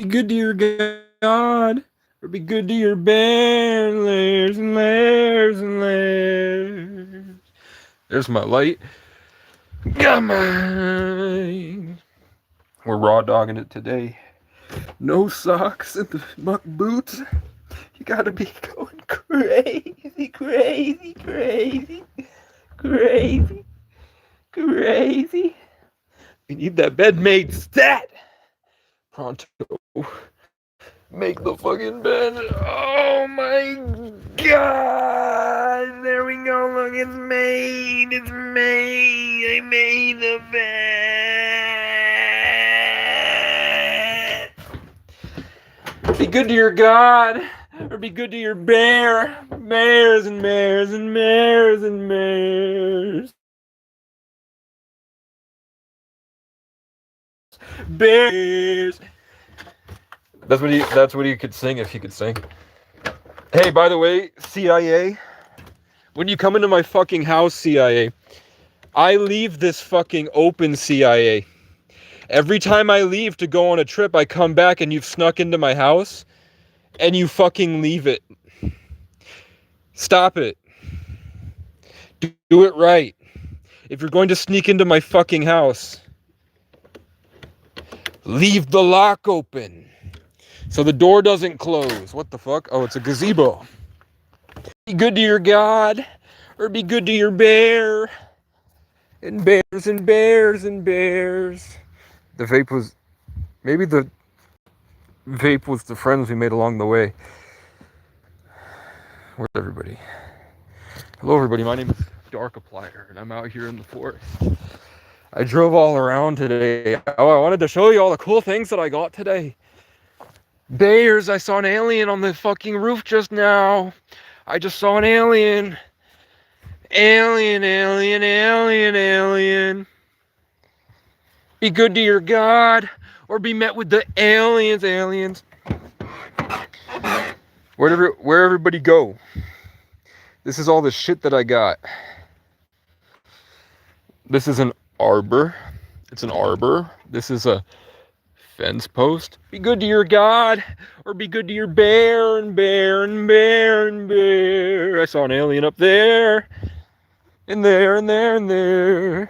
good to your God, or be good to your bear layers and layers and layers. There's my light. Got mine. We're raw dogging it today. No socks in the muck boots. You gotta be going crazy, crazy, crazy, crazy, crazy. We need that bed made stat. Pronto. Make the fucking bed. Oh my god. There we go. Look, it's made. It's made. I made the bed. Be good to your God. Or be good to your bear. Bears and bears and bears and bears. Bears. That's what he could sing if he could sing. Hey, by the way, CIA, when you come into my fucking house, CIA, I leave this fucking open, CIA. Every time I leave to go on a trip, I come back and you've snuck into my house and you fucking leave it. Stop it. Do it right. If you're going to sneak into my fucking house, leave the lock open so the door doesn't close. What the fuck? Oh, it's a gazebo. Be good to your God, or be good to your bear. And bears and bears and bears. The vape was... Maybe the vape was the friends we made along the way. Where's everybody? Hello, everybody. My name is Darkiplier, and I'm out here in the forest. I drove all around today. Oh, I wanted to show you all the cool things that I got today. Bears, I saw an alien on the fucking roof just now. I just saw an alien. Alien, alien, alien, alien. Be good to your God, or be met with the aliens, aliens. Where everybody go? This is all the shit that I got. This is an arbor. It's an arbor. This is a fence post. Be good to your God, or be good to your bear and bear and bear and bear. I saw an alien up there. And there and there and there.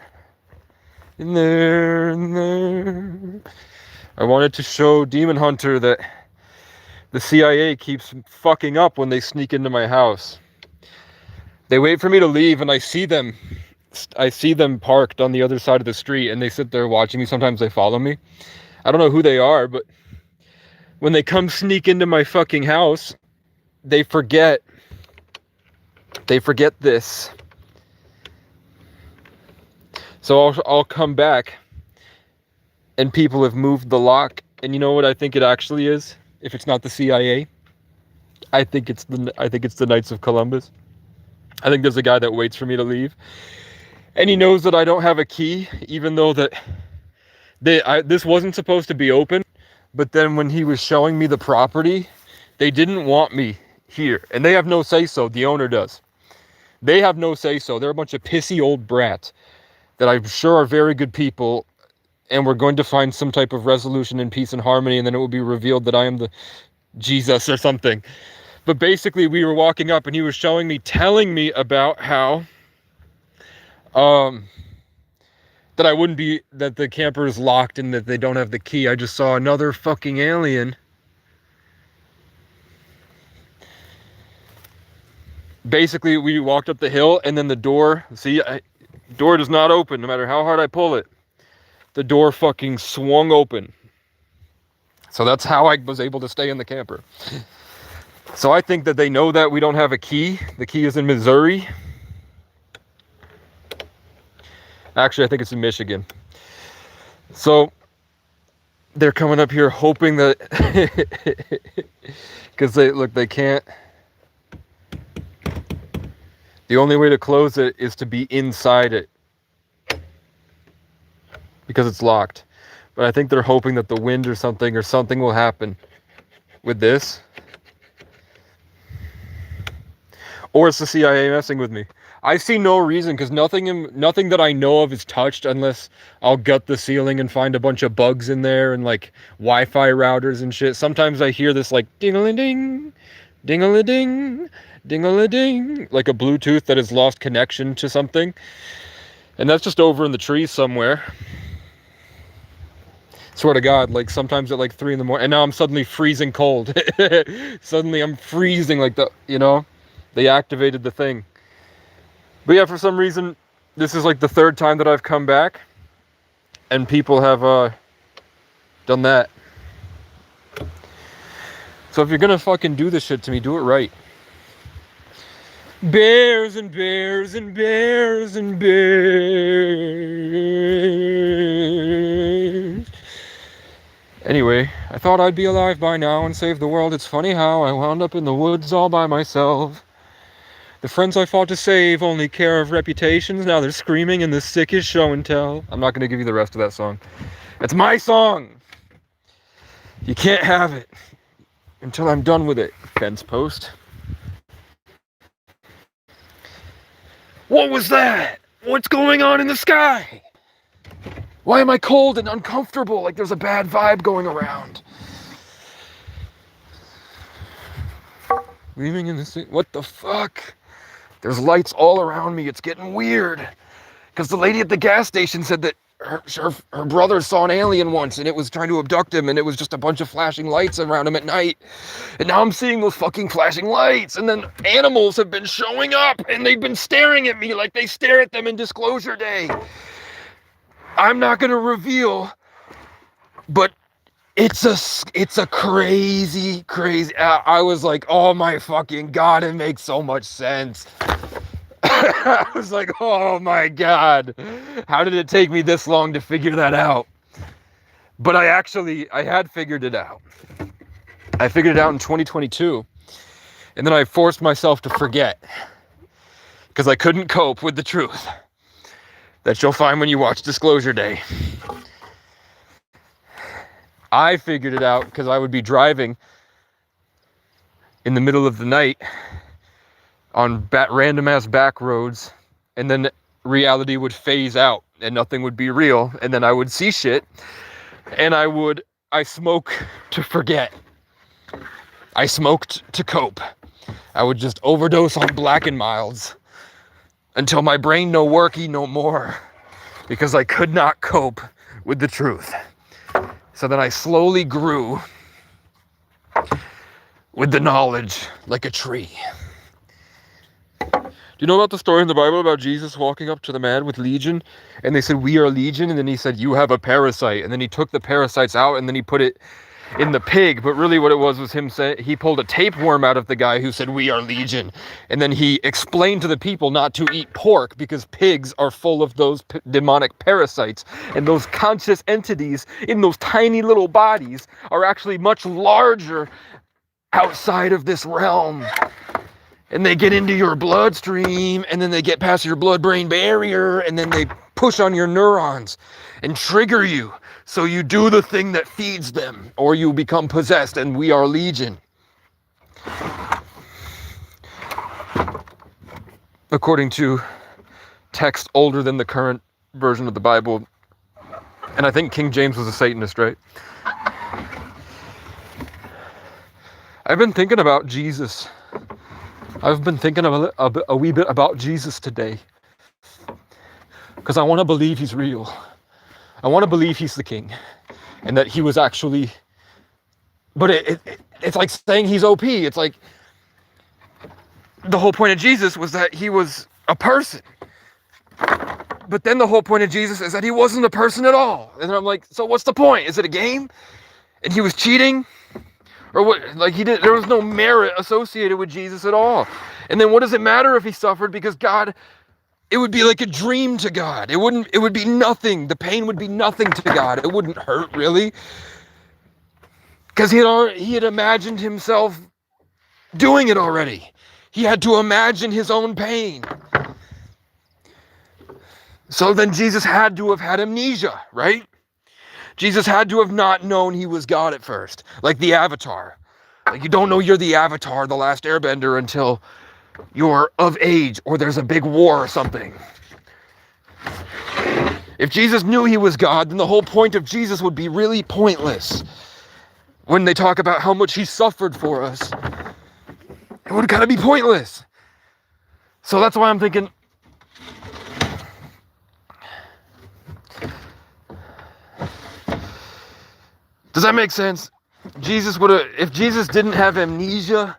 And there and there. I wanted to show Demon Hunter that the CIA keeps fucking up when they sneak into my house. They wait for me to leave and I see them parked on the other side of the street and they sit there watching me. Sometimes they follow me. I don't know who they are, but when they come sneak into my fucking house, they forget this. So I'll come back and people have moved the lock. And you know what I think it actually is? If it's not the CIA, I think it's the Knights of Columbus. I think there's a guy that waits for me to leave. And he knows that I don't have a key, even though that this wasn't supposed to be open. But then when he was showing me the property, they didn't want me here. And they have no say-so. The owner does. They have no say-so. They're a bunch of pissy old brats that I'm sure are very good people. And we're going to find some type of resolution in peace and harmony. And then it will be revealed that I am the Jesus or something. But basically, we were walking up and he was telling me about how that the camper is locked and that they don't have the key. I just saw another fucking alien. Basically, we walked up the hill and then the door, door does not open no matter how hard I pull it. The door fucking swung open. So that's how I was able to stay in the camper. So I think that they know that we don't have a key. The key is in Missouri. Actually, I think it's in Michigan. So they're coming up here hoping that because they can't. The only way to close it is to be inside it because it's locked. But I think they're hoping that the wind or something will happen with this. Or it's the CIA messing with me. I see no reason, because nothing that I know of is touched, unless I'll gut the ceiling and find a bunch of bugs in there and like Wi-Fi routers and shit. Sometimes I hear this like ding-a-ling-ding, ding-a-ling-ding, ding-a-ling-ding, like a Bluetooth that has lost connection to something. And that's just over in the trees somewhere. Swear to God, like sometimes at like 3 in the morning, and now I'm suddenly freezing cold. Suddenly I'm freezing, like they activated the thing. But yeah, for some reason, this is like the 3rd time that I've come back, and people have done that. So if you're gonna fucking do this shit to me, do it right. Bears and bears and bears and bears. Anyway, I thought I'd be alive by now and save the world. It's funny how I wound up in the woods all by myself. The friends I fought to save only care of reputations. Now they're screaming in the sickest show and tell. I'm not going to give you the rest of that song. It's my song. You can't have it until I'm done with it. Fence post. What was that? What's going on in the sky? Why am I cold and uncomfortable? Like there's a bad vibe going around. Leaving in the city. What the fuck? There's lights all around me. It's getting weird. Because the lady at the gas station said that her brother saw an alien once and it was trying to abduct him, and it was just a bunch of flashing lights around him at night. And now I'm seeing those fucking flashing lights, and then animals have been showing up and they've been staring at me like they stare at them in Disclosure Day. I'm not going to reveal, but it's a crazy, I was like, oh my fucking God, it makes so much sense. I was like, oh my God, how did it take me this long to figure that out? But I had figured it out. I figured it out in 2022, and then I forced myself to forget, because I couldn't cope with the truth that you'll find when you watch Disclosure Day. I figured it out because I would be driving in the middle of the night on random ass back roads, and then reality would phase out and nothing would be real, and then I would see shit, and I smoke to forget. I smoked to cope. I would just overdose on Black and Milds until my brain no worky no more, because I could not cope with the truth. So then I slowly grew with the knowledge like a tree. Do you know about the story in the Bible about Jesus walking up to the man with legion, and they said, "We are legion," and then he said, "You have a parasite," and then he took the parasites out and then he put it in the pig, but really what it was him saying, he pulled a tapeworm out of the guy who said, "We are legion," and then he explained to the people not to eat pork because pigs are full of those demonic parasites, and those conscious entities in those tiny little bodies are actually much larger outside of this realm, and they get into your bloodstream, and then they get past your blood-brain barrier, and then they push on your neurons and trigger you. So you do the thing that feeds them, or you become possessed, and we are legion. According to text older than the current version of the Bible, and I think King James was a Satanist, right? I've been thinking about Jesus. I've been thinking a wee bit about Jesus today, because I want to believe he's real. I want to believe he's the king, and that he was actually, but it's like saying he's OP. It's like the whole point of Jesus was that he was a person, but then the whole point of Jesus is that he wasn't a person at all. And I'm like, so what's the point? Is it a game? And he was cheating? Or what? Like there was no merit associated with Jesus at all. And then what does it matter if he suffered? Because God, it would be like a dream to God. It would be nothing. The pain would be nothing to God. It wouldn't hurt really. Because he had imagined himself doing it already. He had to imagine his own pain. So then Jesus had to have had amnesia, right? Jesus had to have not known he was God at first. Like the Avatar. Like you don't know you're the Avatar, the last airbender, until you're of age or there's a big war or something. If Jesus knew he was God, then the whole point of Jesus would be really pointless. When they talk about how much he suffered for us, it would kind of be pointless. So that's why I'm thinking, does that make sense? If Jesus didn't have amnesia,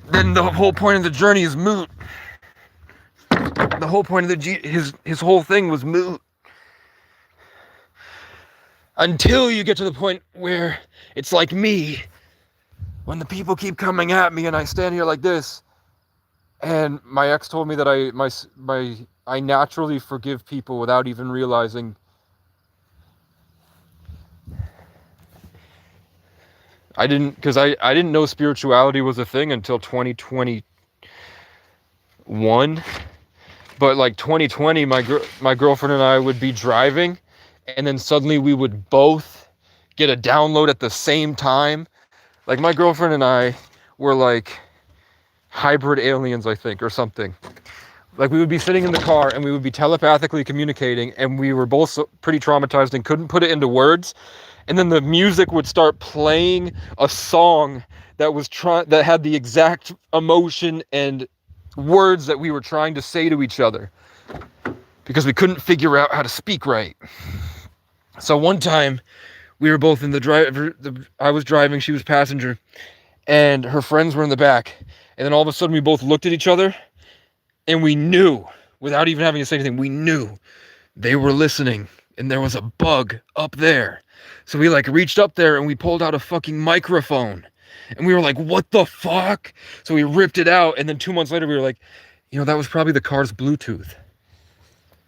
then the whole point of the journey is moot. The whole point of his whole thing was moot. Until you get to the point where it's like me, when the people keep coming at me and I stand here like this, and my ex told me that I naturally forgive people without even realizing. I didn't know spirituality was a thing until 2021. But like 2020, my girlfriend and I would be driving, and then suddenly we would both get a download at the same time. Like my girlfriend and I were like hybrid aliens, I think, or something. Like we would be sitting in the car and we would be telepathically communicating, and we were both pretty traumatized and couldn't put it into words. And then the music would start playing a song that had the exact emotion and words that we were trying to say to each other, because we couldn't figure out how to speak right. So one time we were both in I was driving, she was passenger, and her friends were in the back. And then all of a sudden we both looked at each other, and we knew, without even having to say anything, we knew they were listening, and there was a bug up there. So we like reached up there and we pulled out a fucking microphone, and we were like, what the fuck? So we ripped it out, and then 2 months later we were like, that was probably the car's Bluetooth.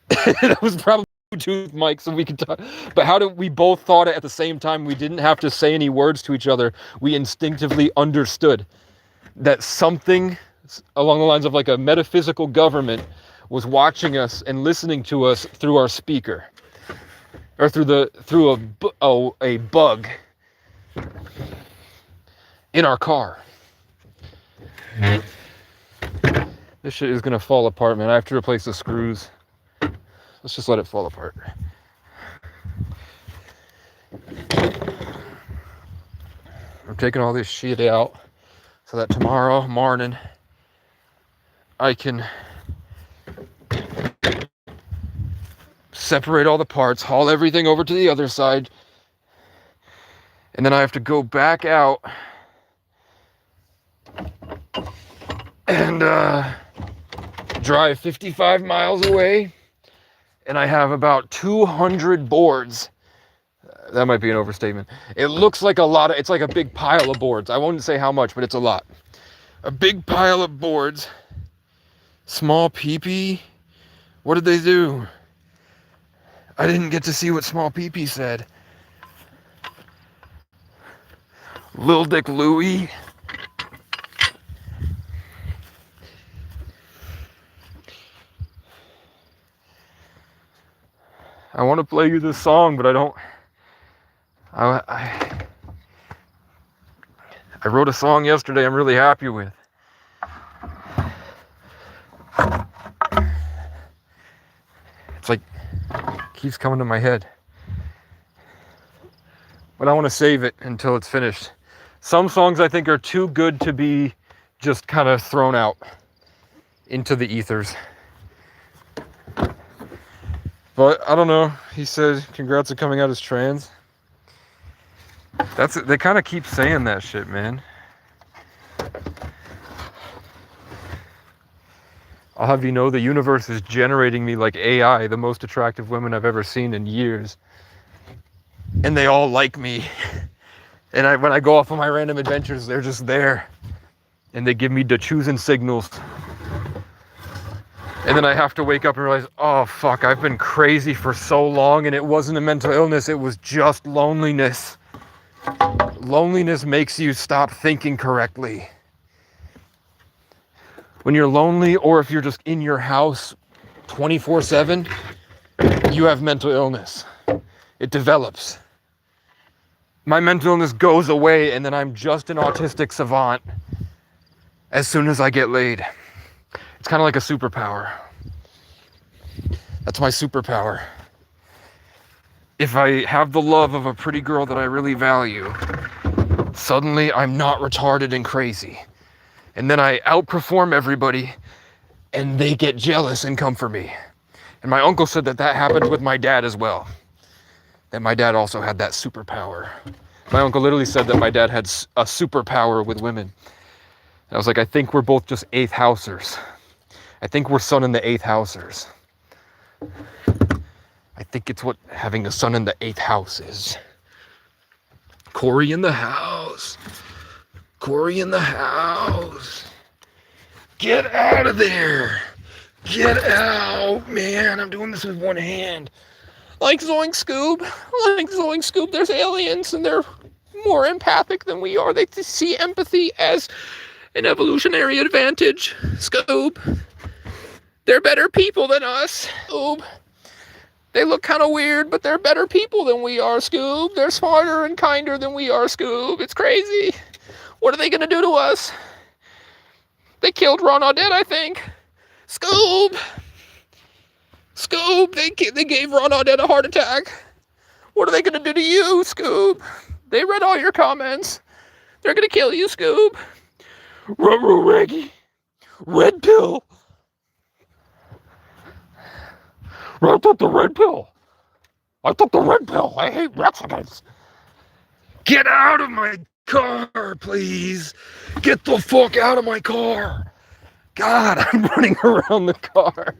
That was probably Bluetooth mic, so we could talk. But how did we both thought it at the same time? We didn't have to say any words to each other. We instinctively understood that something along the lines of like a metaphysical government was watching us and listening to us through our speaker, or through a bug in our car. This shit is gonna fall apart, man. I have to replace the screws. Let's just let it fall apart. I'm taking all this shit out so that tomorrow morning I can separate all the parts, haul everything over to the other side, and then I have to go back out and drive 55 miles away, and I have about 200 boards. That might be an overstatement. It looks like it's like a big pile of boards. I won't say how much, but it's a lot. A big pile of boards. Small peepee. What did they do? I didn't get to see what Small peepee said. Lil Dick Louie. I want to play you this song, but I don't. I wrote a song yesterday I'm really happy with. It's like, keeps coming to my head. But I want to save it until it's finished. Some songs I think are too good to be just kind of thrown out into the ethers. But I don't know. He said, congrats on coming out as trans. They kind of keep saying that shit, man. I'll have you know, the universe is generating me like AI, the most attractive women I've ever seen in years. And they all like me. And when I go off on my random adventures, they're just there. And they give me the choosing signals. And then I have to wake up and realize, oh fuck, I've been crazy for so long, and it wasn't a mental illness, it was just loneliness. Loneliness makes you stop thinking correctly. When you're lonely, or if you're just in your house 24/7, you have mental illness. It develops. My mental illness goes away, and then I'm just an autistic savant. as soon as I get laid. It's kind of like a superpower. That's my superpower. If I have the love of a pretty girl that I really value, suddenly I'm not retarded and crazy. And then I outperform everybody and they get jealous and come for me. And my uncle said that happened with my dad as well. That my dad also had that superpower. My uncle literally said that my dad had a superpower with women. And I was like, I think we're both just 8th housers. I think we're son in the 8th housers. I think it's what having a son in the 8th house is. Corey in the house. Corey in the house. Get out of there. Get out, man. I'm doing this with one hand. Like Zoink Scoob. Like Zoink Scoob. There's aliens and they're more empathic than we are. They see empathy as an evolutionary advantage. Scoob. They're better people than us. Scoob. They look kind of weird, but they're better people than we are, Scoob. They're smarter and kinder than we are, Scoob. It's crazy. What are they going to do to us? They killed Ron Audette, I think. Scoob. Scoob, they gave Ron Audette a heart attack. What are they going to do to you, Scoob? They read all your comments. They're going to kill you, Scoob. Ruh-roh, Reggie. Red pill. I took the red pill. I took the red pill. I hate Mexicans. Get out of my car, please. Get the fuck out of my car. God, I'm running around the car.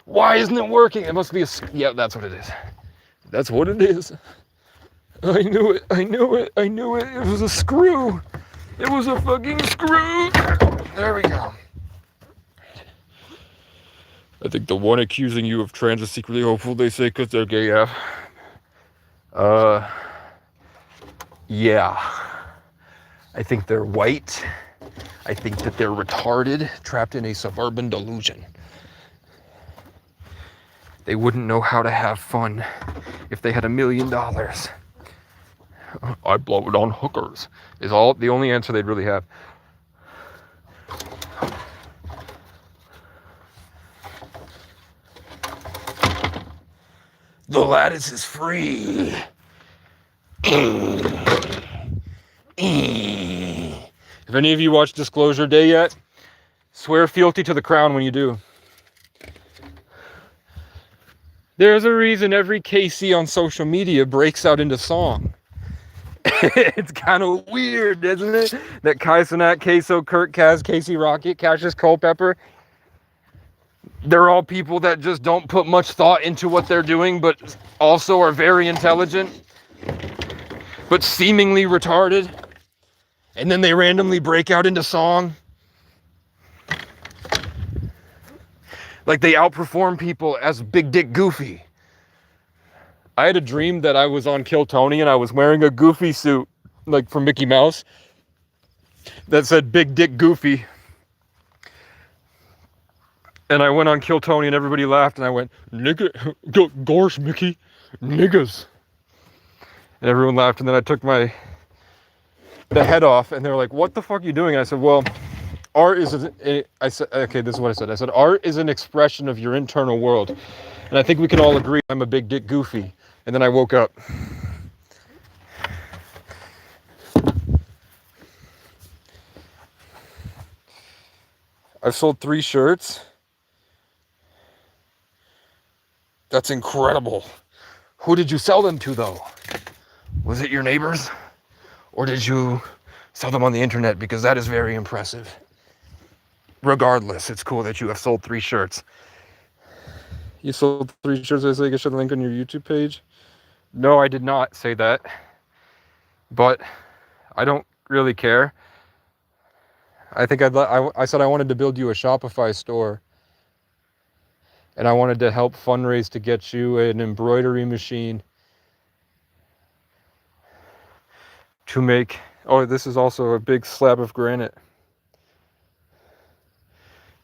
Why isn't it working? It must be a... Yeah, that's what it is. That's what it is. I knew it. I knew it. I knew it. It was a screw. It was a fucking screw. There we go. I think the one accusing you of trans is secretly hopeful, they say, because they're gay AF. Yeah. I think they're white. I think that they're retarded, trapped in a suburban delusion. They wouldn't know how to have fun if they had $1 million. I blow it on hookers is the only answer they'd really have. The lattice is free. If any of you watched Disclosure Day yet, swear fealty to the crown when you do. There's a reason every KC on social media breaks out into song. It's kind of weird, isn't it? That Kai Cenat, Queso, Kurt, Kaz, Casey Rocket, Cassius Culpepper, they're all people that just don't put much thought into what they're doing, but also are very intelligent, but seemingly retarded. And then they randomly break out into song. Like they outperform people as Big Dick Goofy. I had a dream that I was on Kill Tony and I was wearing a Goofy suit, like from Mickey Mouse, that said Big Dick Goofy. And I went on Kill Tony and everybody laughed and I went, nigga, gosh, Mickey, niggas. And everyone laughed and then I took the head off and they were like, what the fuck are you doing? And I said, well, art is, I said, okay, this is what I said. I said, art is an expression of your internal world. And I think we can all agree I'm a Big Dick Goofy. And then I woke up. I've sold 3 shirts. That's incredible. Who did you sell them to, though? Was it your neighbors? Or did you sell them on the internet? Because that is very impressive. Regardless, it's cool that you have sold 3 shirts. You sold 3 shirts, I say you should link on your YouTube page? No, I did not say that. But I don't really care. I think I said I wanted to build you a Shopify store. And I wanted to help fundraise to get you an embroidery machine to make... Oh, this is also a big slab of granite.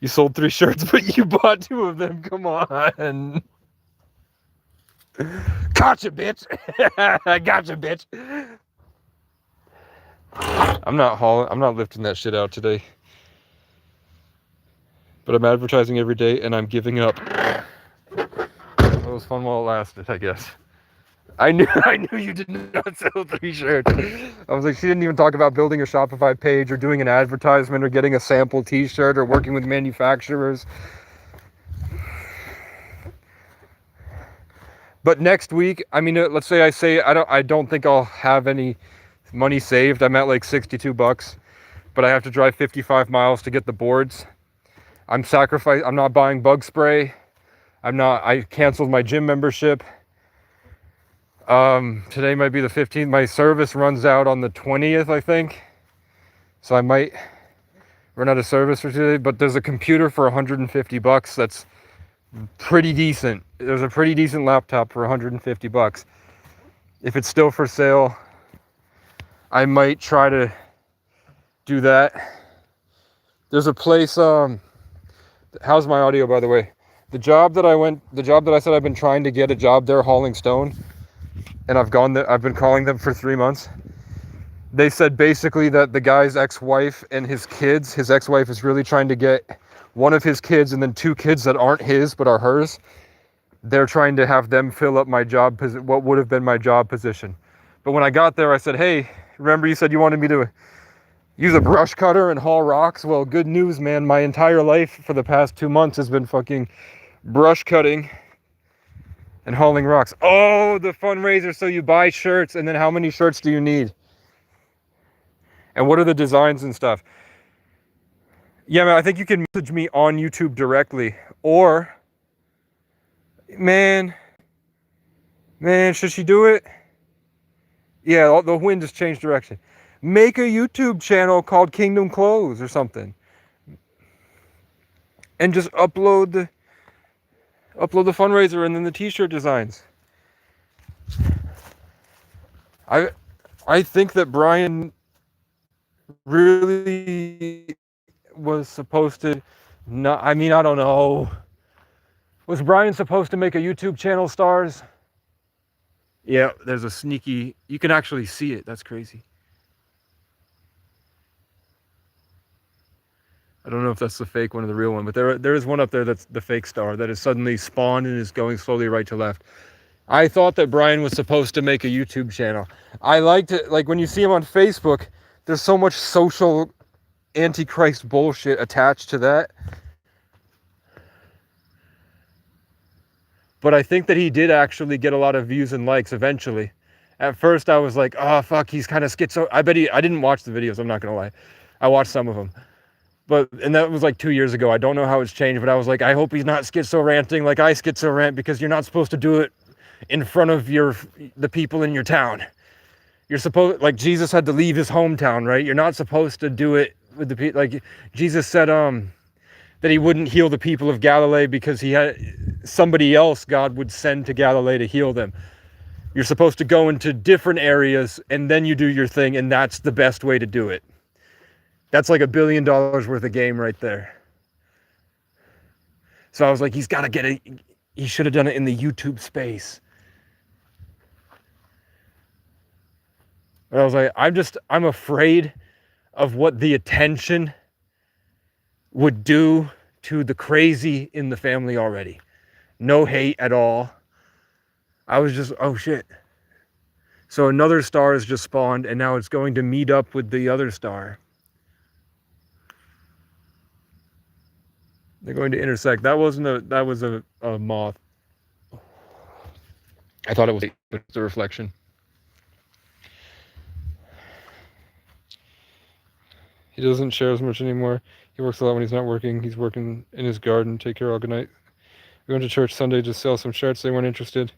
You sold 3 shirts, but you bought 2 of them. Come on. Gotcha, bitch. Gotcha, bitch. I'm not lifting that shit out today. but I'm advertising every day and I'm giving up. It was fun while it lasted, I guess. I knew you did not sell 3 shirts. I was like, she didn't even talk about building a Shopify page or doing an advertisement or getting a sample t-shirt or working with manufacturers. But next week, I mean, let's say I don't think I'll have any money saved. I'm at like $62, but I have to drive 55 miles to get the boards. I'm not buying bug spray. I canceled my gym membership. Today might be the 15th. My service runs out on the 20th, I think. So I might run out of service for today, but there's a computer for $150. That's pretty decent. There's a pretty decent laptop for $150. If it's still for sale, I might try to do that. There's a place, how's my audio, by the way? The job that I said I've been trying to get a job there hauling stone, and I've been calling them for 3 months. They said basically that the guy's ex-wife and his kids, his ex-wife is really trying to get one of his kids and then 2 kids that aren't his but are hers. They're trying to have them fill up what would have been my job position. But when I got there, I said, hey, remember you said you wanted me to use a brush cutter and haul rocks? Well, good news, man. My entire life for the past 2 months has been fucking brush cutting and hauling rocks. Oh, the fundraiser. So you buy shirts, and then how many shirts do you need? And what are the designs and stuff? Yeah, man, I think you can message me on YouTube directly. Or, man, should she do it? Yeah, the wind has changed direction. Make a YouTube channel called Kingdom Clothes or something. And just upload the fundraiser and then the t-shirt designs. I think that Brian really was supposed to not, I mean, I don't know. Was Brian supposed to make a YouTube channel, Stars? Yeah, there's a sneaky, you can actually see it. That's crazy. I don't know if that's the fake one or the real one, but there is one up there that's the fake star that has suddenly spawned and is going slowly right to left. I thought that Brian was supposed to make a YouTube channel. I liked it, like when you see him on Facebook, there's so much social antichrist bullshit attached to that. But I think that he did actually get a lot of views and likes eventually. At first I was like, oh fuck, he's kind of schizo. I didn't watch the videos, I'm not gonna lie. I watched some of them. And that was like 2 years ago. I don't know how it's changed, but I was like, I hope he's not schizo ranting like I schizo rant, because you're not supposed to do it in front of the people in your town. You're supposed, like Jesus had to leave his hometown, right? You're not supposed to do it with the people. Like Jesus said, that he wouldn't heal the people of Galilee because he had somebody else God would send to Galilee to heal them. You're supposed to go into different areas and then you do your thing, and that's the best way to do it. That's like $1 billion worth of game right there. So I was like, he should have done it in the YouTube space. And I was like, I'm afraid of what the attention would do to the crazy in the family already. No hate at all. I was just, oh shit. So another star has just spawned, and now it's going to meet up with the other star. They're going to intersect. That was a moth. I thought it was a reflection. He doesn't share as much anymore. He works a lot when he's not working. He's working in his garden. Take care all. Good night. We went to church Sunday to sell some shirts. They weren't interested.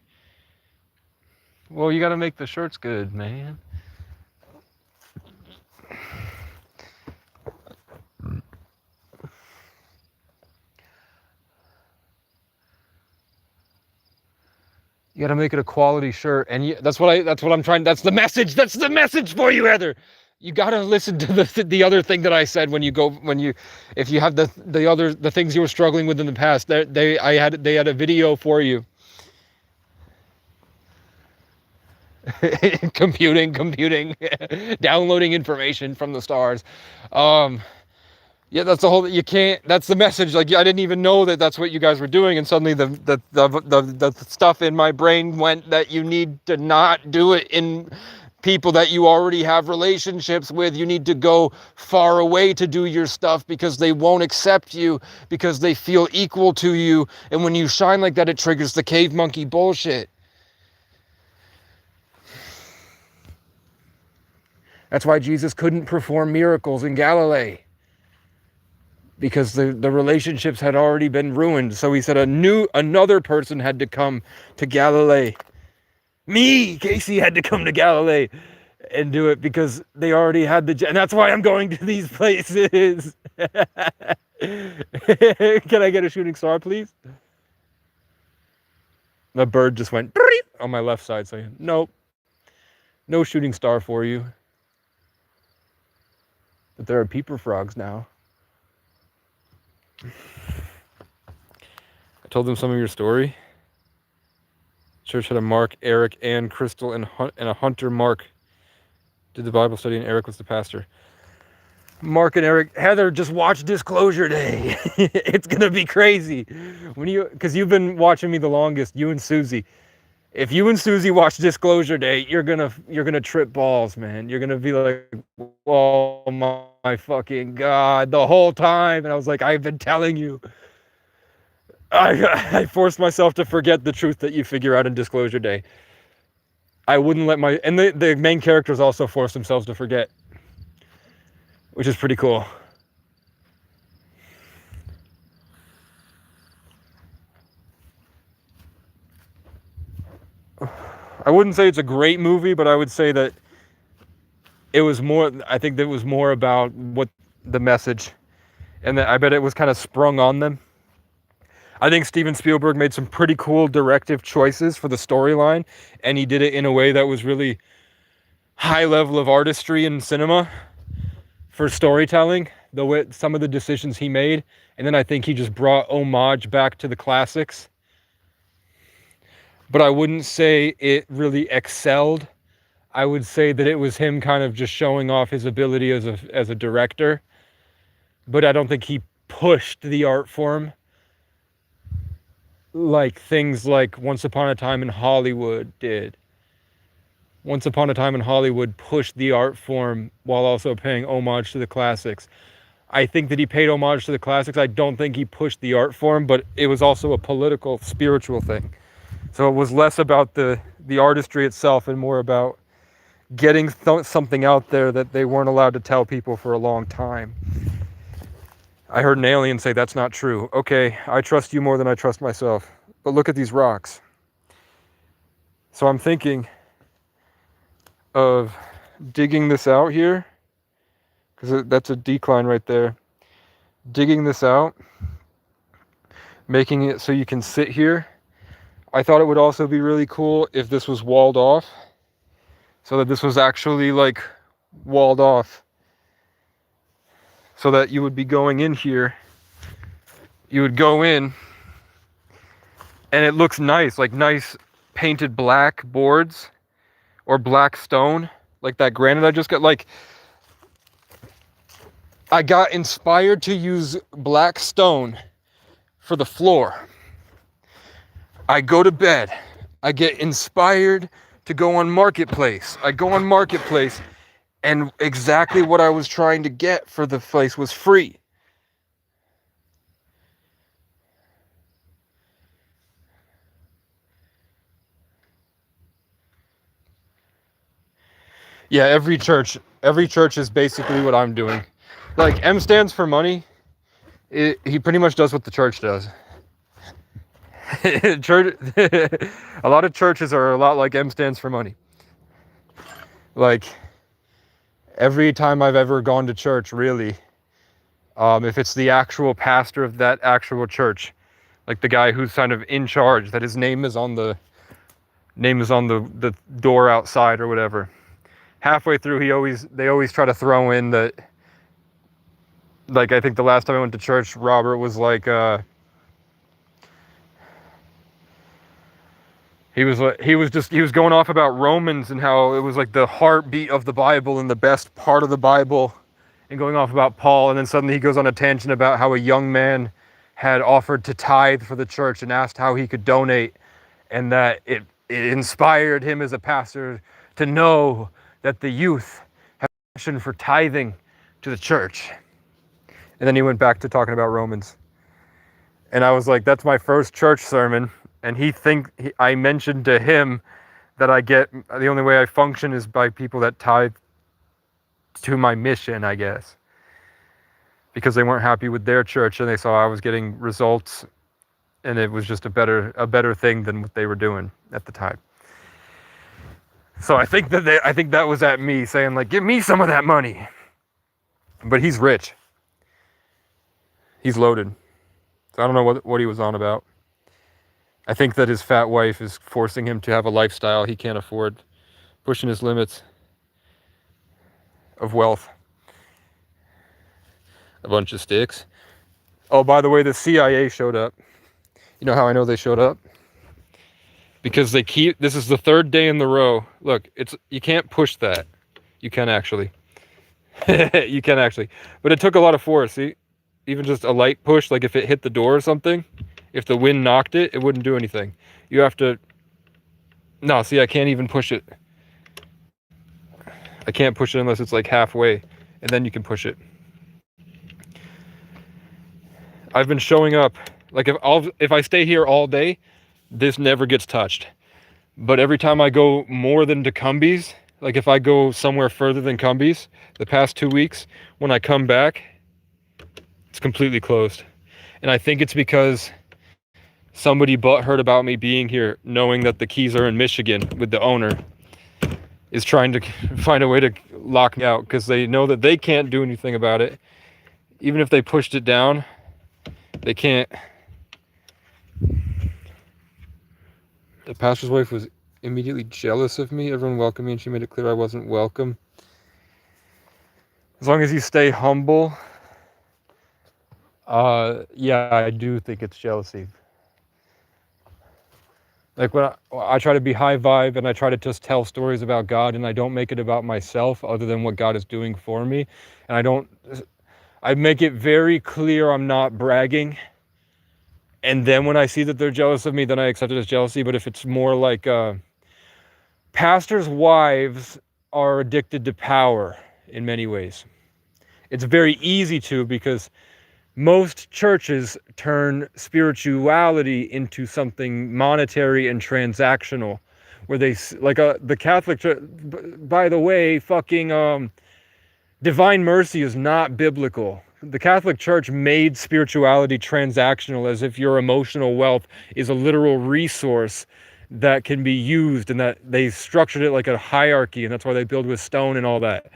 Well, you got to make the shirts good, man. You got to make it a quality shirt, and that's what I'm trying. That's the message. That's the message for you, Heather. You got to listen to the other thing that I said if you have the things you were struggling with in the past. They had a video for you. computing, downloading information from the stars. Yeah, Yeah, that's the whole. You can't. That's the message. Like, I didn't even know that that's what you guys were doing, and suddenly the stuff in my brain went that you need to not do it in people that you already have relationships with. You need to go far away to do your stuff because they won't accept you because they feel equal to you. And when you shine like that, it triggers the cave monkey bullshit. That's why Jesus couldn't perform miracles in Galilee, because the relationships had already been ruined. So he said another person had to come to Galilee. Me, Casey, had to come to Galilee and do it because they already had and that's why I'm going to these places. Can I get a shooting star, please? The bird just went on my left side saying, nope, no shooting star for you. But there are peeper frogs now. I told them some of your story. Church had a Mark, Eric, and Crystal, and a Hunter. Mark did the Bible study, and Eric was the pastor. Mark and Eric, Heather, just watch Disclosure Day. It's gonna be crazy because you've been watching me the longest. You and Susie. If you and Susie watch Disclosure Day, you're gonna trip balls, man. You're gonna be like, oh my fucking God, the whole time. And I was like, I've been telling you. I forced myself to forget the truth that you figure out in Disclosure Day. I wouldn't let and the main characters also forced themselves to forget, which is pretty cool. I wouldn't say it's a great movie, but I would say that it was more, I think that it was more about what the message, and that I bet it was kind of sprung on them. I think Steven Spielberg made some pretty cool directive choices for the storyline, and he did it in a way that was really high level of artistry in cinema for storytelling, the way some of the decisions he made. And then I think he just brought homage back to the classics. But I wouldn't say it really excelled. I would say that it was him kind of just showing off his ability as a director. But I don't think he pushed the art form like things like Once Upon a Time in Hollywood did. Once Upon a Time in Hollywood pushed the art form while also paying homage to the classics. I think that he paid homage to the classics. I don't think he pushed the art form, but it was also a political, spiritual thing. So it was less about the artistry itself and more about getting something out there that they weren't allowed to tell people for a long time. I heard an alien say, that's not true. Okay, I trust you more than I trust myself. But look at these rocks. So I'm thinking of digging this out here, because that's a decline right there. Digging this out, making it so you can sit here. I thought it would also be really cool if this was walled off, so that this was actually like walled off. So that you would be going in here, you would go in, and it looks nice, like nice painted black boards or black stone, like that granite I just got. Like, I got inspired to use black stone for the floor. I go to bed, I get inspired to go on Marketplace. I go on Marketplace, and exactly what I was trying to get for the place was free. Yeah, every church is basically what I'm doing. Like, M stands for money. He pretty much does what the church does. Church, a lot of churches are a lot like M stands for money. Like, every time I've ever gone to church, really, if it's the actual pastor of that actual church, like the guy who's kind of in charge, that his name is on the door outside or whatever. Halfway through, they always try to throw in that, like, I think the last time I went to church, Robert was like, he was going off about Romans and how it was like the heartbeat of the Bible and the best part of the Bible. and going off about Paul, and then suddenly he goes on a tangent about how a young man had offered to tithe for the church and asked how he could donate, and that it inspired him as a pastor to know that the youth have a passion for tithing to the church. And then he went back to talking about Romans. And I was like, that's my first church sermon. And I mentioned to him that the only way I function is by people that tithe to my mission, I guess. Because they weren't happy with their church and they saw I was getting results, and it was just a better thing than what they were doing at the time. So I think that was at me saying, like, give me some of that money. But he's rich. He's loaded. So I don't know what he was on about. I think that his fat wife is forcing him to have a lifestyle he can't afford, pushing his limits of wealth. A bunch of sticks. Oh, by the way, the CIA showed up. You know how I know they showed up? Because this is the third day in the row. Look, you can't push that. You can actually. You can actually. But it took a lot of force, see? Even just a light push, like if it hit the door or something, if the wind knocked it, it wouldn't do anything. You have to... No, see, I can't even push it. I can't push it unless it's like halfway, and then you can push it. I've been showing up. Like if I stay here all day, this never gets touched. But every time I go more than to Cumbies, like if I go somewhere further than Cumbies, the past 2 weeks, when I come back, it's completely closed. And I think it's because somebody butthurt about me being here, knowing that the keys are in Michigan with the owner, is trying to find a way to lock me out because they know that they can't do anything about it. Even if they pushed it down, they can't. The pastor's wife was immediately jealous of me. Everyone welcomed me and she made it clear I wasn't welcome. As long as you stay humble, yeah, I do think it's jealousy. Like when I try to be high vibe and I try to just tell stories about God and I don't make it about myself other than what God is doing for me. And I make it very clear I'm not bragging. And then when I see that they're jealous of me, then I accept it as jealousy. But if it's more like pastors' wives are addicted to power in many ways. It's very easy to, because most churches turn spirituality into something monetary and transactional, where they, like the Catholic Church, by the way, fucking Divine Mercy is not biblical. The Catholic Church made spirituality transactional, as if your emotional wealth is a literal resource that can be used, and that they structured it like a hierarchy, and that's why they build with stone and all that,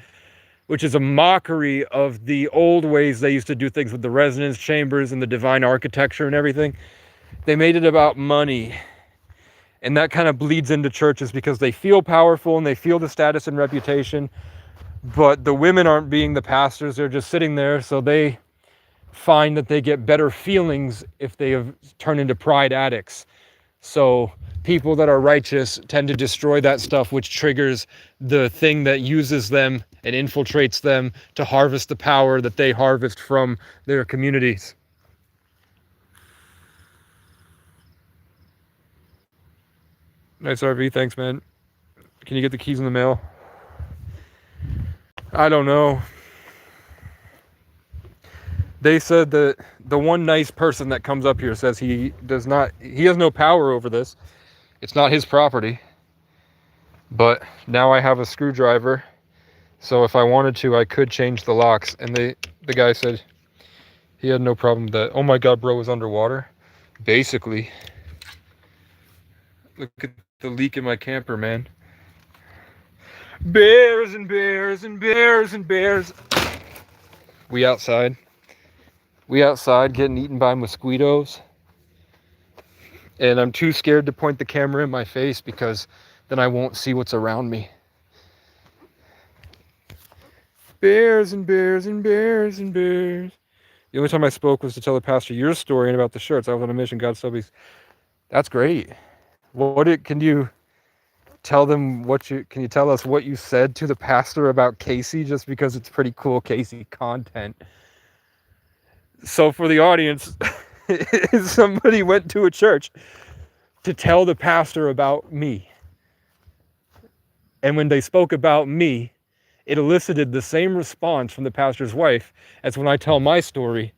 which is a mockery of the old ways they used to do things with the resonance chambers and the divine architecture and everything. They made it about money. And that kind of bleeds into churches because they feel powerful and they feel the status and reputation, but the women aren't being the pastors, they're just sitting there, so they find that they get better feelings if they have turned into pride addicts. So people that are righteous tend to destroy that stuff, which triggers the thing that uses them and infiltrates them to harvest the power that they harvest from their communities. Nice RV, thanks, man. Can you get the keys in the mail? I don't know. They said that the one nice person that comes up here says he has no power over this. It's not his property. But now I have a screwdriver, so if I wanted to, I could change the locks. And the guy said he had no problem with that. Oh my God, bro was underwater. Basically. Look at the leak in my camper, man. Bears and bears and bears and bears. We outside getting eaten by mosquitoes. And I'm too scared to point the camera in my face because then I won't see what's around me. Bears and bears and bears and bears. The only time I spoke was to tell the pastor your story and about the shirts. I was on a mission. God still be. That's great. Can you tell them can you tell us what you said to the pastor about Casey, just because it's pretty cool Casey content. So for the audience, somebody went to a church to tell the pastor about me. And when they spoke about me, it elicited the same response from the pastor's wife as when I tell my story,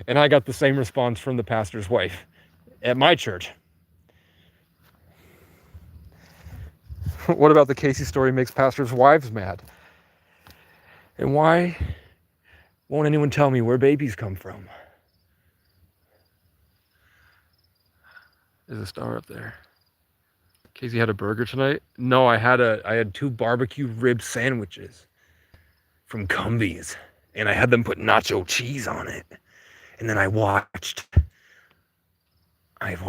and I got the same response from the pastor's wife at my church. What about the Casey story makes pastors' wives mad? And why won't anyone tell me where babies come from? There's a star up there. Casey had a burger tonight? No, I had 2 barbecue rib sandwiches from Cumbies, and I had them put nacho cheese on it. And then I watched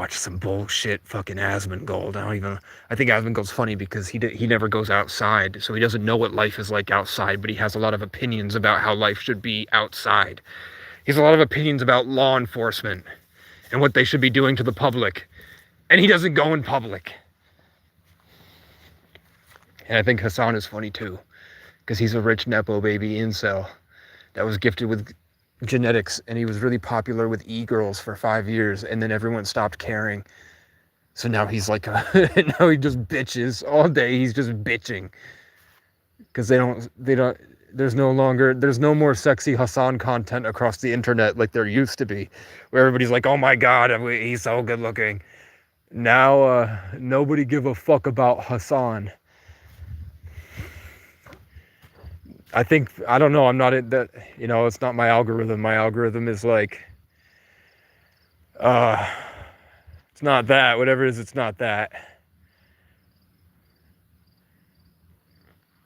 some bullshit fucking Asmongold. I think Asmongold's funny because he never goes outside, so he doesn't know what life is like outside, but he has a lot of opinions about how life should be outside. He has a lot of opinions about law enforcement and what they should be doing to the public, and he doesn't go in public. And I think Hassan is funny too, because he's a rich Nepo baby incel that was gifted with genetics, and he was really popular with e-girls for 5 years, and then everyone stopped caring. So now he's like now he just bitches all day. He's just bitching because there's no more sexy Hassan content across the internet like there used to be, where everybody's like, oh my god, he's so good looking. Now nobody give a fuck about Hassan. I don't know, I'm not in that, it's not my algorithm. My algorithm is like, it's not that, whatever it is, it's not that.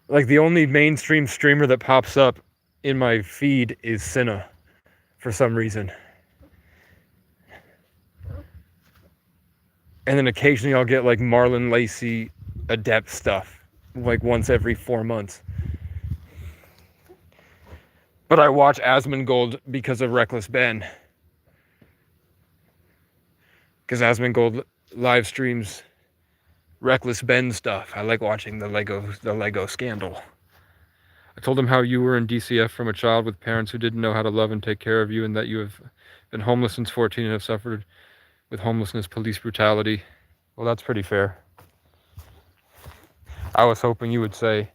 Like, the only mainstream streamer that pops up in my feed is Cinna, for some reason. And then occasionally I'll get like Marlon Lacey Adept stuff, like once every 4 months. But I watch Asmongold because of Reckless Ben. Because Asmongold live streams Reckless Ben stuff. I like watching the Lego scandal. I told him how you were in DCF from a child with parents who didn't know how to love and take care of you, and that you have been homeless since 14 and have suffered with homelessness, police brutality. Well, that's pretty fair. I was hoping you would say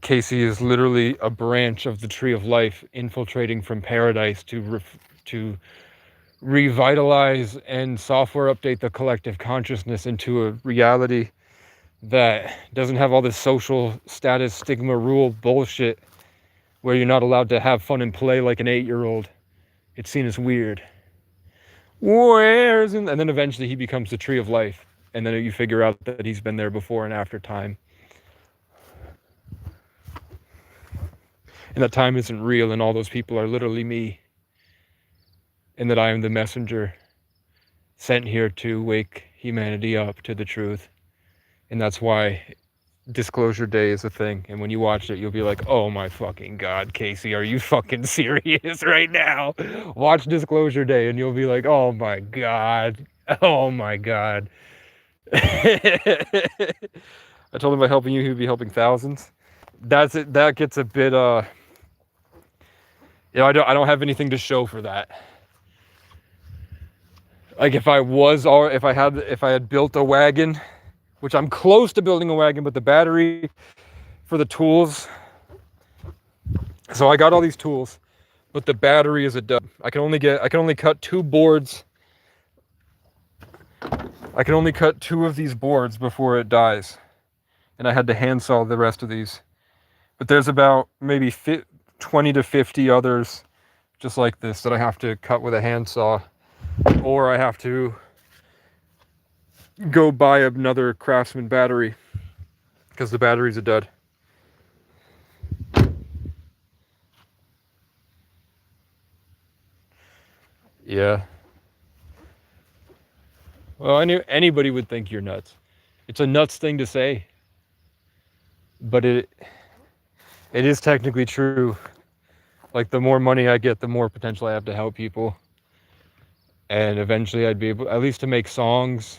Casey is literally a branch of the tree of life infiltrating from paradise to revitalize and software update the collective consciousness into a reality that doesn't have all this social status stigma rule bullshit where you're not allowed to have fun and play like an 8-year-old. It's seen as weird. And then eventually he becomes the tree of life, and then you figure out that he's been there before and after time. And that time isn't real, and all those people are literally me. And that I am the messenger sent here to wake humanity up to the truth. And that's why Disclosure Day is a thing. And when you watch it, you'll be like, oh my fucking god, Casey, are you fucking serious right now? Watch Disclosure Day and you'll be like, oh my god. Oh my god. I told him by helping you, he would be helping thousands. That's it. That gets a bit I don't have anything to show for that. Like, if I had built a wagon, which I'm close to building a wagon, but the battery for the tools. So I got all these tools, but the battery is a dub. I can only cut 2 boards. I can only cut 2 of these boards before it dies. And I had to handsaw the rest of these. But there's about maybe 20 to 50 others just like this that I have to cut with a handsaw, or I have to go buy another Craftsman battery because the batteries are dead. Yeah. Well, I knew anybody would think you're nuts. It's a nuts thing to say, but it is technically true. Like, the more money I get, the more potential I have to help people. And eventually I'd be able at least to make songs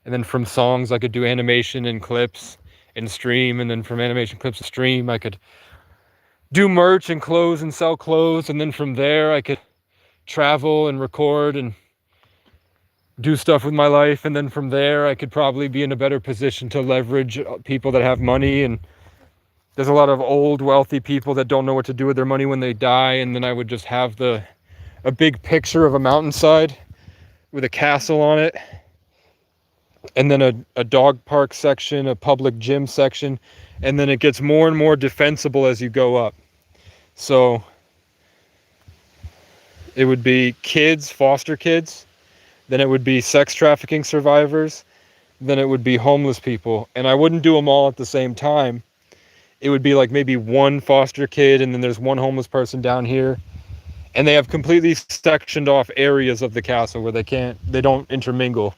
And then from songs, I could do animation and clips and stream. And then from animation clips to stream, I could do merch and clothes and sell clothes. And then from there, I could travel and record and do stuff with my life. And then from there, I could probably be in a better position to leverage people that have money. And there's a lot of old, wealthy people that don't know what to do with their money when they die. And then I would just have a big picture of a mountainside with a castle on it. And then a dog park section, a public gym section. And then it gets more and more defensible as you go up. So it would be kids, foster kids. Then it would be sex trafficking survivors. Then it would be homeless people. And I wouldn't do them all at the same time. It would be like maybe one foster kid, and then there's one homeless person down here. And they have completely sectioned off areas of the castle where they don't intermingle,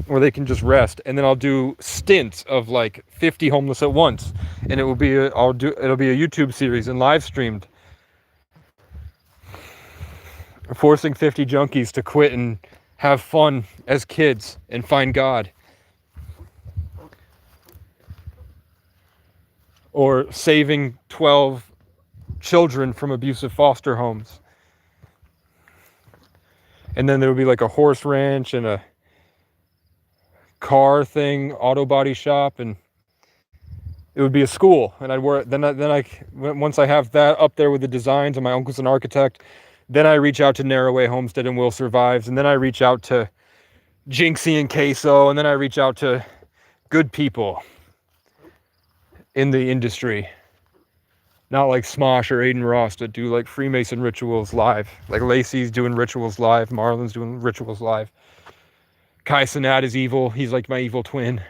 where they can just rest. And then I'll do stints of like 50 homeless at once, and it'll be a YouTube series and live streamed, forcing 50 junkies to quit and have fun as kids and find God. Or saving 12 children from abusive foster homes. And then there would be like a horse ranch and a car thing, auto body shop, and it would be a school. And I'd work. Once I have that up there with the designs, and my uncle's an architect, then I reach out to Narrowway Homestead and Will Survives, and then I reach out to Jinxie and Queso, and then I reach out to good people in the industry. Not like Smosh or Aiden Ross that do like Freemason rituals live. Like Lacey's doing rituals live. Marlon's doing rituals live. Kai Cenat is evil. He's like my evil twin.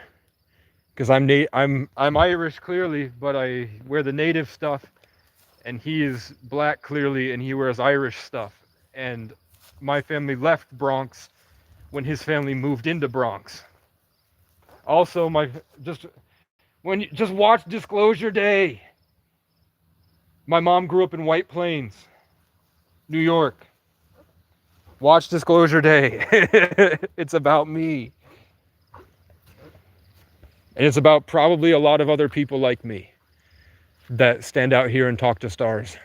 Because I'm Irish clearly, but I wear the native stuff. And he is black clearly, and he wears Irish stuff. And my family left Bronx when his family moved into Bronx. Also, just watch Disclosure Day. My mom grew up in White Plains, New York. Watch Disclosure Day. It's about me. And it's about probably a lot of other people like me that stand out here and talk to stars.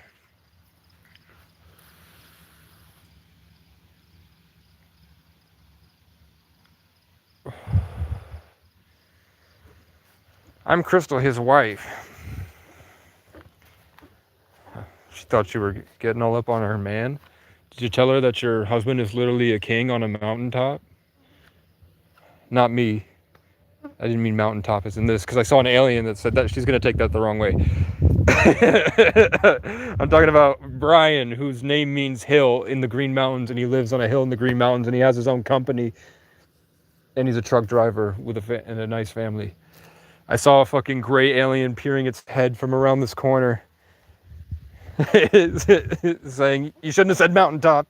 I'm Crystal, his wife. She thought you were getting all up on her man. Did you tell her that your husband is literally a king on a mountaintop? Not me. I didn't mean mountaintop as in this, because I saw an alien that said that. She's going to take that the wrong way. I'm talking about Brian, whose name means hill in the Green Mountains, and he lives on a hill in the Green Mountains, and he has his own company, and he's a truck driver with and a nice family. I saw a fucking gray alien peering its head from around this corner. Saying, you shouldn't have said mountaintop.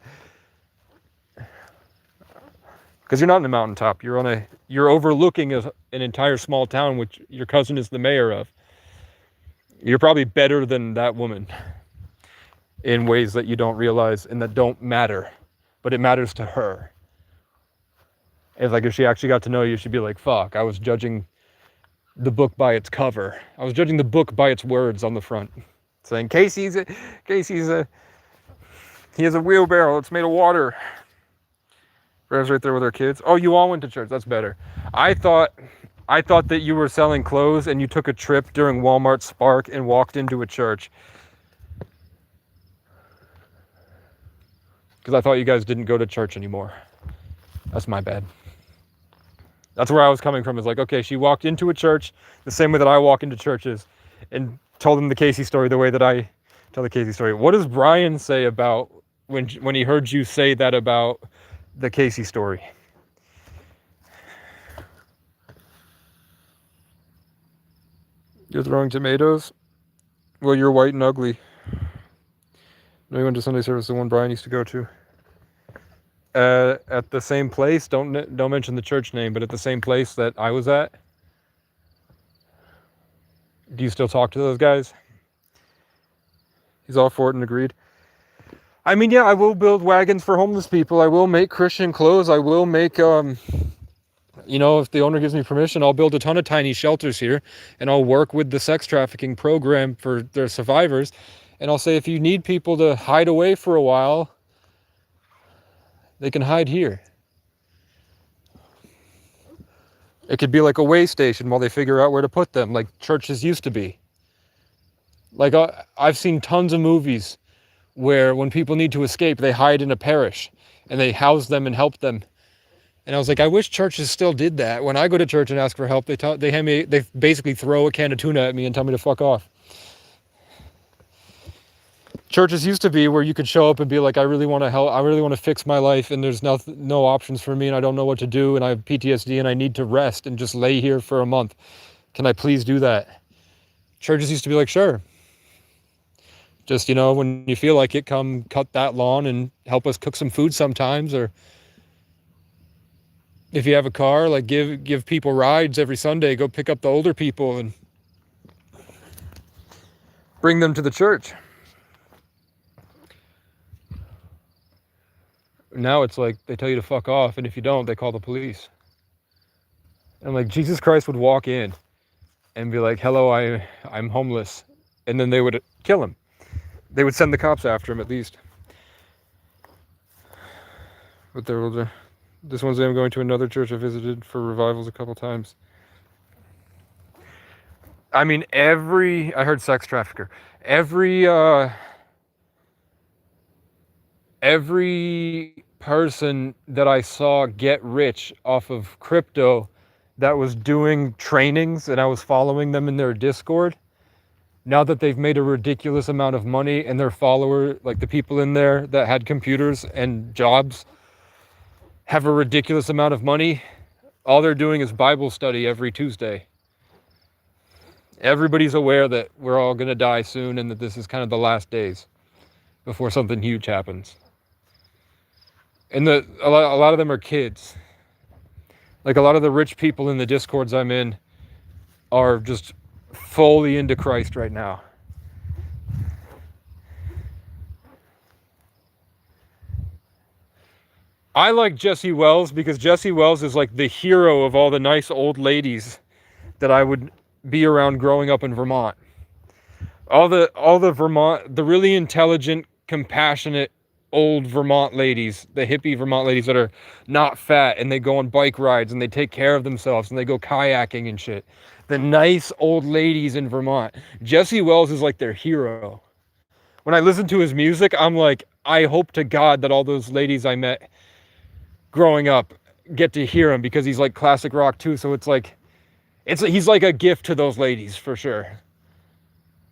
Because you're not in a mountaintop. You're overlooking an entire small town, which your cousin is the mayor of. You're probably better than that woman in ways that you don't realize and that don't matter, but it matters to her. It's like if she actually got to know you, she'd be like, fuck, I was judging the book by its cover. I was judging the book by its words on the front. Saying, he has a wheelbarrow, it's made of water. Rev's right there with her kids. Oh, you all went to church, that's better. I thought that you were selling clothes and you took a trip during Walmart Spark and walked into a church. Because I thought you guys didn't go to church anymore. That's my bad. That's where I was coming from. Is like, okay, she walked into a church the same way that I walk into churches, and told them the Casey story the way that I tell the Casey story. What does Brian say about when he heard you say that about the Casey story? You're throwing tomatoes? Well, you're white and ugly. No, you went to Sunday service, the one Brian used to go to. At the same place, don't mention the church name, but at the same place that I was at. Do you still talk to those guys? He's all for it and agreed. I mean, yeah, I will build wagons for homeless people. I will make Christian clothes. I will make, you know, if the owner gives me permission, I'll build a ton of tiny shelters here, and I'll work with the sex trafficking program for their survivors. And I'll say, if you need people to hide away for a while, they can hide here. It could be like a way station while they figure out where to put them, like churches used to be. Like, I've seen tons of movies where when people need to escape, they hide in a parish and they house them and help them. And I was like, I wish churches still did that. When I go to church and ask for help, they basically throw a can of tuna at me and tell me to fuck off. Churches used to be where you could show up and be like, I really want to help. I really want to fix my life, and there's no options for me, and I don't know what to do, and I have PTSD, and I need to rest and just lay here for a month. Can I please do that? Churches used to be like, sure. Just, you know, when you feel like it, come cut that lawn and help us cook some food sometimes. Or if you have a car, like give people rides every Sunday, go pick up the older people and bring them to the church. Now it's like they tell you to fuck off, and if you don't, they call the police. And I'm like, Jesus Christ would walk in and be like, hello, I'm homeless. And then they would kill him. They would send the cops after him at least. But they're older. This Wednesday I'm going to another church I visited for revivals a couple times. I mean, I heard sex trafficker. Every person that I saw get rich off of crypto that was doing trainings, and I was following them in their Discord, now that they've made a ridiculous amount of money and their follower, like the people in there that had computers and jobs, have a ridiculous amount of money, all they're doing is Bible study every Tuesday. Everybody's aware that we're all going to die soon and that this is kind of the last days before something huge happens. And a lot of them are kids. Like, a lot of the rich people in the Discords I'm in are just fully into Christ right now. I like Jesse Wells because Jesse Wells is like the hero of all the nice old ladies that I would be around growing up in Vermont. All the Vermont, the really intelligent, compassionate old Vermont ladies, the hippie Vermont ladies that are not fat, and they go on bike rides and they take care of themselves and they go kayaking and shit. The nice old ladies in Vermont. Jesse Wells is like their hero. When I listen to his music, I'm like, I hope to God that all those ladies I met growing up get to hear him, because he's like classic rock too. So he's like a gift to those ladies for sure.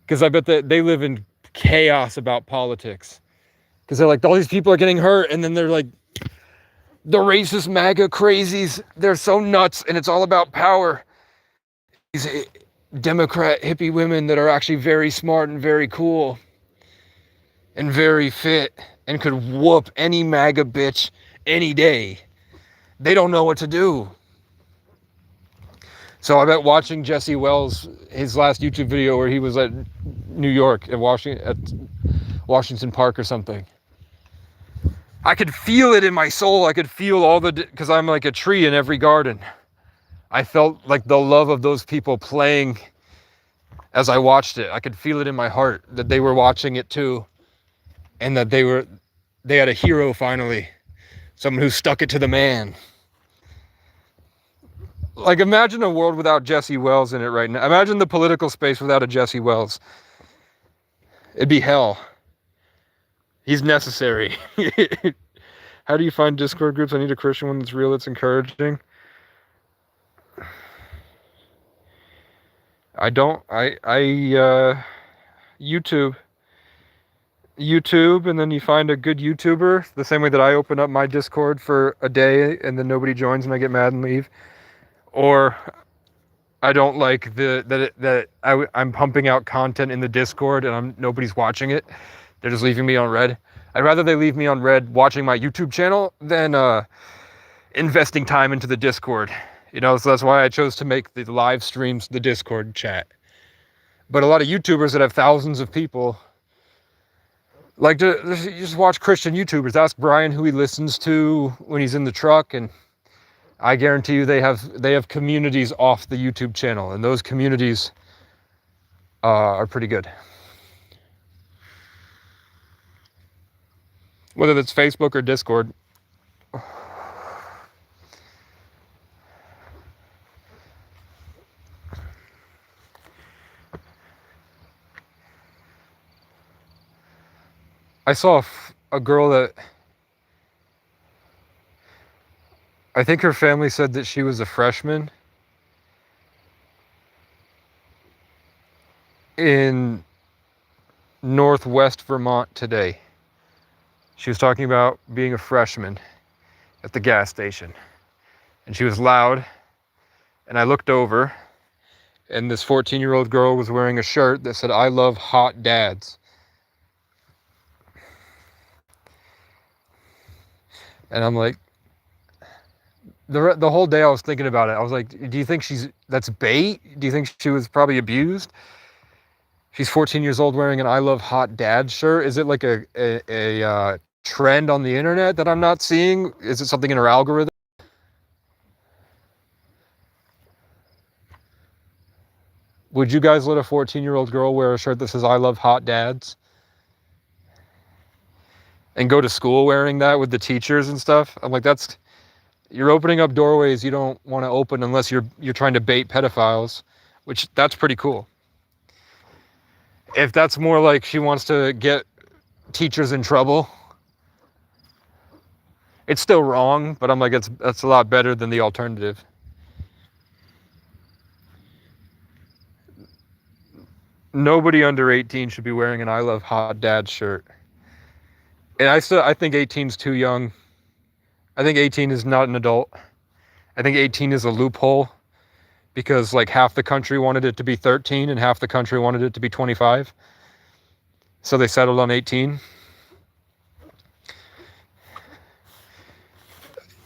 Because I bet that they live in chaos about politics. Because they're like, all these people are getting hurt, and then they're like, the racist MAGA crazies, they're so nuts, and it's all about power. These Democrat hippie women that are actually very smart and very cool and very fit and could whoop any MAGA bitch any day. They don't know what to do. So I bet watching Jesse Wells, his last YouTube video where he was at New York, at Washington Park or something, I could feel it in my soul. I could feel because I'm like a tree in every garden. I felt like the love of those people playing as I watched it. I could feel it in my heart that they were watching it too. And that they had a hero finally. Someone who stuck it to the man. Like, imagine a world without Jesse Wells in it right now. Imagine the political space without a Jesse Wells. It'd be hell. He's necessary. How do you find Discord groups? I need a Christian one that's real, that's encouraging. YouTube, and then you find a good YouTuber, the same way that I open up my Discord for a day and then nobody joins and I get mad and leave. Or I don't like I'm pumping out content in the Discord and nobody's watching it. They're just leaving me on red. I'd rather they leave me on red watching my YouTube channel than investing time into the Discord. You know, so that's why I chose to make the live streams the Discord chat. But a lot of YouTubers that have thousands of people, Like to just watch Christian YouTubers. Ask Brian who he listens to when he's in the truck, and I guarantee you they have communities off the YouTube channel, and those communities are pretty good. Whether that's Facebook or Discord. I saw a girl that I think her family said that she was a freshman in Northwest Vermont today. She was talking about being a freshman at the gas station, and she was loud, and I looked over, and this 14-year-old girl was wearing a shirt that said, "I love hot dads." And I'm like, the whole day I was thinking about it. I was like, do you think that's bait? Do you think she was probably abused? She's 14 years old wearing an "I love hot dad" shirt. Is it like a trend on the internet that I'm not seeing? Is it something in her algorithm? Would you guys let a 14-year-old girl wear a shirt that says "I love hot dads"? And go to school wearing that with the teachers and stuff? I'm like, you're opening up doorways you don't want to open unless you're trying to bait pedophiles, which that's pretty cool. If that's more like she wants to get teachers in trouble, it's still wrong, but I'm like, that's a lot better than the alternative. Nobody under 18 should be wearing an "I love hot dad" shirt. And I think 18 is too young. I think 18 is not an adult. I think 18 is a loophole because like half the country wanted it to be 13 and half the country wanted it to be 25. So they settled on 18.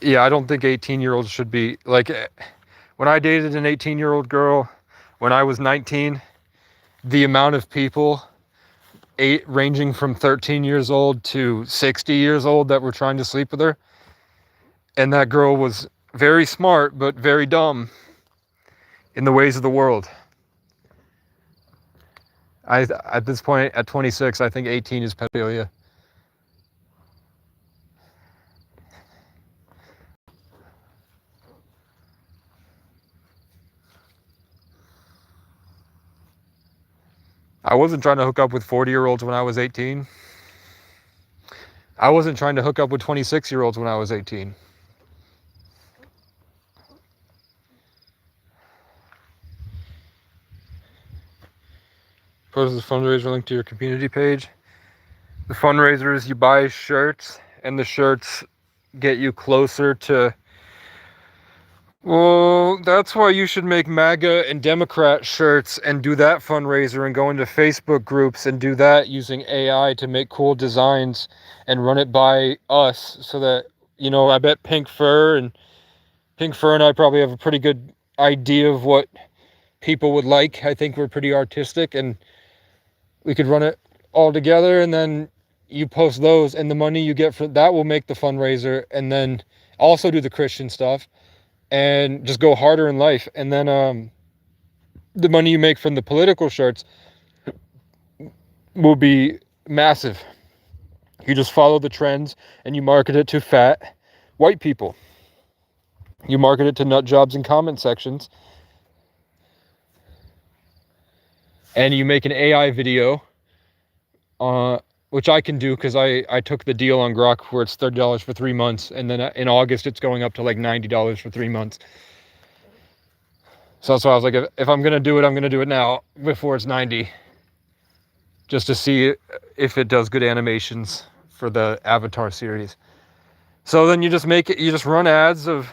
Yeah, I don't think 18-year-olds should be like, when I dated an 18-year-old girl when I was 19, the amount of people ranging from 13 years old to 60 years old that were trying to sleep with her. And that girl was very smart, but very dumb in the ways of the world. At this point, at 26, I think 18 is pedophilia. I wasn't trying to hook up with 40-year-olds when I was 18. I wasn't trying to hook up with 26-year-olds when I was 18. Post the fundraiser link to your community page. The fundraiser is you buy shirts, and the shirts get you closer to... Well, that's why you should make MAGA and Democrat shirts and do that fundraiser and go into Facebook groups and do that using AI to make cool designs and run it by us so that, I bet Pink Fur and I probably have a pretty good idea of what people would like. I think we're pretty artistic, and we could run it all together, and then you post those, and the money you get for that will make the fundraiser, and then also do the Christian stuff and just go harder in life. And then the money you make from the political shirts will be massive. You just follow the trends and you market it to fat white people. You market it to nut jobs in comment sections. And you make an AI video, which I can do because I took the deal on Grok where it's $30 for 3 months. And then in August, it's going up to like $90 for 3 months. So that's why I was like, if I'm going to do it, I'm going to do it now before it's 90. Just to see if it does good animations for the Avatar series. So then you just make it, you just run ads of,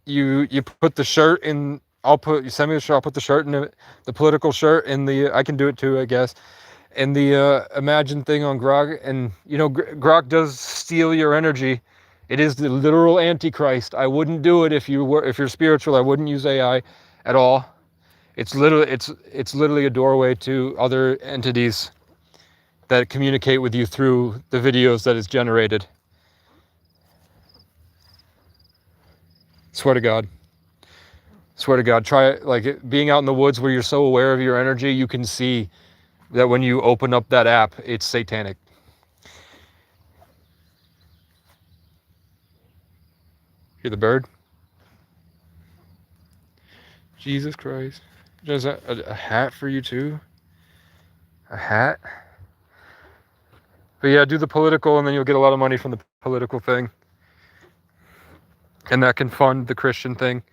you put the shirt in, you send me the shirt, I'll put the shirt in the political shirt in I can do it too, I guess. And the Imagine thing on Grok, and Grok does steal your energy. It is the literal Antichrist. I wouldn't do it if you're spiritual. I wouldn't use AI at all. It's literally a doorway to other entities that communicate with you through the videos that is generated. Swear to God. Swear to God. Try it. Like being out in the woods where you're so aware of your energy, you can see that when you open up that app, it's satanic. Hear the bird? Jesus Christ. There's a hat for you too? A hat? But yeah, do the political and then you'll get a lot of money from the political thing. And that can fund the Christian thing.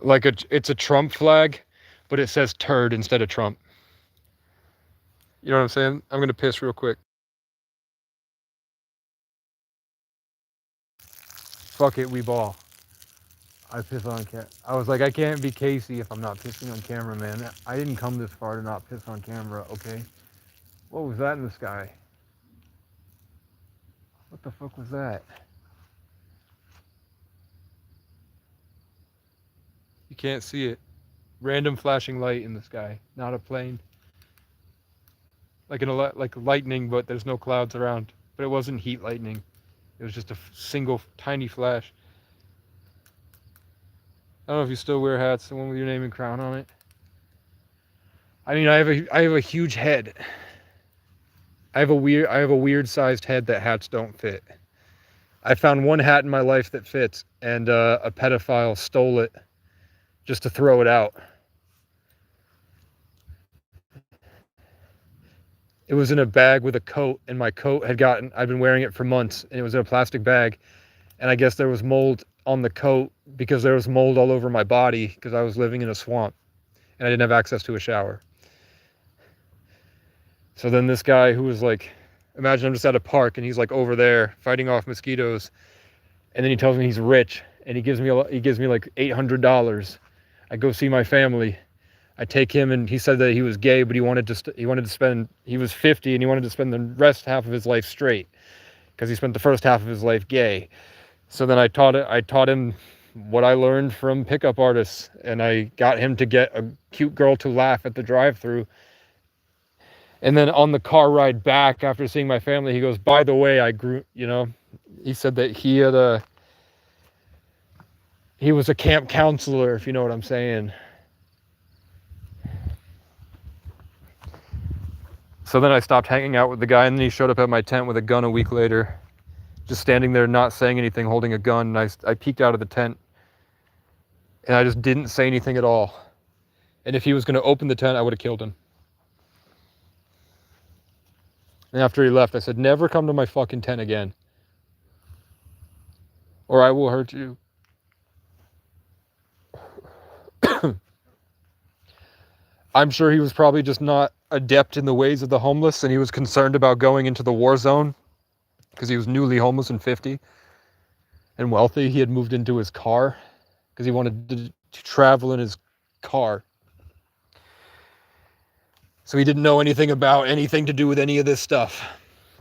Like it's a Trump flag, but it says turd instead of Trump. You know what I'm saying? I'm gonna piss real quick. Fuck it, we ball. I piss on I was like, I can't be Casey if I'm not pissing on camera, man. I didn't come this far to not piss on camera, okay? What was that in the sky? What the fuck was that? You can't see it. Random flashing light in the sky, not a plane. Like like lightning, but there's no clouds around. But it wasn't heat lightning. It was just a single tiny flash. I don't know if you still wear hats, the one with your name and crown on it. I mean, I have a huge head. I have a weird sized head that hats don't fit. I found one hat in my life that fits, and a pedophile stole it just to throw it out. It was in a bag with a coat, and my coat I'd been wearing it for months, and it was in a plastic bag. And I guess there was mold on the coat because there was mold all over my body because I was living in a swamp and I didn't have access to a shower. So then this guy who was like, imagine I'm just at a park and he's like over there fighting off mosquitoes. And then he tells me he's rich and he gives me like $800. I go see my family. I take him, and he said that he was gay, but he was 50 and he wanted to spend the rest half of his life straight because he spent the first half of his life gay. So then I taught him what I learned from pickup artists, and I got him to get a cute girl to laugh at the drive-thru. And then on the car ride back after seeing my family, he goes, by the way, he said that he was a camp counselor, if you know what I'm saying. So then I stopped hanging out with the guy, and then he showed up at my tent with a gun a week later, just standing there not saying anything, holding a gun. And I peeked out of the tent, and I just didn't say anything at all. And if he was going to open the tent, I would have killed him. And after he left, I said, never come to my fucking tent again, or I will hurt you. I'm sure he was probably just not adept in the ways of the homeless, and he was concerned about going into the war zone because he was newly homeless and 50 and wealthy. He had moved into his car because he wanted to travel in his car. So he didn't know anything about anything to do with any of this stuff.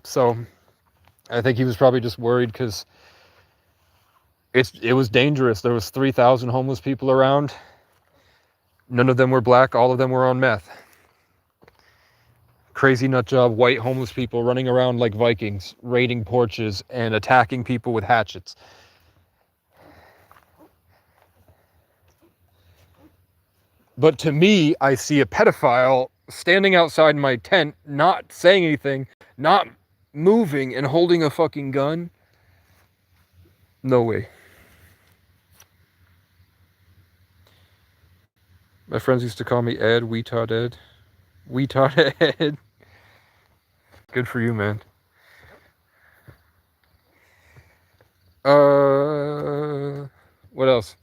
So I think he was probably just worried because it was dangerous. There was 3,000 homeless people around. None of them were black. All of them were on meth. Crazy nut job, white homeless people running around like Vikings, raiding porches and attacking people with hatchets. But to me, I see a pedophile standing outside my tent, not saying anything, not moving, and holding a fucking gun. No way. My friends used to call me Ed, Weetod Ed. Weetod Ed. Good for you, man. What else?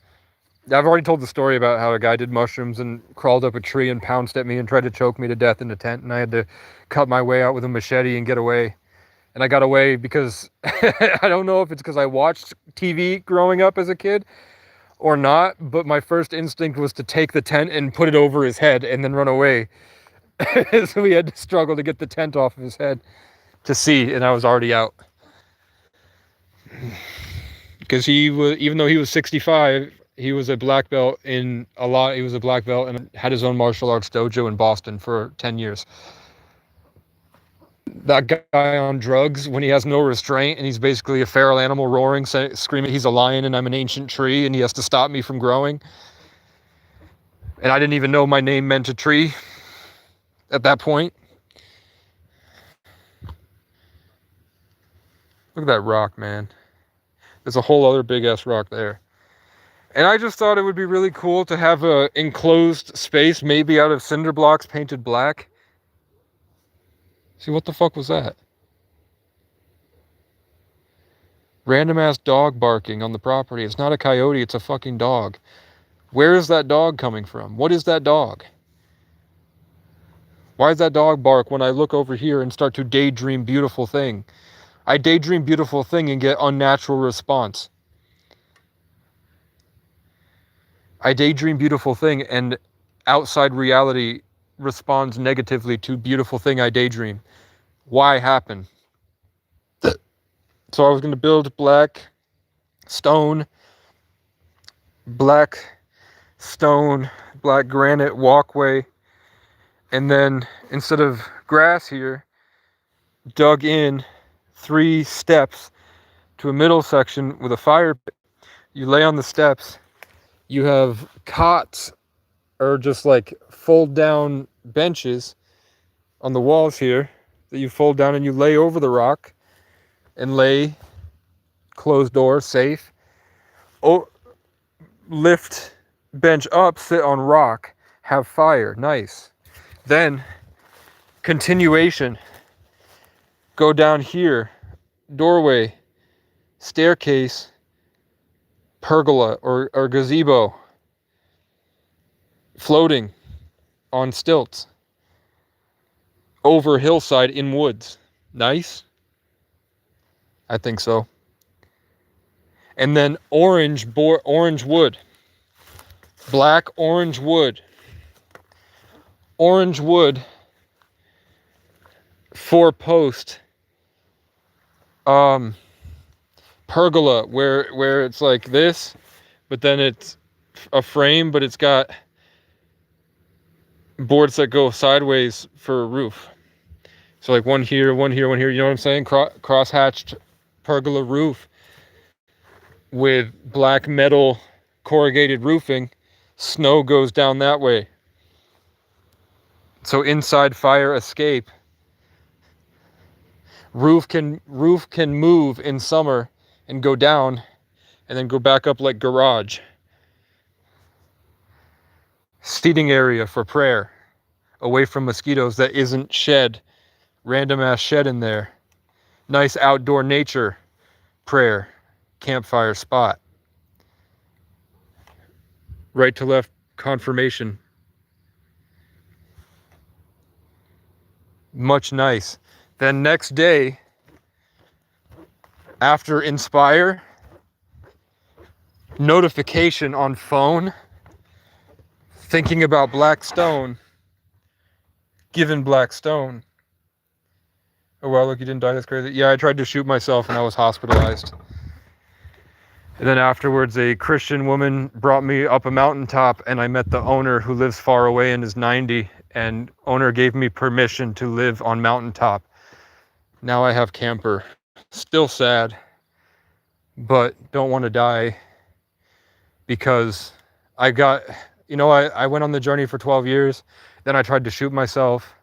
I've already told the story about how a guy did mushrooms and crawled up a tree and pounced at me and tried to choke me to death in the tent, and I had to cut my way out with a machete and get away. And I got away because I don't know if it's because I watched TV growing up as a kid or not, but my first instinct was to take the tent and put it over his head and then run away. So we had to struggle to get the tent off of his head to see, and I was already out. Because he was, even though he was 65, he was a black belt he was a black belt and had his own martial arts dojo in Boston for 10 years. That guy on drugs, when he has no restraint and he's basically a feral animal roaring, screaming he's a lion and I'm an ancient tree and he has to stop me from growing. And I didn't even know my name meant a tree at that point. Look at that rock, man. There's a whole other big ass rock there. And I just thought it would be really cool to have a enclosed space, maybe out of cinder blocks painted black. See, what the fuck was that? Random ass dog barking on the property. It's not a coyote, it's a fucking dog. Where is that dog coming from? What is that dog? Why does that dog bark when I look over here and start to daydream beautiful thing? I daydream beautiful thing and get unnatural response. I daydream beautiful thing and outside reality responds negatively to beautiful thing I daydream. Why happen? So I was going to build black stone, black granite walkway, and then instead of grass here, dug in 3 steps to a middle section with a fire pit. You lay on the steps, you have cots or just like fold down benches on the walls here that you fold down and you lay over the rock and lay closed door, safe. Lift bench up, sit on rock, have fire, nice. Then continuation, go down here, doorway, staircase, pergola or gazebo, floating on stilts, over hillside in woods. Nice? I think so. And then orange wood, black orange wood, 4-post pergola where it's like this, but then it's a frame, but it's got boards that go sideways for a roof. So like one here, you know what I'm saying? Cross-hatched pergola roof with black metal corrugated roofing. Snow goes down that way. So inside fire escape. Roof can move in summer and go down and then go back up like garage. Seating area for prayer, away from mosquitoes that isn't shed. Random ass shed in there. Nice outdoor nature prayer, campfire spot. Right to left confirmation. Much nice. Then next day, after Inspire, notification on phone, thinking about black stone, given black stone. Oh wow, look, you didn't die, that's crazy. Yeah, I tried to shoot myself and I was hospitalized. And then afterwards, a Christian woman brought me up a mountaintop and I met the owner who lives far away and is 90, and owner gave me permission to live on mountaintop. Now I have camper. Still sad, but don't want to die because I went on the journey for 12 years. Then I tried to shoot myself.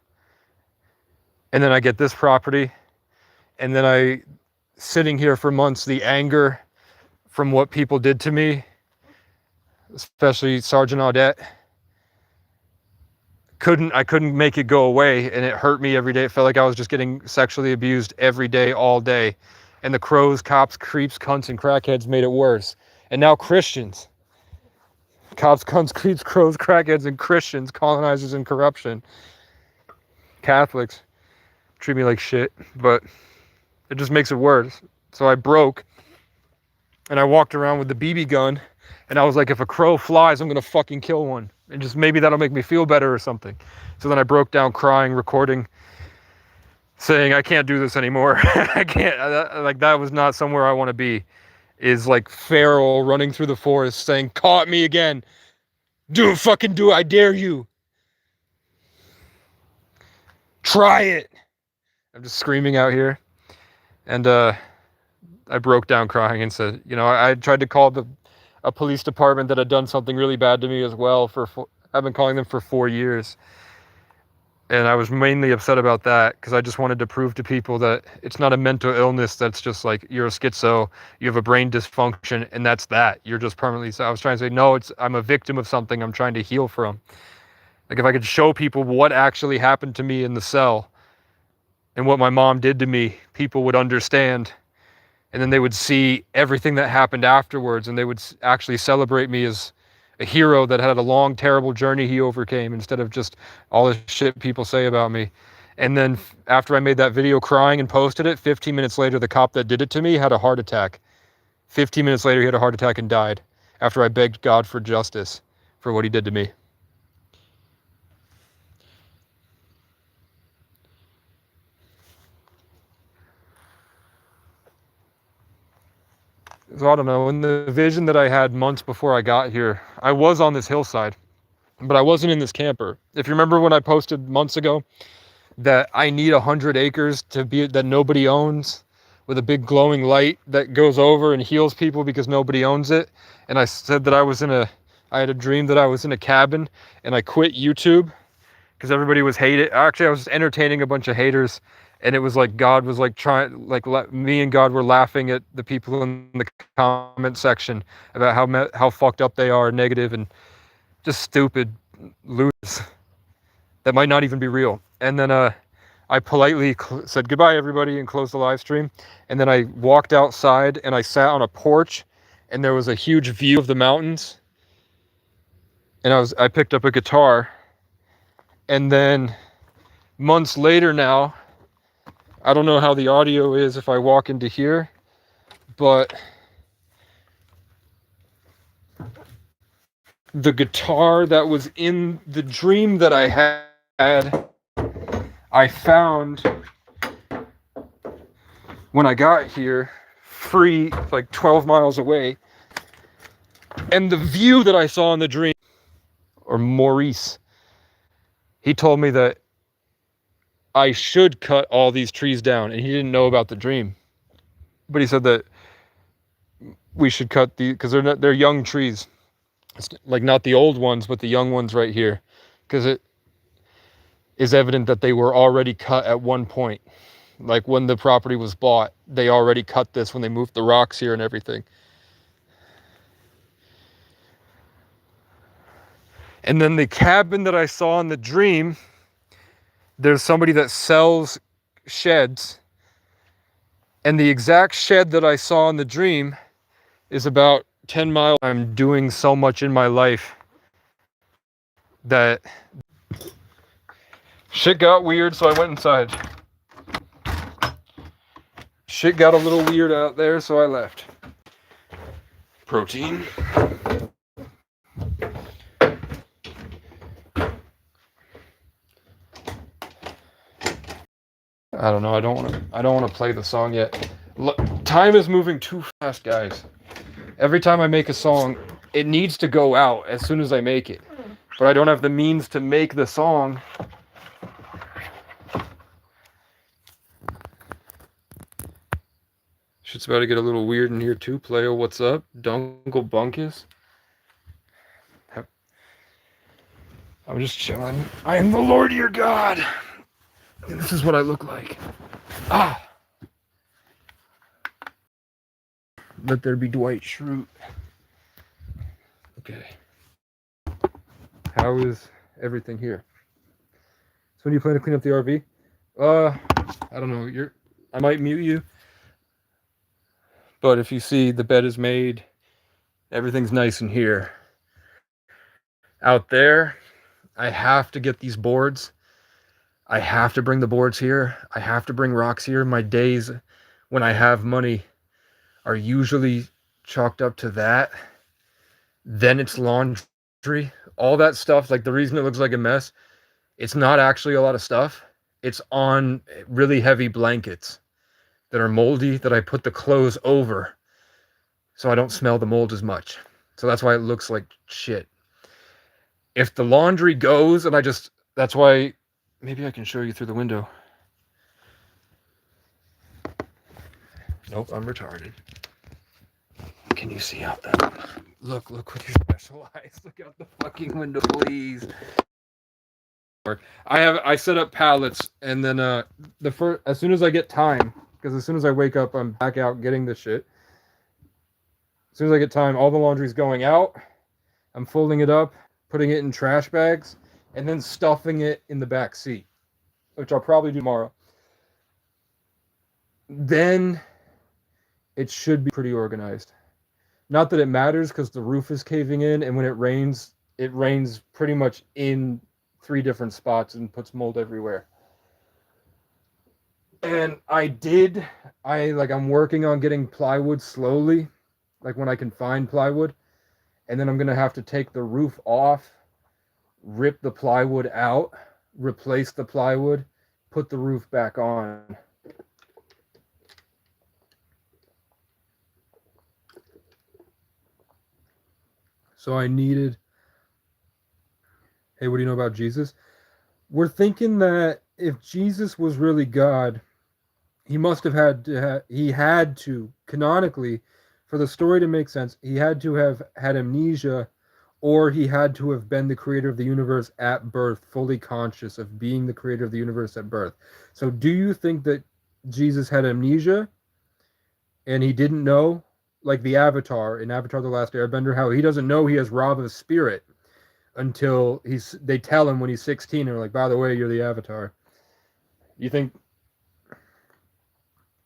And then I get this property. And then sitting here for months, the anger from what people did to me, especially Sergeant Audette, I couldn't make it go away, and it hurt me every day. It felt like I was just getting sexually abused every day, all day. And the crows, cops, creeps, cunts, and crackheads made it worse. And now Christians. Cops, cunts, creeps, crows, crackheads, and Christians, colonizers, and corruption. Catholics treat me like shit, but it just makes it worse. So I broke, and I walked around with the BB gun, and I was like, if a crow flies, I'm gonna fucking kill one. and just maybe that'll make me feel better or something. So then I broke down crying, recording, saying, I can't do this anymore. I can't, like, that was not somewhere I want to be, is like Pharaoh running through the forest saying, caught me again. Do it, I dare you. Try it. I'm just screaming out here. And I broke down crying and said, you know, I tried to call a police department that had done something really bad to me as well. I've been calling them for 4 years. And I was mainly upset about that because I just wanted to prove to people that it's not a mental illness that's just like you're a schizo, you have a brain dysfunction, and that's that. You're just permanently. So I was trying to say, no, I'm a victim of something I'm trying to heal from. Like if I could show people what actually happened to me in the cell and what my mom did to me, people would understand. And then they would see everything that happened afterwards, and they would actually celebrate me as a hero that had a long, terrible journey he overcame, instead of just all the shit people say about me. And then after I made that video crying and posted it, 15 minutes later, the cop that did it to me had a heart attack. 15 minutes later, he had a heart attack and died after I begged God for justice for what he did to me. So I don't know, in the vision that I had months before I got here, I was on this hillside, but I wasn't in this camper. If you remember when I posted months ago that I need 100 acres that nobody owns, with a big glowing light that goes over and heals people because nobody owns it. And I said that I had a dream that I was in a cabin, and I quit YouTube because everybody was hating. Actually, I was entertaining a bunch of haters. And it was like God was like me and God were laughing at the people in the comment section about how fucked up they are, negative, and just stupid losers that might not even be real. And then I politely said goodbye everybody and closed the live stream. And then I walked outside and I sat on a porch, and there was a huge view of the mountains. And I picked up a guitar. And then months later now, I don't know how the audio is if I walk into here, but the guitar that was in the dream that I had, I found when I got here, free, like 12 miles away. And the view that I saw in the dream, or Maurice, he told me that I should cut all these trees down, and he didn't know about the dream, but he said that we should cut because they're young trees. It's like not the old ones, but the young ones right here, because it is evident that they were already cut at one point. Like when the property was bought, they already cut this when they moved the rocks here and everything. And then the cabin that I saw in the dream, there's somebody that sells sheds, and the exact shed that I saw in the dream is about 10 miles. I'm doing so much in my life that shit got weird, so I went inside. Shit got a little weird out there, so I left. Protein. I don't know. I don't want to play the song yet. Time is moving too fast, guys. Every time I make a song, it needs to go out as soon as I make it. But I don't have the means to make the song. Shit's about to get a little weird in here too. Playo, what's up? Dungle Bunkus. I'm just chilling. I am the Lord your God. And this is what I look like. Ah. Let there be Dwight Schrute. Okay. How is everything here? So when do you plan to clean up the RV? I don't know. I might mute you. But if you see, the bed is made. Everything's nice in here. Out there, I have to get these boards. I have to bring the boards here. I have to bring rocks here. My days when I have money are usually chalked up to that. Then it's laundry. all that stuff, like the reason it looks like a mess, it's not actually a lot of stuff. It's on really heavy blankets that are moldy that I put the clothes over so I don't smell the mold as much. So that's why it looks like shit. If the laundry goes and that's why, maybe I can show you through the window. Nope, I'm retarded. Can you see out that? Look with your special eyes. Look out the fucking window, please. I set up pallets, and then as soon as I get time, because as soon as I wake up, I'm back out getting the shit. As soon as I get time, all the laundry's going out. I'm folding it up, putting it in trash bags, and then stuffing it in the back seat, which I'll probably do tomorrow. Then it should be pretty organized. Not that it matters, because the roof is caving in, and when it rains pretty much in 3 different spots and puts mold everywhere. And I'm working on getting plywood slowly, like when I can find plywood. And then I'm going to have to take the roof off, rip the plywood out, replace the plywood, put the roof back on. So I needed... Hey, what do you know about Jesus? We're thinking that if Jesus was really God, he must have had to, canonically, for the story to make sense, he had to have had amnesia, or he had to have been the creator of the universe at birth, fully conscious of being the creator of the universe at birth. So do you think that Jesus had amnesia and he didn't know, like the Avatar, in Avatar The Last Airbender, how he doesn't know he has Rava's spirit until they tell him when he's 16, and they're like, by the way, you're the Avatar. You think...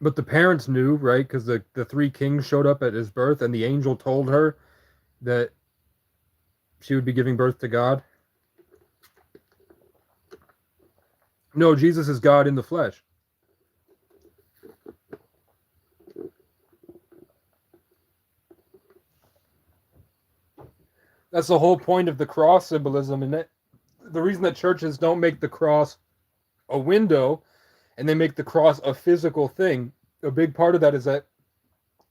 But the parents knew, right? Because the 3 kings showed up at his birth, and the angel told her that she would be giving birth to God. No, Jesus is God in the flesh. That's the whole point of the cross symbolism, and the reason that churches don't make the cross a window and they make the cross a physical thing, a big part of that is that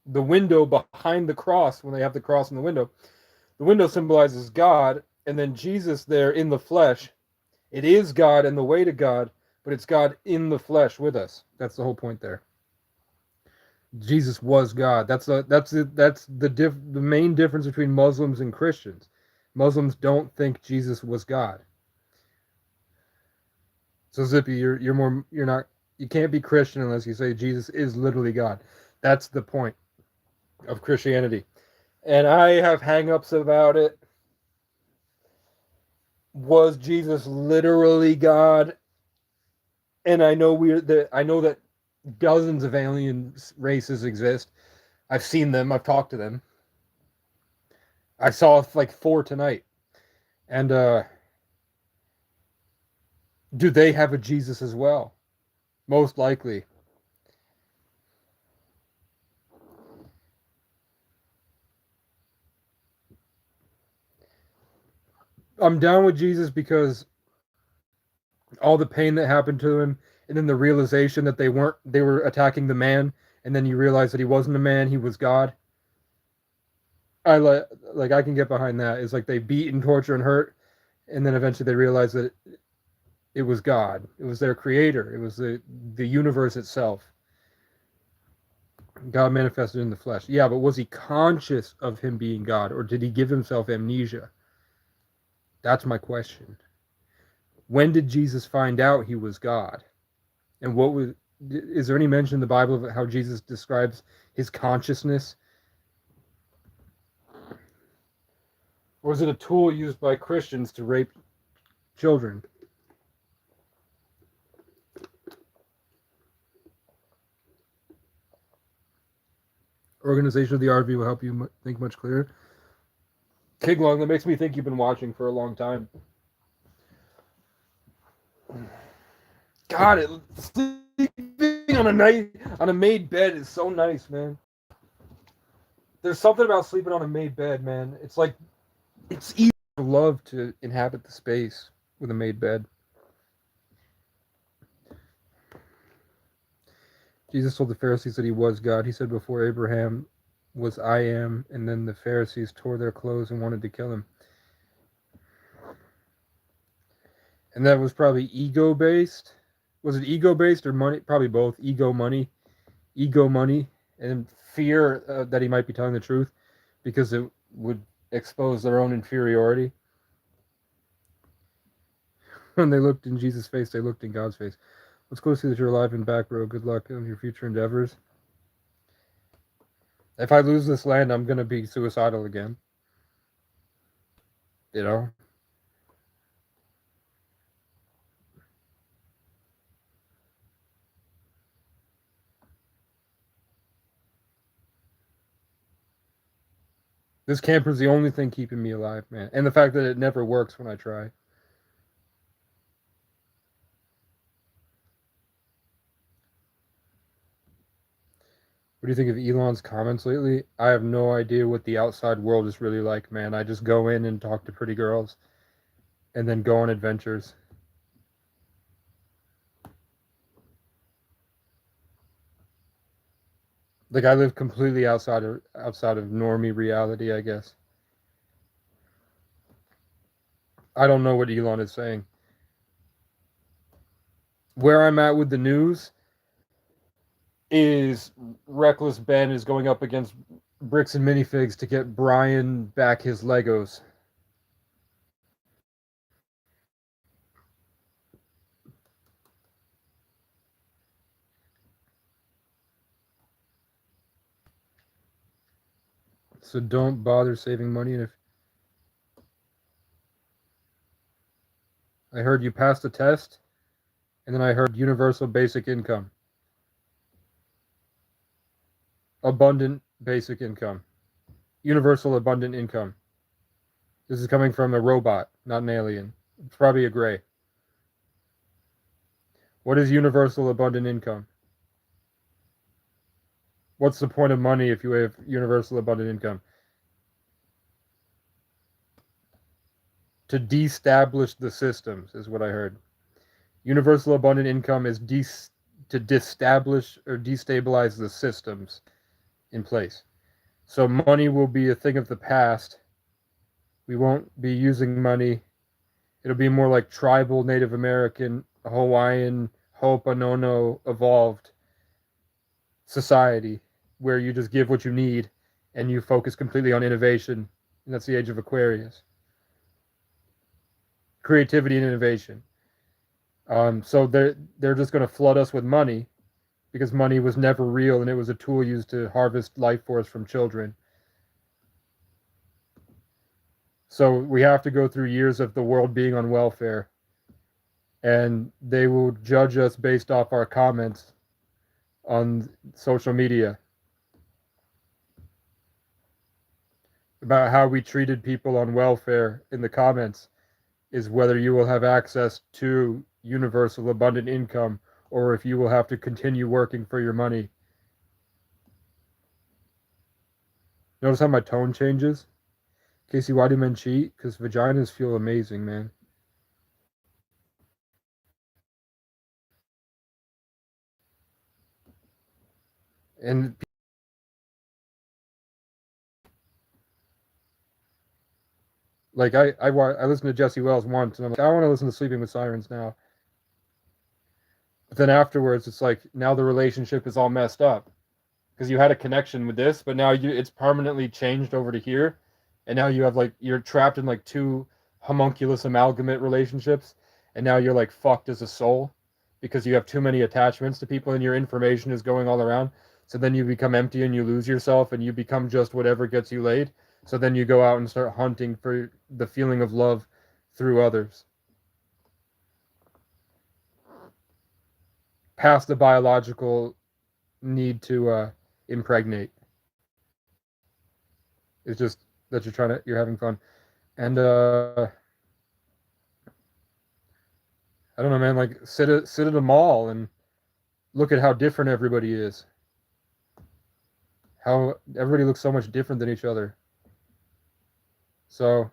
the window behind the cross, when they have the cross in the window symbolizes God, and then Jesus there in the flesh, it is God and the way to God, but it's God in the flesh with us. That's the whole point there. Jesus was God. That's the main difference between Muslims and Christians. Muslims don't think Jesus was God. So Zippy, you can't be Christian unless you say Jesus is literally God. That's the point of Christianity. And I have hang-ups about it. Was Jesus literally God? And I know that dozens of alien races exist. I've seen them. I've talked to them. I saw like 4 tonight. And do they have a Jesus as well? Most likely. I'm down with Jesus because all the pain that happened to him, and then the realization that they were attacking the man, and then you realize that he wasn't a man, he was God. I can get behind that. It's like they beat and torture and hurt, and then eventually they realize that it was God. It was their creator. It was the universe itself. God manifested in the flesh. Yeah, but was he conscious of him being God, or did he give himself amnesia? That's my question. When did Jesus find out he was God? And is there any mention in the Bible of how Jesus describes his consciousness? Or is it a tool used by Christians to rape children? Organization of the RV will help you think much clearer. Kiglong, that makes me think you've been watching for a long time. God, sleeping on a made bed is so nice, man. There's something about sleeping on a made bed, man. It's like, it's easy. love to inhabit the space with a made bed. Jesus told the Pharisees that he was God. He said before Abraham was I am, and then the Pharisees tore their clothes and wanted to kill him. And that was probably ego based. Was it ego based or money? Probably both. Ego money, and fear that he might be telling the truth because it would expose their own inferiority. When they looked in Jesus' face, they looked in God's face. Let's go see that you're alive and back, bro. Good luck on your future endeavors. If I lose this land, I'm going to be suicidal again. You know? This camper's the only thing keeping me alive, man. And the fact that it never works when I try. What do you think of Elon's comments lately? I have no idea what the outside world is really like, man. I just go in and talk to pretty girls and then go on adventures. Like I live completely outside of normie reality, I guess. I don't know what Elon is saying. Where I'm at with the news is Reckless Ben is going up against Bricks and Minifigs to get Brian back his Legos. So don't bother saving money. And if I heard you passed the test, and then I heard universal basic income, abundant basic income, universal abundant income. This is coming from a robot, not an alien. It's probably a gray. What is universal abundant income? What's the point of money if you have universal abundant income? To destablish the systems is what I heard. Universal abundant income is to destablish or destabilize the systems in place. So money will be a thing of the past. We won't be using money. It'll be more like tribal Native American, Hawaiian, Ho'oponopono evolved society where you just give what you need and you focus completely on innovation. And that's the age of Aquarius. Creativity and innovation. So they're just going to flood us with money because money was never real and it was a tool used to harvest life force from children. So we have to go through years of the world being on welfare, and they will judge us based off our comments on social media about how we treated people on welfare in the comments is whether you will have access to universal abundant income or if you will have to continue working for your money. Notice how my tone changes? Casey, why do men cheat? Because vaginas feel amazing, man. And like I listened to Jesse Wells once, and I'm like, I want to listen to Sleeping with Sirens now. But then afterwards, it's like now the relationship is all messed up because you had a connection with this, but now it's permanently changed over to here, and now you have like you're trapped in like two homunculus amalgamate relationships, and now you're like fucked as a soul because you have too many attachments to people, and your information is going all around. So then you become empty and you lose yourself, and you become just whatever gets you laid. So then you go out and start hunting for the feeling of love through others, past the biological need to impregnate. It's just that you're having fun. And I don't know, man, like sit at a mall and look at how different everybody is. How everybody looks so much different than each other. So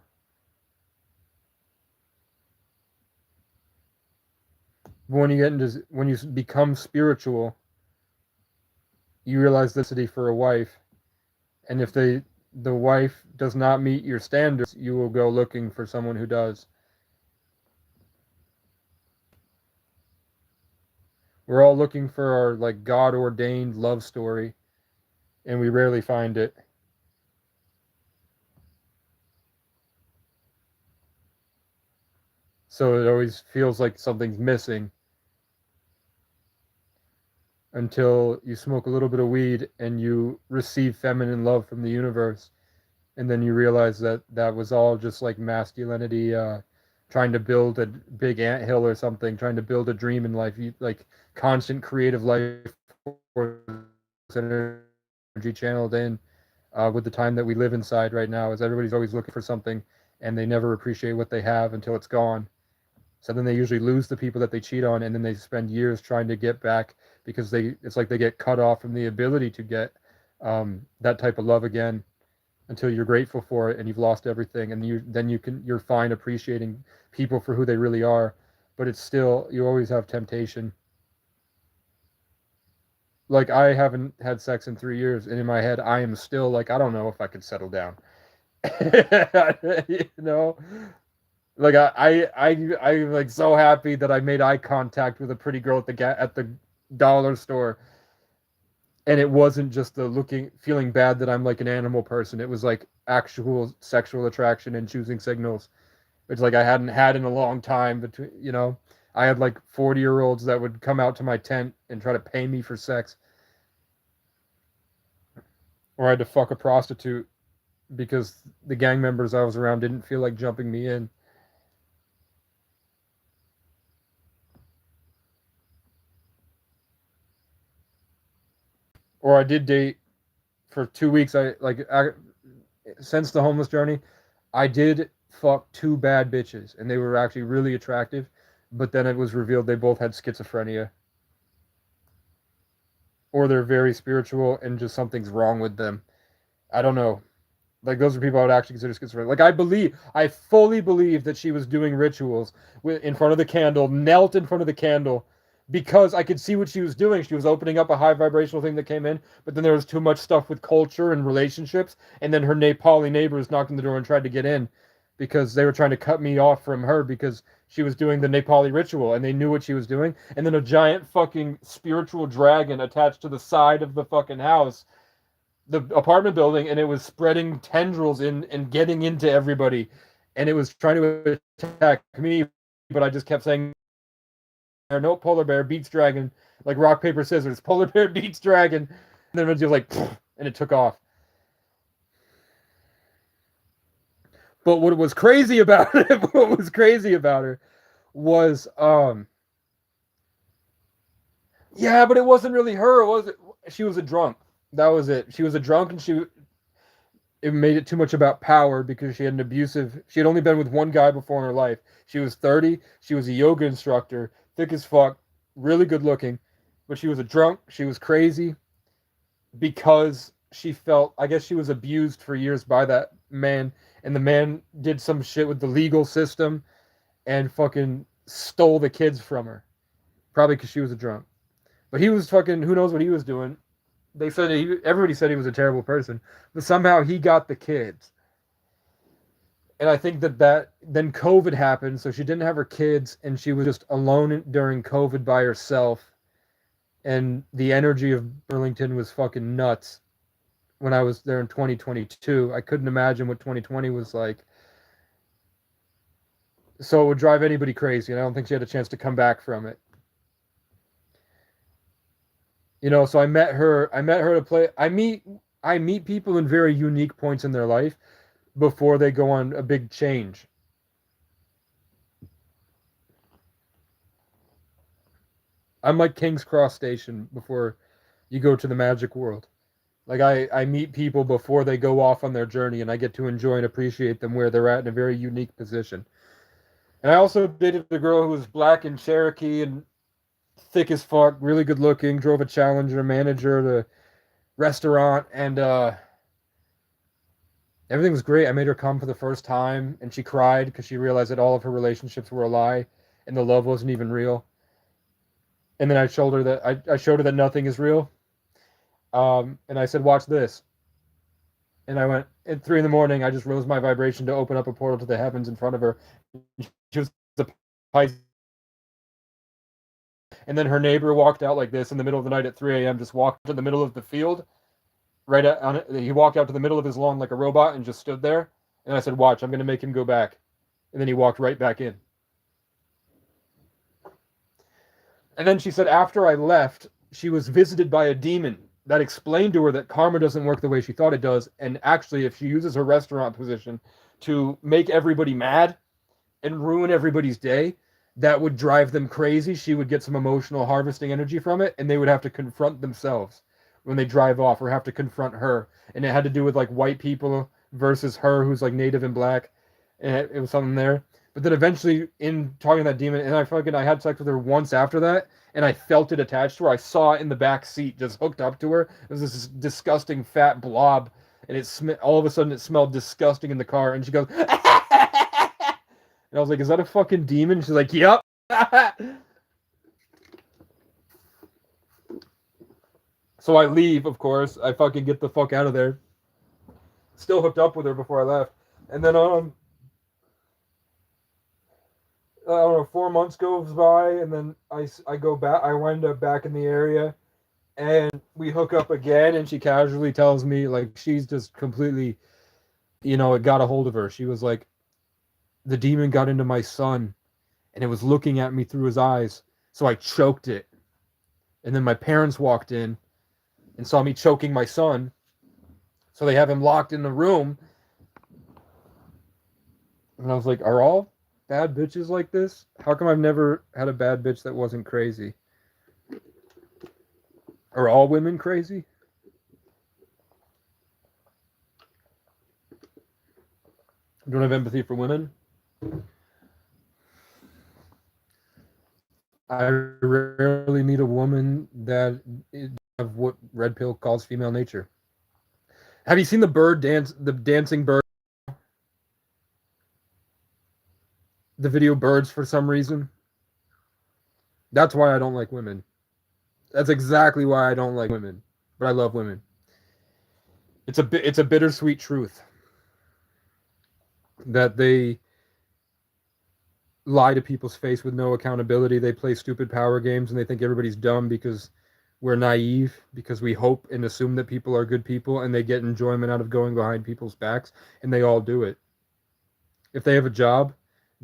when you become spiritual, you realize the necessity for a wife, and if the wife does not meet your standards, you will go looking for someone who does. We're all looking for our like God ordained love story, and we rarely find it. So it always feels like something's missing until you smoke a little bit of weed and you receive feminine love from the universe, and then you realize that that was all just like masculinity trying to build a big anthill or something, trying to build a dream in life. You like constant creative life force energy channeled in with the time that we live inside right now, is everybody's always looking for something and they never appreciate what they have until it's gone. So then they usually lose the people that they cheat on, and then they spend years trying to get back because it's like they get cut off from the ability to get that type of love again until you're grateful for it and you've lost everything, and you're fine appreciating people for who they really are, but it's still, you always have temptation. Like I haven't had sex in 3 years, and in my head I am still like, I don't know if I could settle down. You know, like I'm like so happy that I made eye contact with a pretty girl at the dollar store, and it wasn't just the feeling bad that I'm like an animal person. It was like actual sexual attraction and choosing signals. It's like I hadn't had in a long time. Between, I had like 40-year-olds that would come out to my tent and try to pay me for sex, or I had to fuck a prostitute because the gang members I was around didn't feel like jumping me in. Or I did date for 2 weeks. Since the homeless journey, I did fuck two bad bitches, and they were actually really attractive. But then it was revealed they both had schizophrenia, or they're very spiritual and just something's wrong with them. I don't know. Like those are people I would actually consider schizophrenic. Like I fully believe that she was doing rituals in front of the candle, knelt in front of the candle, because I could see what she was doing. She was opening up a high vibrational thing that came in, but then there was too much stuff with culture and relationships, and then her Nepali neighbors knocked on the door and tried to get in because they were trying to cut me off from her because she was doing the Nepali ritual and they knew what she was doing. And then a giant fucking spiritual dragon attached to the side of the fucking house, the apartment building, and it was spreading tendrils in and getting into everybody, and it was trying to attack me, but I just kept saying, no, polar bear beats dragon, like rock paper scissors, polar bear beats dragon, and then it was like and it took off. But what was crazy about it, was yeah, but it wasn't really her. It was She was a drunk. That was it. She was a drunk, and it made it too much about power because she had only been with one guy before in her life. She was 30. She was a yoga instructor, thick as fuck, really good looking, but she was a drunk. She was crazy because she felt, I guess she was abused for years by that man, and the man did some shit with the legal system and fucking stole the kids from her. Probably because she was a drunk. But he was fucking, who knows what he was doing. Everybody said he was a terrible person, but somehow he got the kids. And I think that then COVID happened, so she didn't have her kids, and she was just alone during COVID by herself. And the energy of Burlington was fucking nuts. When I was there in 2022, I couldn't imagine what 2020 was like. So it would drive anybody crazy, and I don't think she had a chance to come back from it. So I met her. To play. I meet people in very unique points in their life before they go on a big change. I'm like King's Cross Station before you go to the magic world. Like I meet people before they go off on their journey, and I get to enjoy and appreciate them where they're at in a very unique position. And I also dated a girl who was black and Cherokee and thick as fuck, really good looking, drove a Challenger, manager at a restaurant, and everything was great. I made her come for the first time, and she cried because she realized that all of her relationships were a lie and the love wasn't even real. And then I showed her that I showed her that nothing is real. And I said, watch this. And I went at 3 in the morning. I just rose my vibration to open up a portal to the heavens in front of her. She was a Pisces. And then her neighbor walked out like this in the middle of the night at 3 a.m. Just walked to the middle of the field, right on it. He walked out to the middle of his lawn like a robot and just stood there. And I said, "Watch, I'm going to make him go back." And then he walked right back in. And then she said, after I left, she was visited by a demon that explained to her that karma doesn't work the way she thought it does. And actually, if she uses her restaurant position to make everybody mad and ruin everybody's day, that would drive them crazy. She would get some emotional harvesting energy from it, and they would have to confront themselves when they drive off, or have to confront her. And it had to do with like white people versus her, who's like native and black. And it was something there. But then eventually, in talking to that demon, and I had sex with her once after that, and I felt it attached to her. I saw it in the back seat, just hooked up to her. It was this disgusting fat blob, and all of a sudden it smelled disgusting in the car. And she goes, and I was like, "Is that a fucking demon?" She's like, "Yep." So I leave, of course. I fucking get the fuck out of there. Still hooked up with her before I left, and then I don't know, 4 months goes by, and then I go back. I wind up back in the area, and we hook up again. And she casually tells me, like, she's just completely, it got a hold of her. She was like, the demon got into my son, and it was looking at me through his eyes, so I choked it. And then my parents walked in and saw me choking my son, so they have him locked in the room. And I was like, are all bad bitches like this? How come I've never had a bad bitch that wasn't crazy? Are all women crazy? You don't have empathy for women? I rarely meet a woman that of what Red Pill calls female nature. Have you seen the dancing bird? The video Birds, for some reason? That's why I don't like women. That's exactly why I don't like women. But I love women. It's a bittersweet truth that they lie to people's face with no accountability. They play stupid power games, and they think everybody's dumb because we're naive, because we hope and assume that people are good people, and they get enjoyment out of going behind people's backs, and they all do it. If they have a job,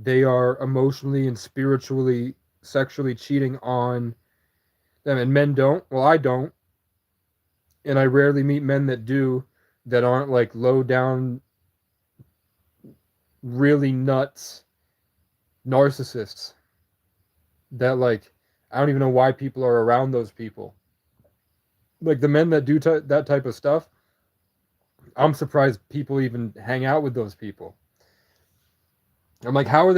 they are emotionally and spiritually, sexually cheating on them, and men don't. Well, I don't, and I rarely meet men that do, that aren't like low down, really nuts narcissists that, like, I don't even know why people are around those people. Like, the men that do that type of stuff, I'm surprised people even hang out with those people. I'm like, how are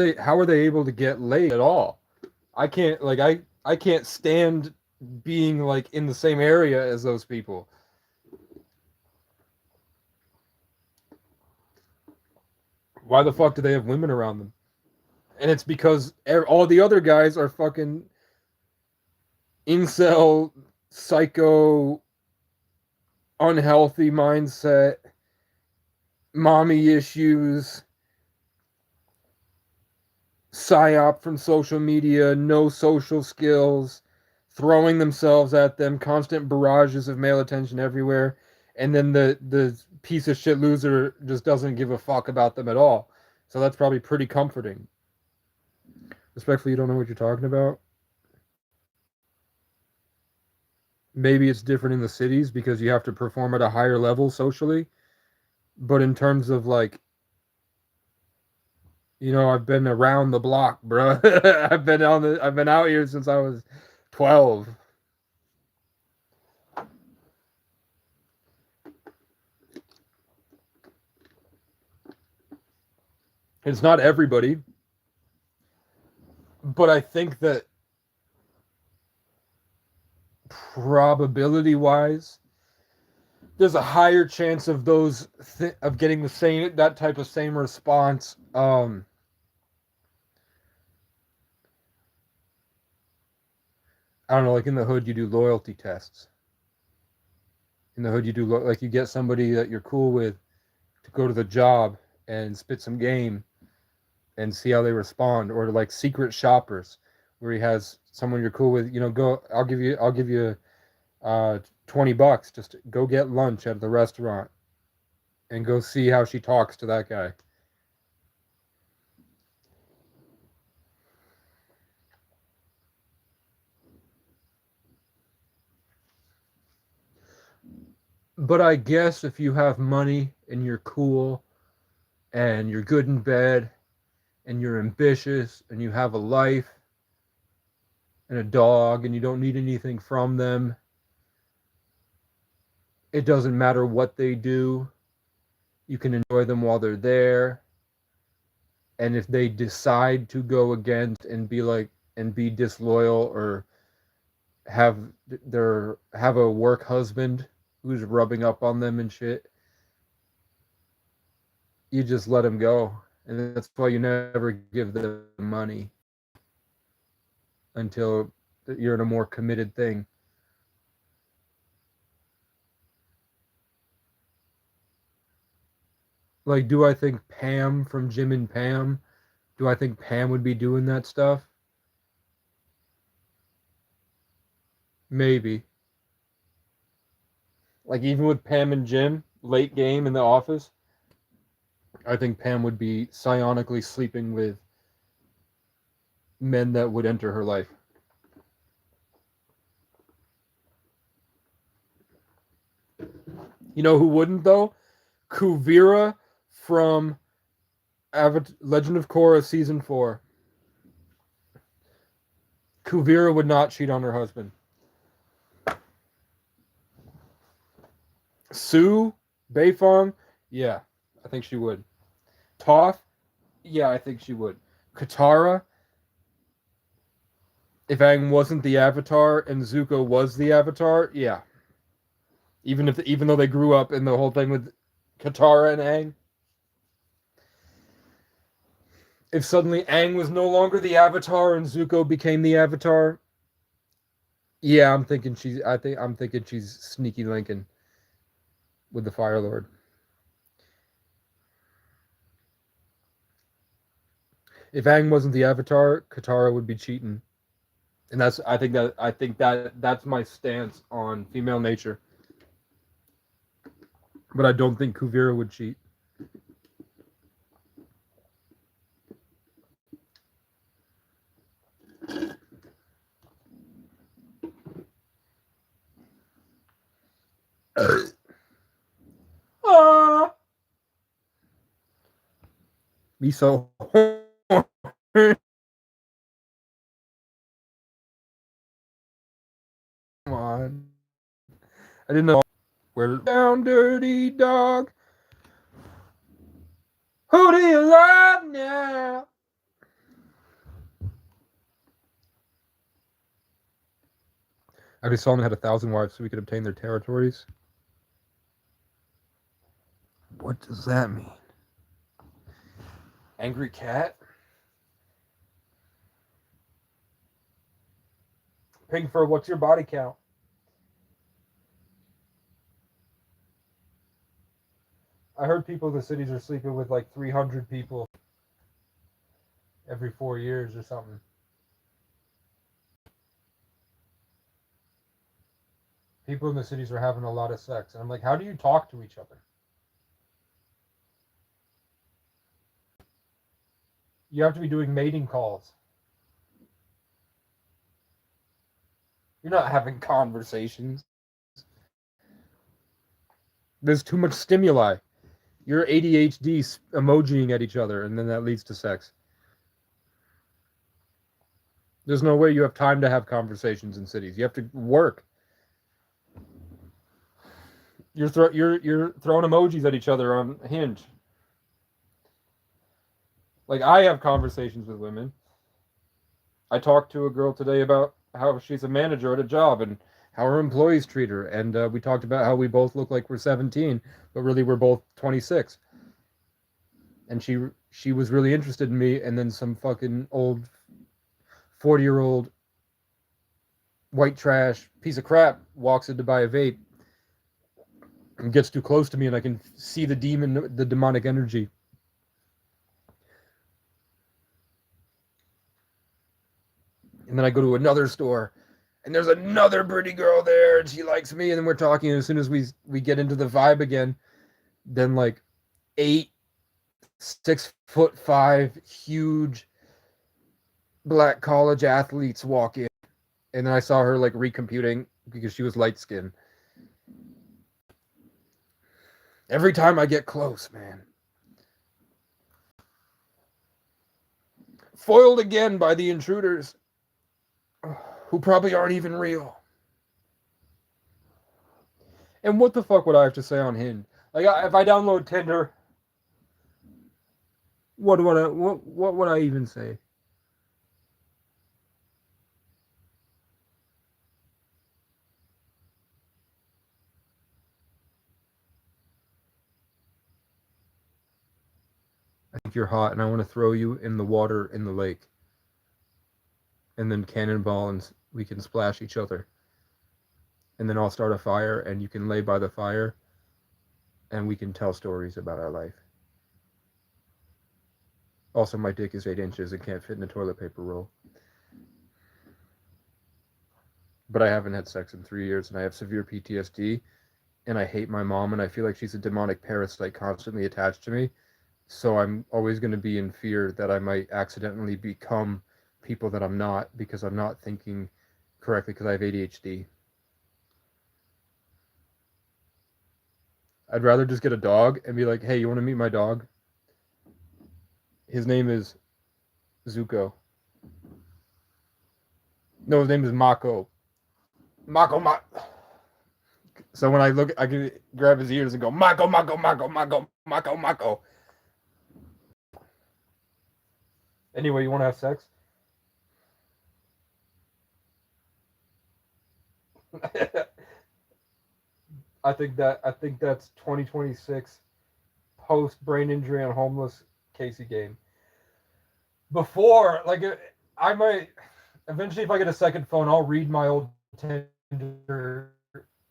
they able to get laid at all? I can't, like, I can't stand being like in the same area as those people. Why the fuck do they have women around them? And it's because all the other guys are fucking incel, psycho, unhealthy mindset, mommy issues, psyop from social media, no social skills, throwing themselves at them, constant barrages of male attention everywhere, and then the piece of shit loser just doesn't give a fuck about them at all. So that's probably pretty comforting. Respectfully, you don't know what you're talking about. Maybe it's different in the cities because you have to perform at a higher level socially. But in terms of, like, I've been around the block, bro. I've been out here since I was 12. It's not everybody, but I think that probability wise, there's a higher chance of those of getting that type of same response. I don't know, like in the hood, you do loyalty tests. In the hood, you do like you get somebody that you're cool with to go to the job and spit some game and see how they respond, or like secret shoppers, where he has someone you're cool with. You know, go. I'll give you $20. Just go get lunch at the restaurant and go see how she talks to that guy. But I guess if you have money and you're cool and you're good in bed and you're ambitious and you have a life and a dog and you don't need anything from them, it doesn't matter what they do. You can enjoy them while they're there. And if they decide to go against and be disloyal, or have have a work husband who's rubbing up on them and shit, you just let them go. And that's why you never give them money until you're in a more committed thing. Like, do I think Pam from Jim and Pam, do I think Pam would be doing that stuff? Maybe. Like, even with Pam and Jim, late game in the office, I think Pam would be psionically sleeping with men that would enter her life. You know who wouldn't, though? Kuvira from Legend of Korra Season 4. Kuvira would not cheat on her husband. Sue Beifong, yeah, I think she would. Toph, yeah, I think she would. Katara, if Aang wasn't the Avatar and Zuko was the Avatar, yeah. Even though they grew up in the whole thing with Katara and Aang, if suddenly Aang was no longer the Avatar and Zuko became the Avatar, yeah, I'm thinking she's sneaky Lincoln with the Fire Lord. If Aang wasn't the Avatar, Katara would be cheating. And I think that's my stance on female nature. But I don't think Kuvira would cheat. Me so. Come on. I didn't know. Where down, dirty dog. Who do you love now? Abby Solomon had 1,000 wives so we could obtain their territories. What does that mean? Angry cat? Pinkfur, what's your body count? I heard people in the cities are sleeping with like 300 people every 4 years or something. People in the cities are having a lot of sex. And I'm like, how do you talk to each other? You have to be doing mating calls. You're not having conversations. There's too much stimuli. You're ADHD emojiing at each other, and then that leads to sex. There's no way you have time to have conversations in cities. You have to work. You're throwing emojis at each other on Hinge. Like, I have conversations with women. I talked to a girl today about how she's a manager at a job and how her employees treat her, and we talked about how we both look like we're 17, but really we're both 26. And she was really interested in me, and then some fucking old 40-year-old white trash piece of crap walks in to buy a vape and gets too close to me, and I can see the demonic energy. And then I go to another store, and there's another pretty girl there, and she likes me, and then we're talking, and as soon as we get into the vibe again, then like 6'5" huge black college athletes walk in, and then I saw her like recomputing because she was light skinned. Every time I get close, man. Foiled again by the intruders, who probably aren't even real. And what the fuck would I have to say on Hinge? Like, if I download Tinder, what would I even say? I think you're hot, and I want to throw you in the water in the lake, and then cannonball, and we can splash each other. And then I'll start a fire, and you can lay by the fire, and we can tell stories about our life. Also, my dick is 8 inches and can't fit in a toilet paper roll. But I haven't had sex in 3 years, and I have severe PTSD, and I hate my mom, and I feel like she's a demonic parasite constantly attached to me. So I'm always going to be in fear that I might accidentally become people that I'm not, because I'm not thinking correctly because I have ADHD. I'd rather just get a dog and be like, hey, you want to meet my dog? His name is Zuko. No, his name is Mako. Mako. So when I look, I can grab his ears and go, Mako, Mako, Mako, Mako, Mako, Mako. Anyway, you want to have sex? I think that's 2026 post brain injury and homeless Casey game. Before, like, I might eventually, if I get a second phone, I'll read my old Tinder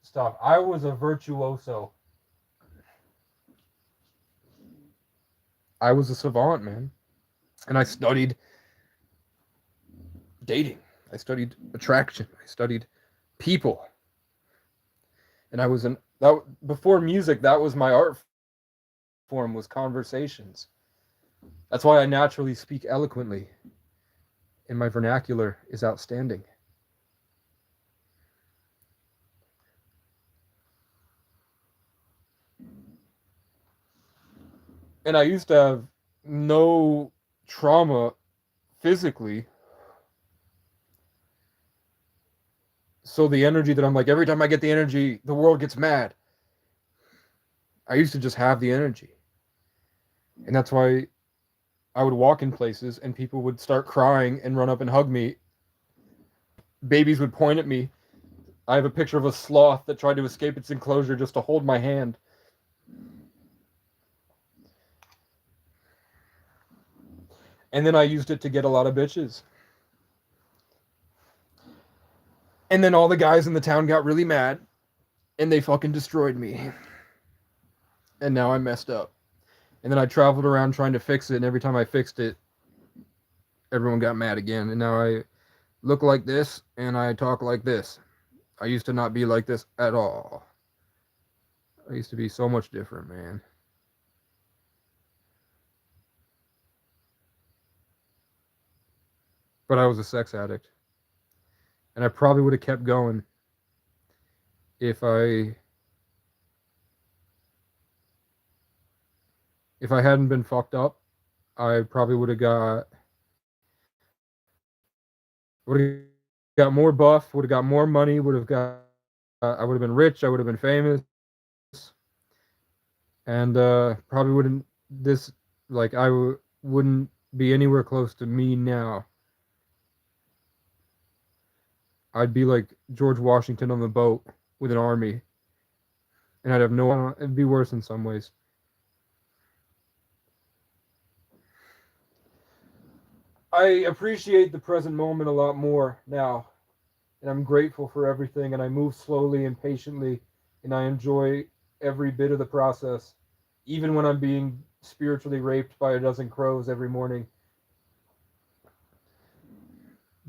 stuff. I was a virtuoso. I was a savant, man, and I studied dating. I studied attraction. I studied people, and I was that before music. That was my art form, was conversations. That's why I naturally speak eloquently, and my vernacular is outstanding. And I used to have no trauma physically. So the energy that I'm like, every time I get the energy, the world gets mad. I used to just have the energy. And that's why I would walk in places and people would start crying and run up and hug me. Babies would point at me. I have a picture of a sloth that tried to escape its enclosure just to hold my hand. And then I used it to get a lot of bitches. And then all the guys in the town got really mad and they fucking destroyed me. And now I'm messed up. And then I traveled around trying to fix it, and every time I fixed it, everyone got mad again. And now I look like this and I talk like this. I used to not be like this at all. I used to be so much different, man. But I was a sex addict. And I probably would have kept going if I hadn't been fucked up. I probably would have got more buff, would have got more money, would have got I would have been rich, I would have been famous, and probably wouldn't this like wouldn't be anywhere close to me now. I'd be like George Washington on the boat with an army, and I'd have no. It'd be worse in some ways. I appreciate the present moment a lot more now and I'm grateful for everything, and I move slowly and patiently, and I enjoy every bit of the process, even when I'm being spiritually raped by a dozen crows every morning.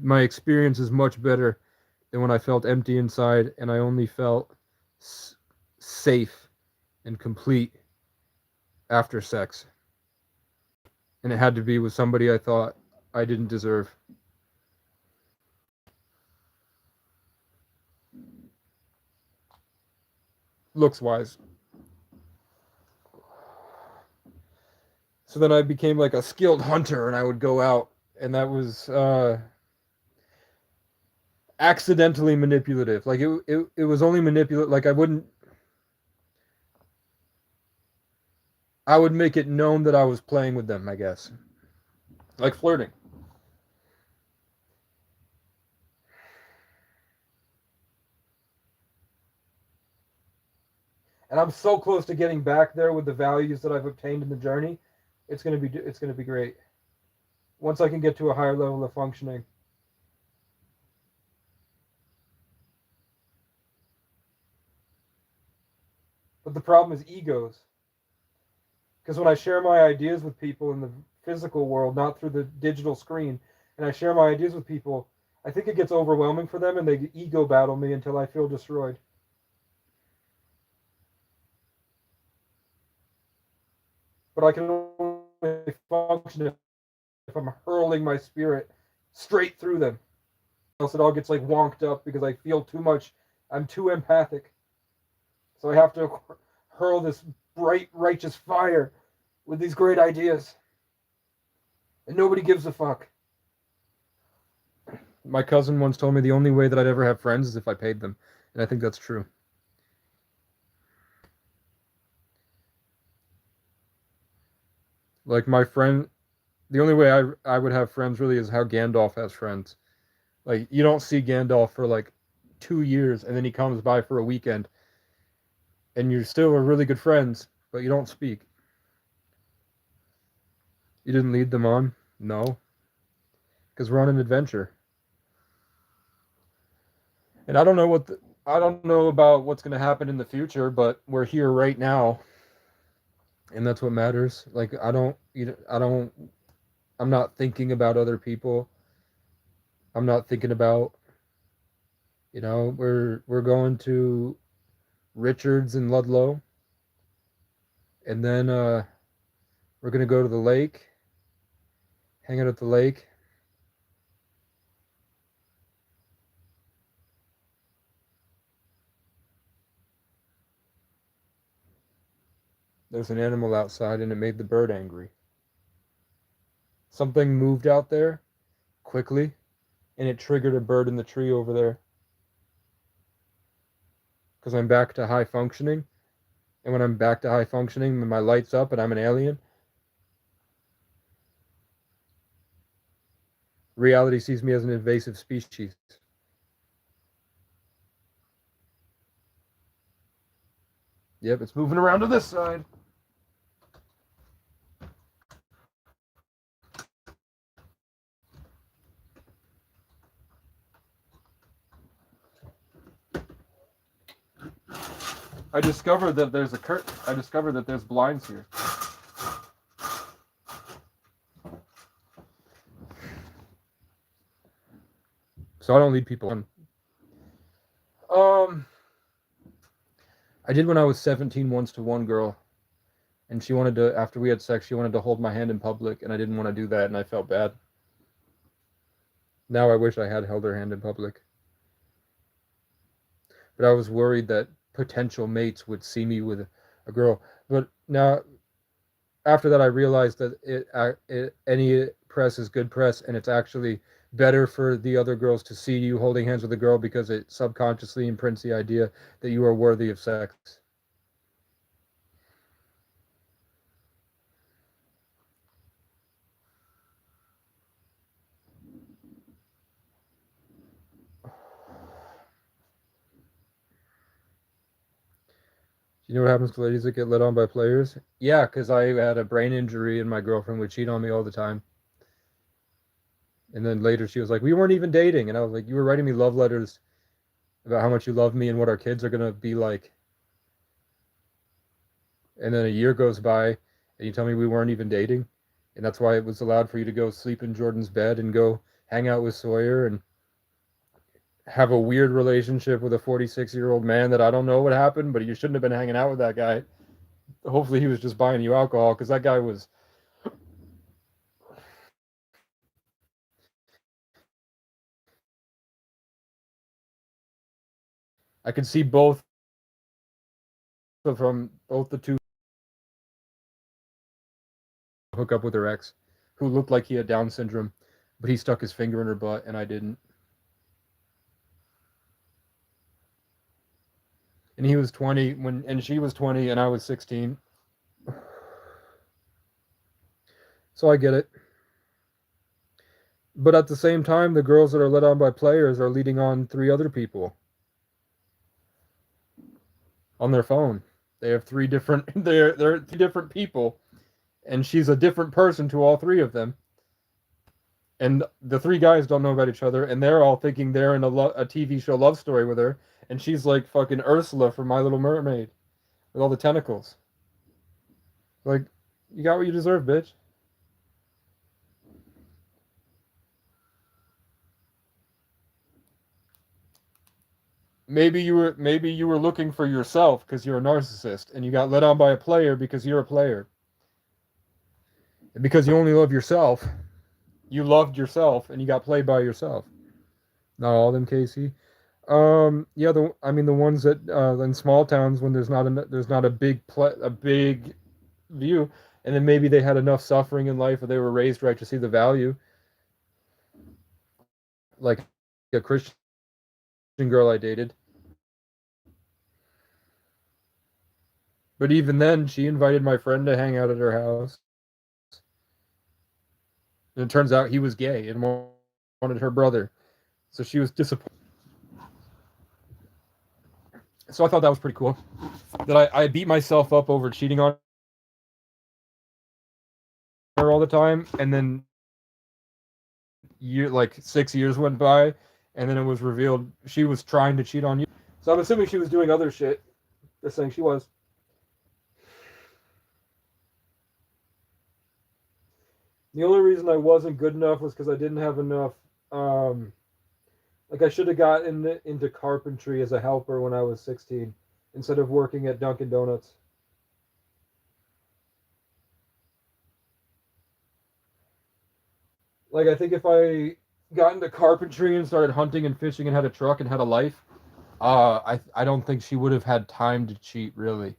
My experience is much better than when I felt empty inside and I only felt safe and complete after sex. And it had to be with somebody I thought I didn't deserve. Looks wise. So then I became like a skilled hunter and I would go out, and that was accidentally manipulative. Like it was only manipulative. Like I would make it known that I was playing with them, I guess. Like flirting. And I'm so close to getting back there with the values that I've obtained in the journey. It's going to be great. Once I can get to a higher level of functioning. But the problem is egos. Because when I share my ideas with people in the physical world, not through the digital screen, and I share my ideas with people, I think it gets overwhelming for them and they ego battle me until I feel destroyed. But I can only function if I'm hurling my spirit straight through them. Else it all gets like wonked up because I feel too much. I'm too empathic. So I have to hurl this bright, righteous fire with these great ideas. And nobody gives a fuck. My cousin once told me the only way that I'd ever have friends is if I paid them. And I think that's true. Like my friend, the only way I would have friends really is how Gandalf has friends. Like you don't see Gandalf for like 2 years, and then he comes by for a weekend, and you're still are really good friends, but you don't speak. You didn't lead them on, no, because we're on an adventure, and I don't know about what's going to happen in the future, but we're here right now, and that's what matters. Like I'm not thinking about other people. I'm not thinking about, we're going to Richards and Ludlow, and then we're gonna go to the lake, hang out at the lake. There's an animal outside, and it made the bird angry. Something moved out there quickly, and it triggered a bird in the tree over there. Because I'm back to high functioning, and when I'm back to high functioning, my light's up, and I'm an alien. Reality sees me as an invasive species. Yep, it's moving around to this side. I discovered that there's a curtain. I discovered that there's blinds here. So I don't lead people on. Um, I did when I was 17 once to one girl, and she wanted to. After we had sex, she wanted to hold my hand in public, and I didn't want to do that, and I felt bad. Now I wish I had held her hand in public. But I was worried that potential mates would see me with a girl. But now, after that, I realized that any press is good press, and it's actually better for the other girls to see you holding hands with a girl because it subconsciously imprints the idea that you are worthy of sex. You know what happens to ladies that get led on by players? Yeah, because I had a brain injury and my girlfriend would cheat on me all the time. And then later she was like, we weren't even dating. And I was like, you were writing me love letters about how much you love me and what our kids are going to be like. And then a year goes by and you tell me we weren't even dating. And that's why it was allowed for you to go sleep in Jordan's bed and go hang out with Sawyer and have a weird relationship with a 46-year-old man that I don't know what happened, but you shouldn't have been hanging out with that guy. Hopefully he was just buying you alcohol because that guy was. I could see both from both the two hook up with her ex, who looked like he had Down syndrome, but he stuck his finger in her butt and I didn't. And he was 20 when, and she was 20 and I was 16. So I get it. But at the same time, the girls that are led on by players are leading on three other people on their phone. They have three different they're three different people, and she's a different person to all three of them. And the three guys don't know about each other, and they're all thinking they're in a TV show love story with her, and she's like fucking Ursula from My Little Mermaid with all the tentacles. Like, you got what you deserve, bitch. Maybe you were looking for yourself because you're a narcissist, and you got led on by a player because you're a player, and because you only love yourself. You loved yourself, and you got played by yourself. Not all of them, Casey. Yeah, I mean the ones that in small towns when there's not a big view, and then maybe they had enough suffering in life, or they were raised right to see the value. Like a Christian girl I dated, but even then, she invited my friend to hang out at her house, and it turns out he was gay and wanted her brother, so she was disappointed. So I thought that was pretty cool. That I beat myself up over cheating on her all the time, and then 6 years went by, and then it was revealed she was trying to cheat on you. So I'm assuming she was doing other shit. Just saying she was. The only reason I wasn't good enough was because I didn't have enough. Like I should have got into carpentry as a helper when I was 16 instead of working at Dunkin' Donuts. Like I think if I got into carpentry and started hunting and fishing and had a truck and had a life, I don't think she would have had time to cheat really,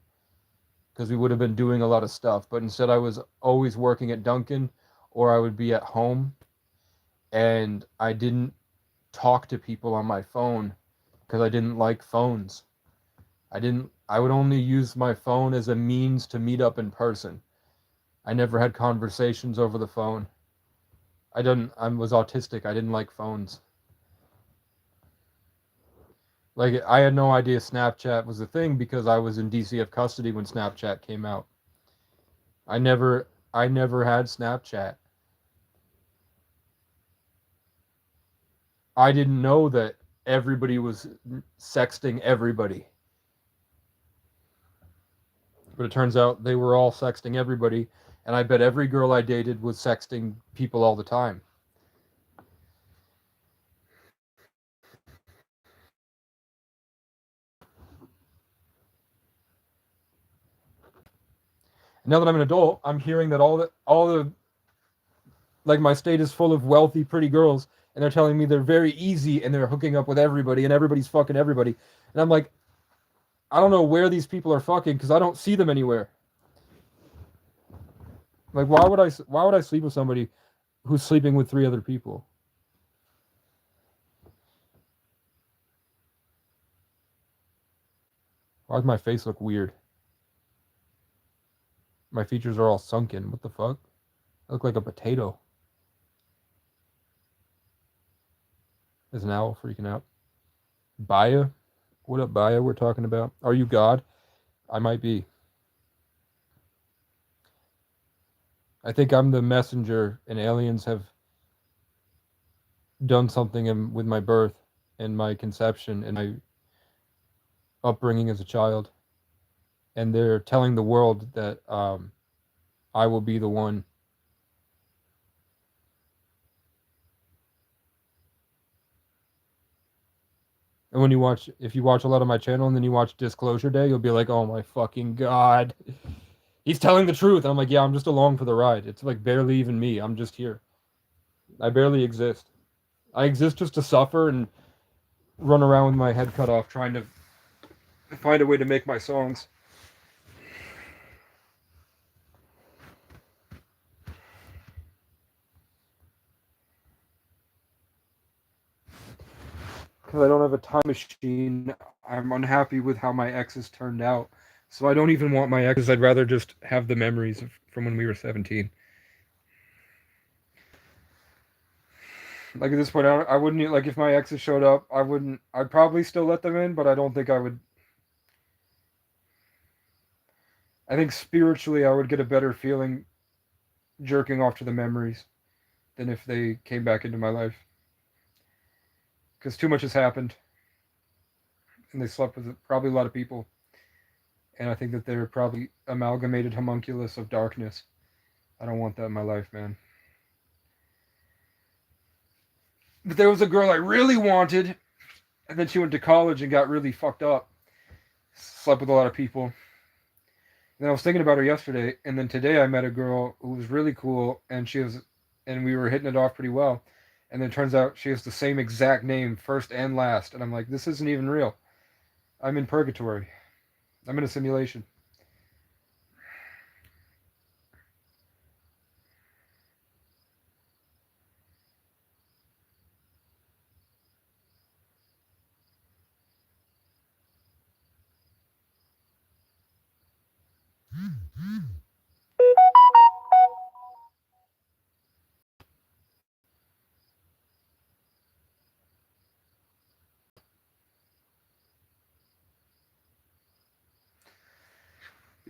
because we would have been doing a lot of stuff. But instead, I was always working at Dunkin', or I would be at home, and I didn't talk to people on my phone because I didn't like phones. I would only use my phone as a means to meet up in person. I never had conversations over the phone. I was autistic. I didn't like phones. Like I had no idea Snapchat was a thing because I was in DCF custody when Snapchat came out. I never had Snapchat. I didn't know that everybody was sexting everybody. But it turns out they were all sexting everybody, and I bet every girl I dated was sexting people all the time. Now that I'm an adult, I'm hearing that all the like my state is full of wealthy, pretty girls, and they're telling me they're very easy and they're hooking up with everybody and everybody's fucking everybody. And I'm like, I don't know where these people are fucking because I don't see them anywhere. Like, why would I sleep with somebody who's sleeping with three other people? Why does my face look weird? My features are all sunken. What the fuck? I look like a potato. There's an owl freaking out. Baya? What up, Baya? We're talking about. Are you God? I might be. I think I'm the messenger, and aliens have done something with my birth and my conception and my upbringing as a child, and they're telling the world that I will be the one. And when you watch, if you watch a lot of my channel and then you watch Disclosure Day, you'll be like, "Oh my fucking god, he's telling the truth." I'm like, "Yeah, I'm just along for the ride. It's like barely even me. I'm just here. I barely exist. I exist just to suffer and run around with my head cut off, trying to find a way to make my songs." Because I don't have a time machine. I'm unhappy with how my exes turned out. So I don't even want my exes. I'd rather just have the memories from when we were 17. Like at this point, I wouldn't like if my exes showed up. I wouldn't. I'd probably still let them in, but I don't think I would. I think spiritually, I would get a better feeling jerking off to the memories than if they came back into my life. Because too much has happened, and they slept with probably a lot of people, and I think that they're probably amalgamated homunculus of darkness. I don't want that in my life, man. But there was a girl I really wanted, and then she went to college and got really fucked up. Slept with a lot of people. And then I was thinking about her yesterday, and then today I met a girl who was really cool, and we were hitting it off pretty well. And then it turns out she has the same exact name, first and last, and I'm like, this isn't even real. I'm in purgatory. I'm in a simulation.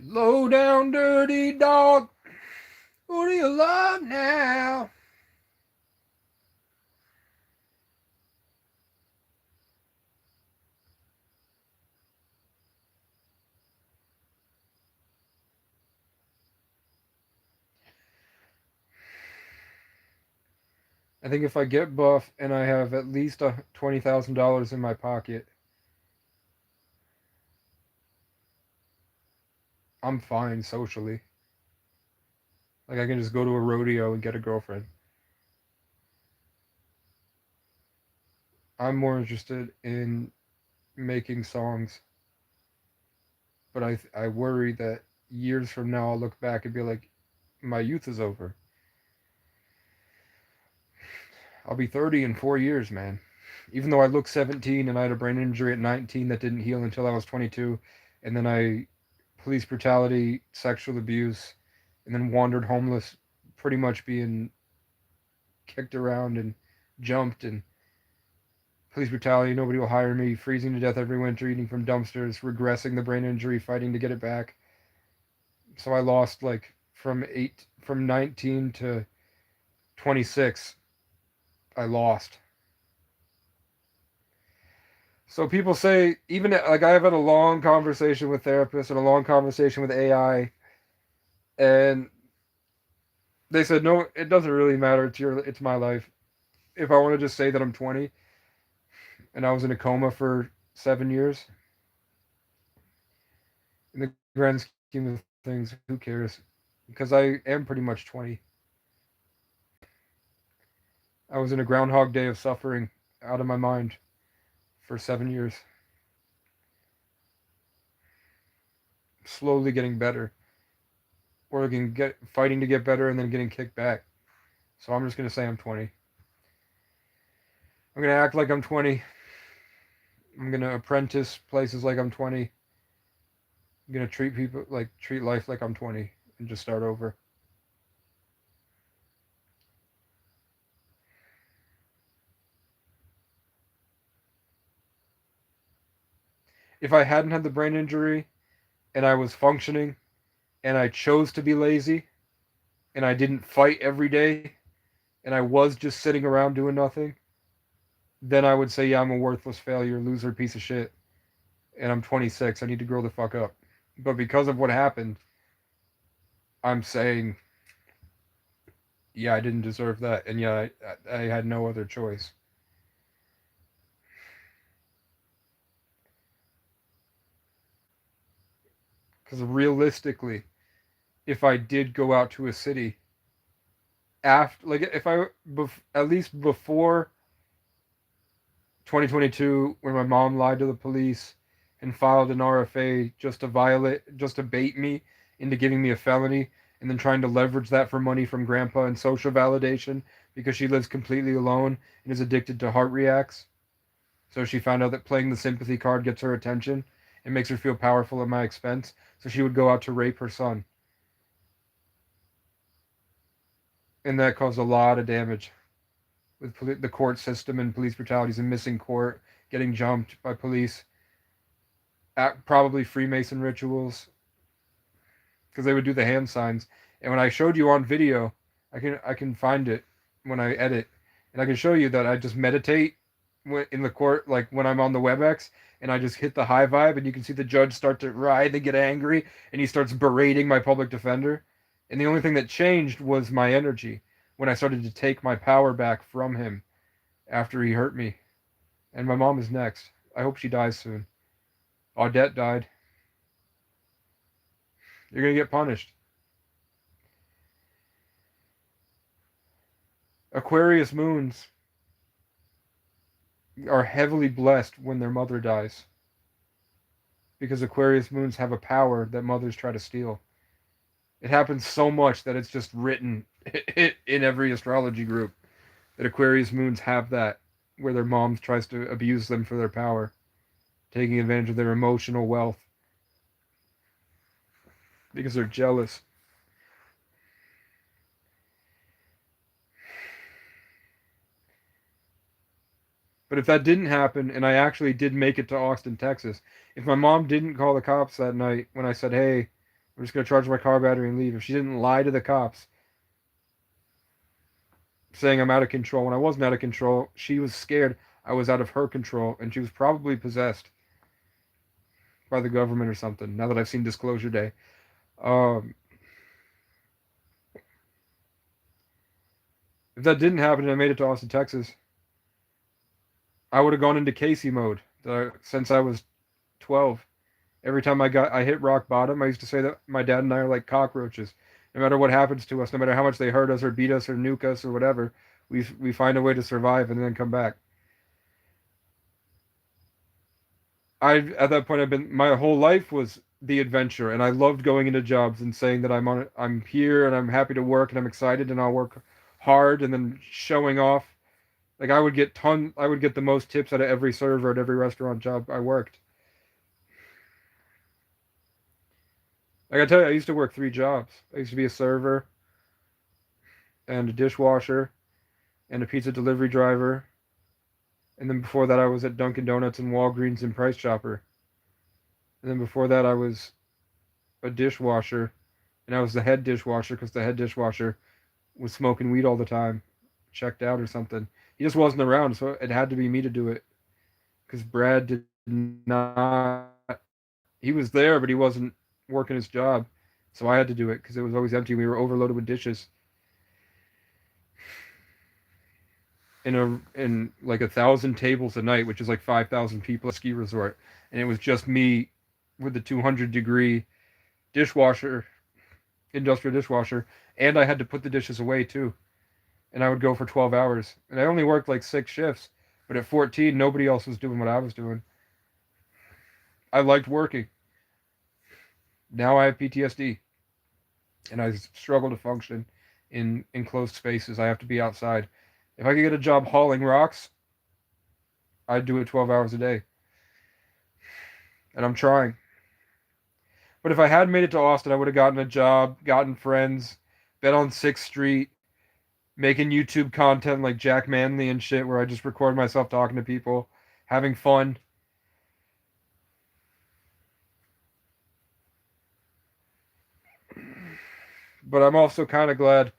Low down, dirty dog. Who do you love now? I think if I get buff and I have at least $20,000 in my pocket, I'm fine socially. Like I can just go to a rodeo and get a girlfriend. I'm more interested in making songs, but I worry that years from now I'll look back and be like, my youth is over. I'll be 30 in 4 years, man. Even though I look 17 and I had a brain injury at 19 that didn't heal until I was 22, and then I police brutality, sexual abuse, and then wandered homeless, pretty much being kicked around and jumped and police brutality. Nobody will hire me. Freezing to death every winter, eating from dumpsters, regressing the brain injury, fighting to get it back. So I lost like from 19 to 26. I lost. So people say, even like I've had a long conversation with therapists and a long conversation with AI, and they said no, it doesn't really matter. It's my life. If I want to just say that I'm 20 and I was in a coma for 7 years, in the grand scheme of things, who cares? Because I am pretty much 20. I was in a groundhog day of suffering out of my mind for 7 years, slowly getting better, working, fighting to get better, and then getting kicked back. So I'm just gonna say I'm 20. I'm gonna act like I'm 20. I'm gonna apprentice places like I'm 20. I'm gonna treat life like I'm 20 and just start over. If I hadn't had the brain injury and I was functioning and I chose to be lazy and I didn't fight every day and I was just sitting around doing nothing, then I would say, yeah, I'm a worthless failure, loser, piece of shit, and I'm 26. I need to grow the fuck up. But because of what happened, I'm saying, yeah, I didn't deserve that, and yeah, I had no other choice. Because realistically, if I did go out to a city after, like, if I at least before 2022, when my mom lied to the police and filed an RFA just to bait me into giving me a felony, and then trying to leverage that for money from grandpa and social validation because she lives completely alone and is addicted to heart reacts. So she found out that playing the sympathy card gets her attention and makes her feel powerful at my expense. So she would go out to rape her son. And that caused a lot of damage with the court system and police brutalities and missing court, getting jumped by police, at probably Freemason rituals, because they would do the hand signs. And when I showed you on video, I can find it when I edit, and I can show you that I just meditate in the court, like when I'm on the WebEx, and I just hit the high vibe, and you can see the judge start to writhe and get angry, and he starts berating my public defender. And the only thing that changed was my energy when I started to take my power back from him after he hurt me. And my mom is next. I hope she dies soon. Audette died. You're gonna get punished. Aquarius moons are heavily blessed when their mother dies, because Aquarius moons have a power that mothers try to steal. It happens so much that it's just written in every astrology group that Aquarius moons have that, where their moms tries to abuse them for their power, taking advantage of their emotional wealth because they're jealous. But if that didn't happen, and I actually did make it to Austin, Texas, if my mom didn't call the cops that night when I said, hey, I'm just going to charge my car battery and leave, if she didn't lie to the cops saying I'm out of control when I wasn't out of control, she was scared I was out of her control, and she was probably possessed by the government or something, now that I've seen Disclosure Day. Um, if that didn't happen and I made it to Austin, Texas, I would have gone into Casey mode since I was 12. Every time I hit rock bottom, I used to say that my dad and I are like cockroaches. No matter what happens to us, no matter how much they hurt us or beat us or nuke us or whatever, we find a way to survive and then come back. I At that point I've been my whole life was the adventure, and I loved going into jobs and saying that I'm here and I'm happy to work and I'm excited and I'll work hard, and then showing off. Like I would get the most tips out of every server at every restaurant job I worked. Like I tell you, I used to work 3 jobs. I used to be a server and a dishwasher and a pizza delivery driver. And then before that, I was at Dunkin' Donuts and Walgreens and Price Chopper. And then before that, I was a dishwasher, and I was the head dishwasher because the head dishwasher was smoking weed all the time, checked out or something. He just wasn't around, so it had to be me to do it because Brad did not. He was there, but he wasn't working his job, so I had to do it because it was always empty. We were overloaded with dishes. In like 1,000 tables a night, which is like 5,000 people at a ski resort, and it was just me with the 200-degree dishwasher, industrial dishwasher, and I had to put the dishes away too. And I would go for 12 hours, and I only worked like 6 shifts. But at 14, nobody else was doing what I was doing. I liked working. Now I have PTSD, and I struggle to function in enclosed spaces. I have to be outside. If I could get a job hauling rocks, I'd do it 12 hours a day. And I'm trying. But if I had made it to Austin, I would have gotten a job, gotten friends, been on 6th Street, making YouTube content like Jack Manley and shit, where I just record myself talking to people, having fun. But I'm also kind of glad.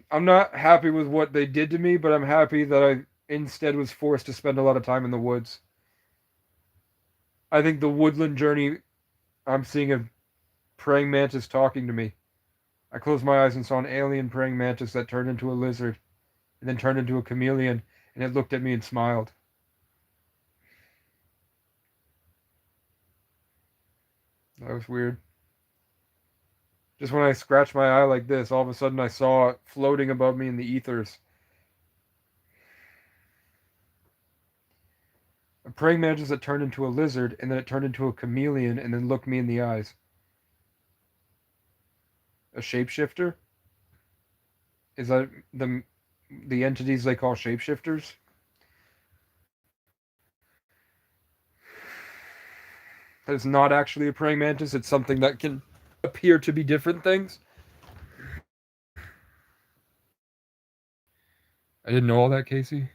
I'm not happy with what they did to me, but I'm happy that instead was forced to spend a lot of time in the woods. I think the woodland journey, I'm seeing a praying mantis talking to me. I closed my eyes and saw an alien praying mantis that turned into a lizard and then turned into a chameleon, and it looked at me and smiled. That was weird. Just when I scratched my eye like this, all of a sudden I saw it floating above me in the ethers. A praying mantis that turned into a lizard, and then it turned into a chameleon, and then looked me in the eyes. A shapeshifter? Is that the entities they call shapeshifters? That is not actually a praying mantis. It's something that can appear to be different things. I didn't know all that, Casey.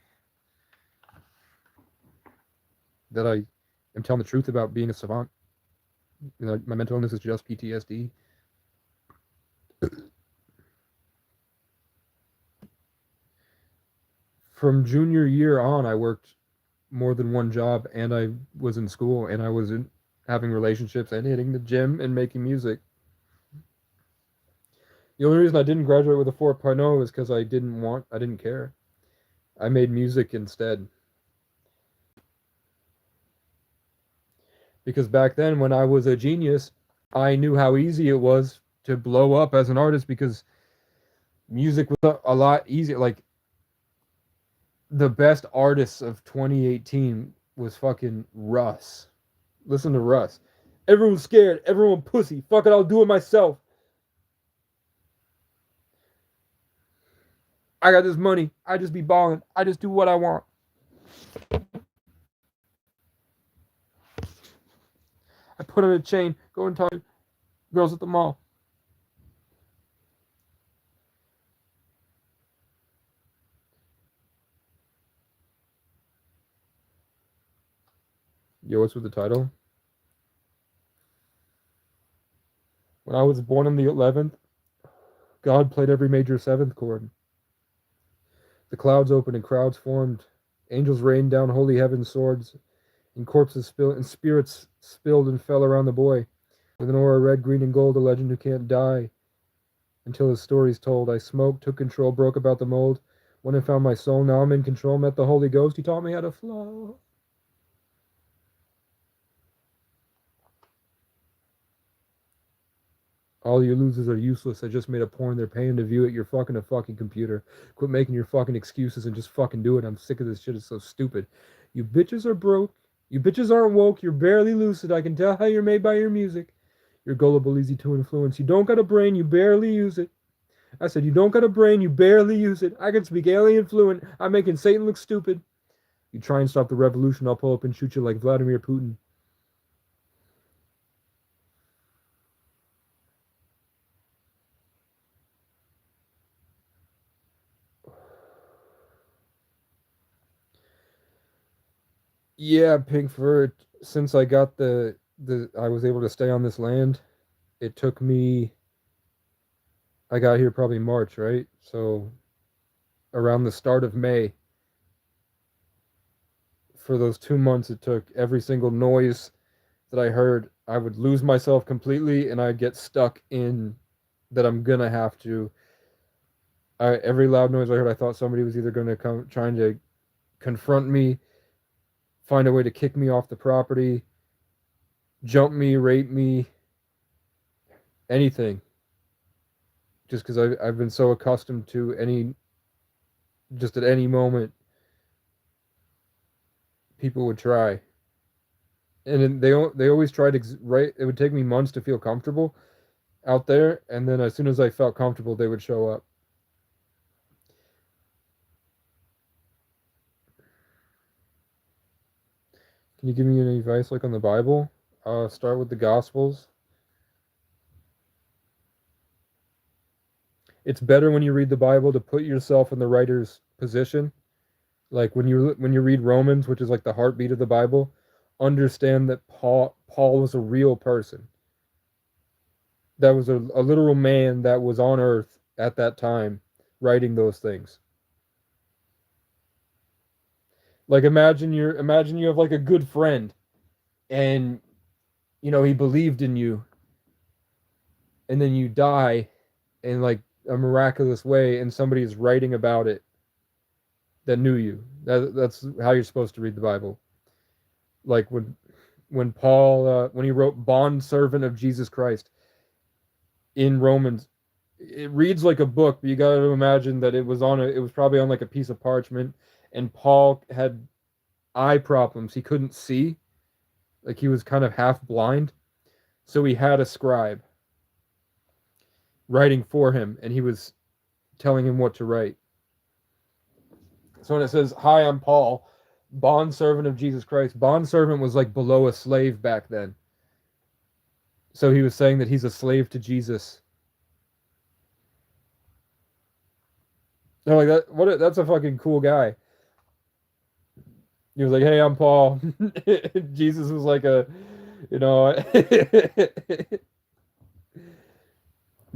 That I am telling the truth about being a savant. You know, my mental illness is just PTSD. From junior year on, I worked more than one job, and I was in school, and I was having relationships and hitting the gym and making music. The only reason I didn't graduate with a 4.0 is because I didn't care. I made music instead. Because back then, when I was a genius, I knew how easy it was to blow up as an artist because music was a lot easier. Like, the best artists of 2018 was fucking Russ. Listen to Russ. Everyone's scared. Everyone pussy. Fuck it, I'll do it myself. I got this money. I just be balling. I just do what I want. I put on a chain, go and talk to girls at the mall. Yo, what's with the title? When I was born on the 11th, God played every major seventh chord. The clouds opened and crowds formed. Angels rained down holy heaven's swords, and corpses spilled and spirits spilled and fell around the boy. With an aura red, green, and gold, a legend who can't die until his story's told. I smoked, took control, broke about the mold. Went and found my soul. Now I'm in control. Met the Holy Ghost. He taught me how to flow. All you losers are useless. I just made a porn. They're paying to view it. You're fucking a fucking computer. Quit making your fucking excuses and just fucking do it. I'm sick of this shit. It's so stupid. You bitches are broke. You bitches aren't woke. You're barely lucid. I can tell how you're made by your music. You're gullible, easy to influence. You don't got a brain. You barely use it. I said, you don't got a brain. You barely use it. I can speak alien fluent. I'm making Satan look stupid. You try and stop the revolution. I'll pull up and shoot you like Vladimir Putin. Yeah, Pinkford. Since I got I was able to stay on this land. It took me. I got here probably March, right? So around the start of May. For those 2 months, it took every single noise that I heard. I would lose myself completely, and I'd get stuck in that I'm gonna have to. Every loud noise I heard, I thought somebody was either gonna come trying to confront me, find a way to kick me off the property, jump me, rape me, anything. Just because I've been so accustomed to just at any moment, people would try. And they always tried to, right? It would take me months to feel comfortable out there, and then as soon as I felt comfortable, they would show up. Can you give me any advice, like on the Bible? Start with the Gospels. It's better when you read the Bible to put yourself in the writer's position. Like when you read Romans, which is like the heartbeat of the Bible, understand that Paul was a real person. That was a literal man that was on earth at that time writing those things. Like imagine you have like a good friend, and he believed in you, and then you die in like a miraculous way, and somebody is writing about it that knew you. That's how you're supposed to read the Bible. Like when Paul when he wrote bond servant of Jesus Christ in Romans, it reads like a book, but you got to imagine that it was probably on like a piece of parchment, and Paul had eye problems. He couldn't see, like he was kind of half blind, so he had a scribe writing for him, and he was telling him what to write. So when it says, "Hi, I'm Paul, bond servant of Jesus Christ," bond servant was like below a slave back then. So he was saying that he's a slave to Jesus. They're like that. That's a fucking cool guy. He was like, "Hey, I'm Paul." Jesus was like you know,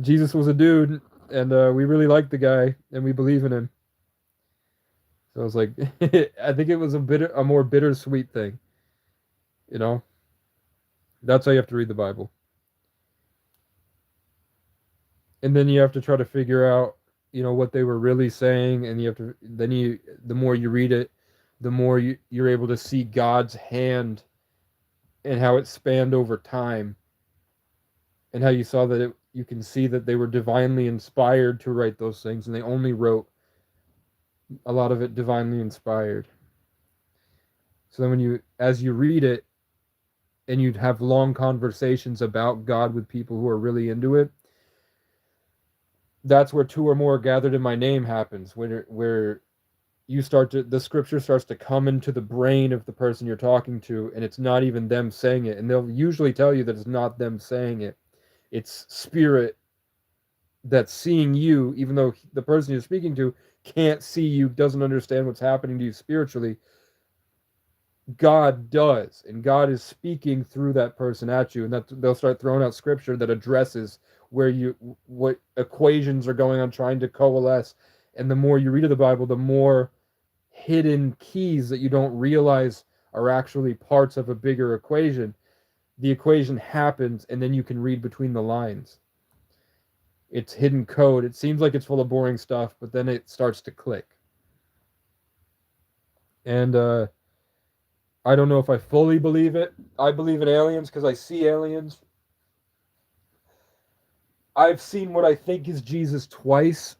Jesus was a dude, and we really like the guy, and we believe in him. So I was like, I think it was a more bittersweet thing, you know. That's how you have to read the Bible, and then you have to try to figure out, what they were really saying, and you have to then the more you read it, the more you're able to see God's hand and how it spanned over time, and how you saw that you can see that they were divinely inspired to write those things, and they only wrote a lot of it divinely inspired. So then as you read it, and you'd have long conversations about God with people who are really into it, that's where two or more gathered in my name happens, where the scripture starts to come into the brain of the person you're talking to, and it's not even them saying it, and they'll usually tell you that it's not them saying it. It's spirit that's seeing you, even though the person you're speaking to can't see you, doesn't understand what's happening to you spiritually. God does, and God is speaking through that person at you, and that they'll start throwing out scripture that addresses what equations are going on, trying to coalesce. And the more you read of the Bible, the more hidden keys that you don't realize are actually parts of a bigger equation. The equation happens, and then you can read between the lines. It's hidden code. It seems like it's full of boring stuff, but then it starts to click. And I don't know if I fully believe it. I believe in aliens because I see aliens. I've seen what I think is Jesus twice.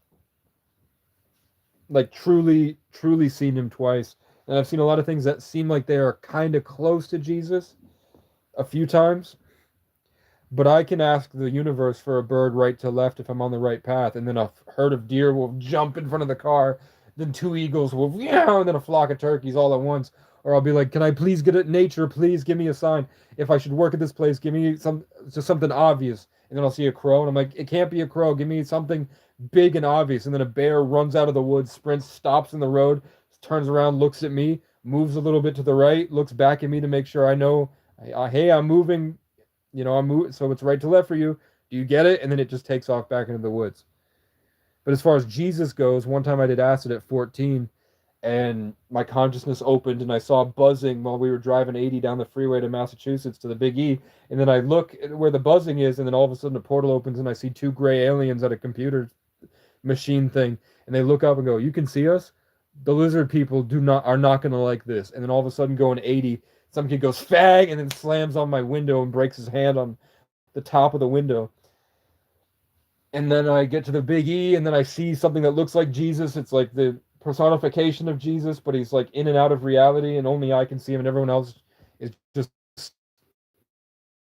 Like truly, truly seen him twice. And I've seen a lot of things that seem like they are kind of close to Jesus a few times. But I can ask the universe for a bird right to left if I'm on the right path, and then a herd of deer will jump in front of the car, then two eagles will, yeah, and then a flock of turkeys all at once. Or I'll be like, "Can I please get it? Nature, please give me a sign. If I should work at this place, give me just something obvious." And then I'll see a crow, and I'm like, "It can't be a crow. Give me something big and obvious." And then a bear runs out of the woods, sprints, stops in the road, turns around, looks at me, moves a little bit to the right, looks back at me to make sure I know, hey, I'm moving. I'm moving, so it's right to left for you. Do you get it? And then it just takes off back into the woods. But as far as Jesus goes, one time I did acid at 14, and my consciousness opened, and I saw buzzing while we were driving 80 down the freeway to Massachusetts to the Big E. And then I look at where the buzzing is, and then all of a sudden a portal opens, and I see two gray aliens at a computer machine thing, and they look up and go, "You can see us? The lizard people are not going to like this." And then all of a sudden going 80, some kid goes "fag" and then slams on my window and breaks his hand on the top of the window. And then I get to the Big E, and then I see something that looks like Jesus. It's like the personification of Jesus, but he's like in and out of reality, and only I can see him, and everyone else is just,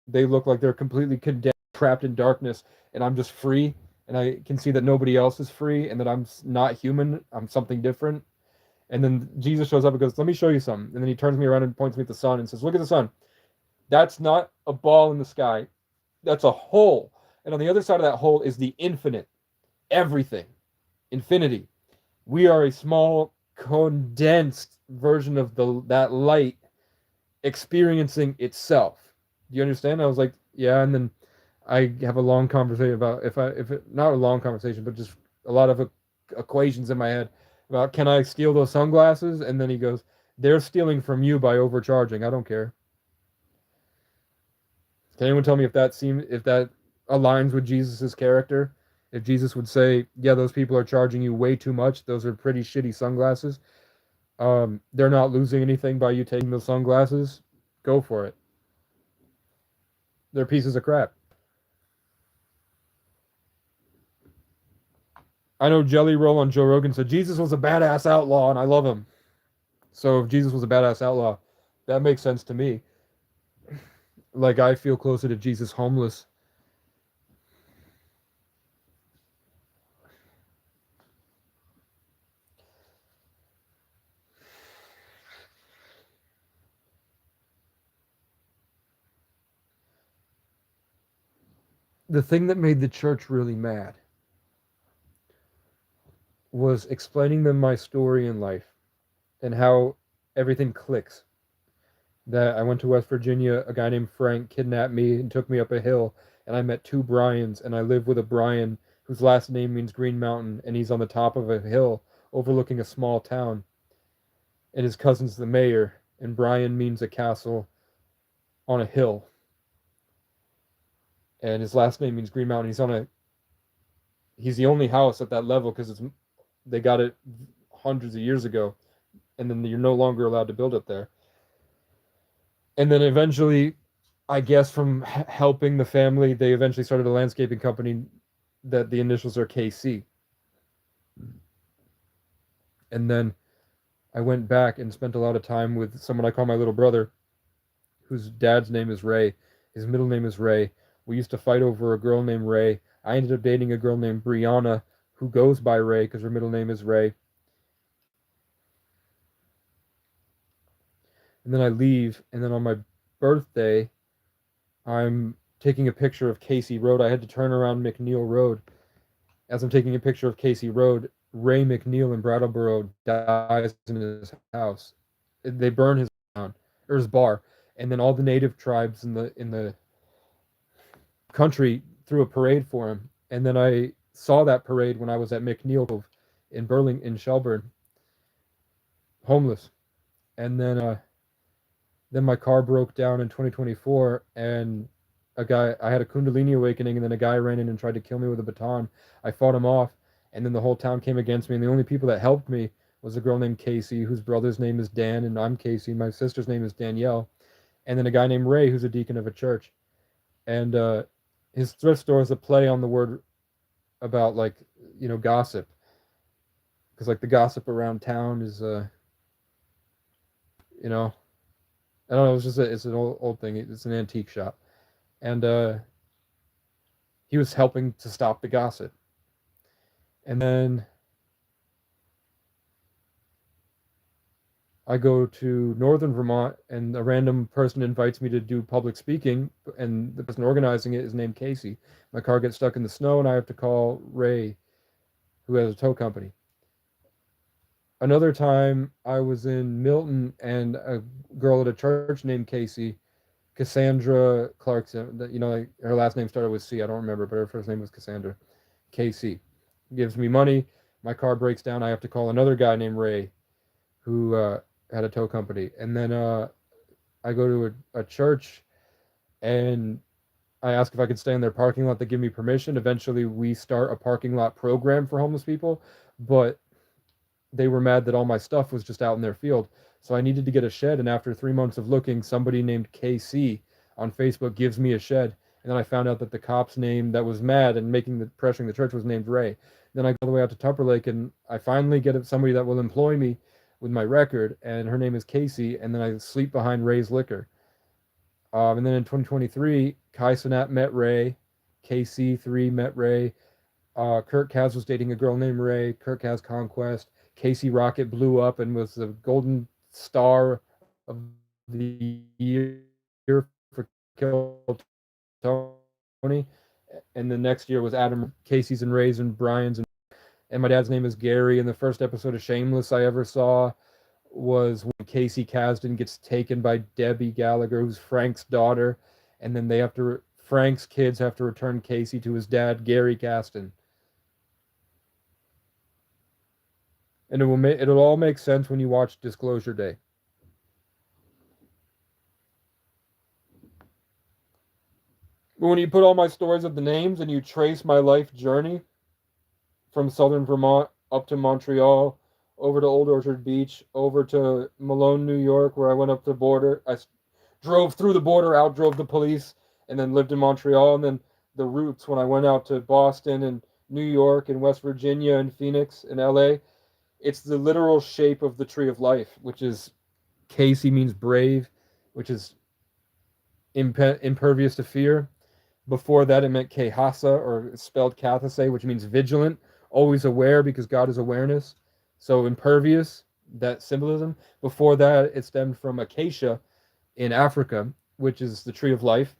they look like they're completely condemned, trapped in darkness, and I'm just free, and I can see that nobody else is free, and that I'm not human, I'm something different. And then Jesus shows up and goes, "Let me show you something." And then he turns me around and points me at the sun and says, "Look at the sun. That's not a ball in the sky. That's a hole. And on the other side of that hole is the infinite. Everything. Infinity. We are a small, condensed version of that light experiencing itself." Do you understand? I was like, "Yeah." And then I have a long conversation about if it not a long conversation, but just a lot of equations in my head about, can I steal those sunglasses? And then he goes, They're stealing from you by overcharging. I don't care. Can anyone tell me if that aligns with Jesus's character? If Jesus would say, "Yeah, those people are charging you way too much. Those are pretty shitty sunglasses. They're not losing anything by you taking those sunglasses. Go for it. They're pieces of crap." I know Jelly Roll on Joe Rogan said Jesus was a badass outlaw, and I love him. So if Jesus was a badass outlaw, that makes sense to me. Like I feel closer to Jesus homeless. The thing that made the church really mad was explaining them my story in life and how everything clicks. That I went to West Virginia, a guy named Frank kidnapped me and took me up a hill, and I met two Brians, and I live with a Brian whose last name means Green Mountain, and he's on the top of a hill overlooking a small town, and his cousin's the mayor, and Brian means a castle on a hill, and his last name means Green Mountain. He's the only house at that level because they got it hundreds of years ago, and then you're no longer allowed to build it there. And then eventually, I guess from helping the family, they eventually started a landscaping company that the initials are KC. And then I went back and spent a lot of time with someone I call my little brother, whose dad's name is Ray. His middle name is Ray. We used to fight over a girl named Ray. I ended up dating a girl named Brianna, who goes by Ray because her middle name is Ray. And then I leave, and then on my birthday, I'm taking a picture of Casey Road. I had to turn around McNeil Road. As I'm taking a picture of Casey Road, Ray McNeil in Brattleboro dies in his house. They burn his town or his bar, and then all the native tribes in the country threw a parade for him. And then I saw that parade when I was at McNeil in Shelburne, homeless. And then my car broke down in 2024, and I had a Kundalini awakening, and then a guy ran in and tried to kill me with a baton. I fought him off, and then the whole town came against me, and the only people that helped me was a girl named Casey, whose brother's name is Dan, and I'm Casey. My sister's name is Danielle, and then a guy named Ray, who's a deacon of a church. And his thrift store is a play on the word about, like, gossip, because like the gossip around town is you know I don't know. It's an old thing. It's an antique shop, and he was helping to stop the gossip. And then I go to northern Vermont, and a random person invites me to do public speaking, and the person organizing it is named Casey. My car gets stuck in the snow, and I have to call Ray, who has a tow company. Another time, I was in Milton, and a girl at a church named Casey, Cassandra Clarkson, like her last name started with C. I don't remember, but her first name was Cassandra. KC gives me money. My car breaks down. I have to call another guy named Ray, who had a tow company. And then I go to a church, and I ask if I could stay in their parking lot. They give me permission. Eventually, we start a parking lot program for homeless people, but they were mad that all my stuff was just out in their field. So I needed to get a shed, and after 3 months of looking, somebody named KC on Facebook gives me a shed. And then I found out that the cop's name that was mad and pressuring the church was named Ray. Then I go all the way out to Tupper Lake, and I finally get somebody that will employ me with my record, and her name is Casey, and then I sleep behind Ray's Liquor. And then in 2023, Kai Cenat met Ray, KC3 met Ray, Kurt Kaz was dating a girl named Ray, Kurt Kaz Conquest, Casey Rocket blew up and was the golden star of the year for Kill Tony. And the next year was Adam, Casey's and Ray's and Brian's. And my dad's name is Gary. And the first episode of Shameless I ever saw was when Casey Kasdan gets taken by Debbie Gallagher, who's Frank's daughter. And then Frank's kids have to return Casey to his dad, Gary Kasdan. And it'll all make sense when you watch Disclosure Day. But when you put all my stories of the names and you trace my life journey from southern Vermont up to Montreal, over to Old Orchard Beach, over to Malone, New York, where I went up the border. Drove through the border, outdrove the police, and then lived in Montreal. And then the routes when I went out to Boston and New York and West Virginia and Phoenix and LA. It's the literal shape of the tree of life, which is Casey means brave, which is impervious to fear. Before that, it meant Kehasa, or it's spelled Kathase, which means vigilant, always aware because God is awareness. So impervious, that symbolism. Before that, it stemmed from acacia in Africa, which is the tree of life,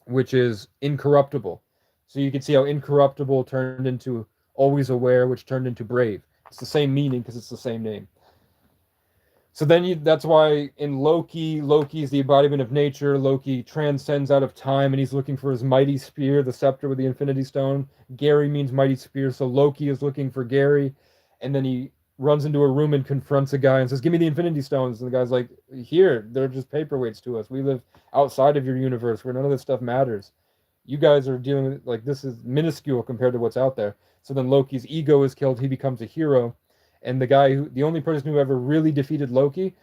which is incorruptible. So you can see how incorruptible turned into always aware, which turned into brave. It's the same meaning because it's the same name. So then that's why in Loki, Loki is the embodiment of nature. Loki transcends out of time and he's looking for his mighty spear, the scepter with the infinity stone. Gary means mighty spear, so Loki is looking for Gary. And then he runs into a room and confronts a guy and says, "Give me the infinity stones." And the guy's like, "Here, they're just paperweights to us. We live outside of your universe where none of this stuff matters. You guys are dealing with, like, this is minuscule compared to what's out there." So then Loki's ego is killed. He becomes a hero. And the only person who ever really defeated Loki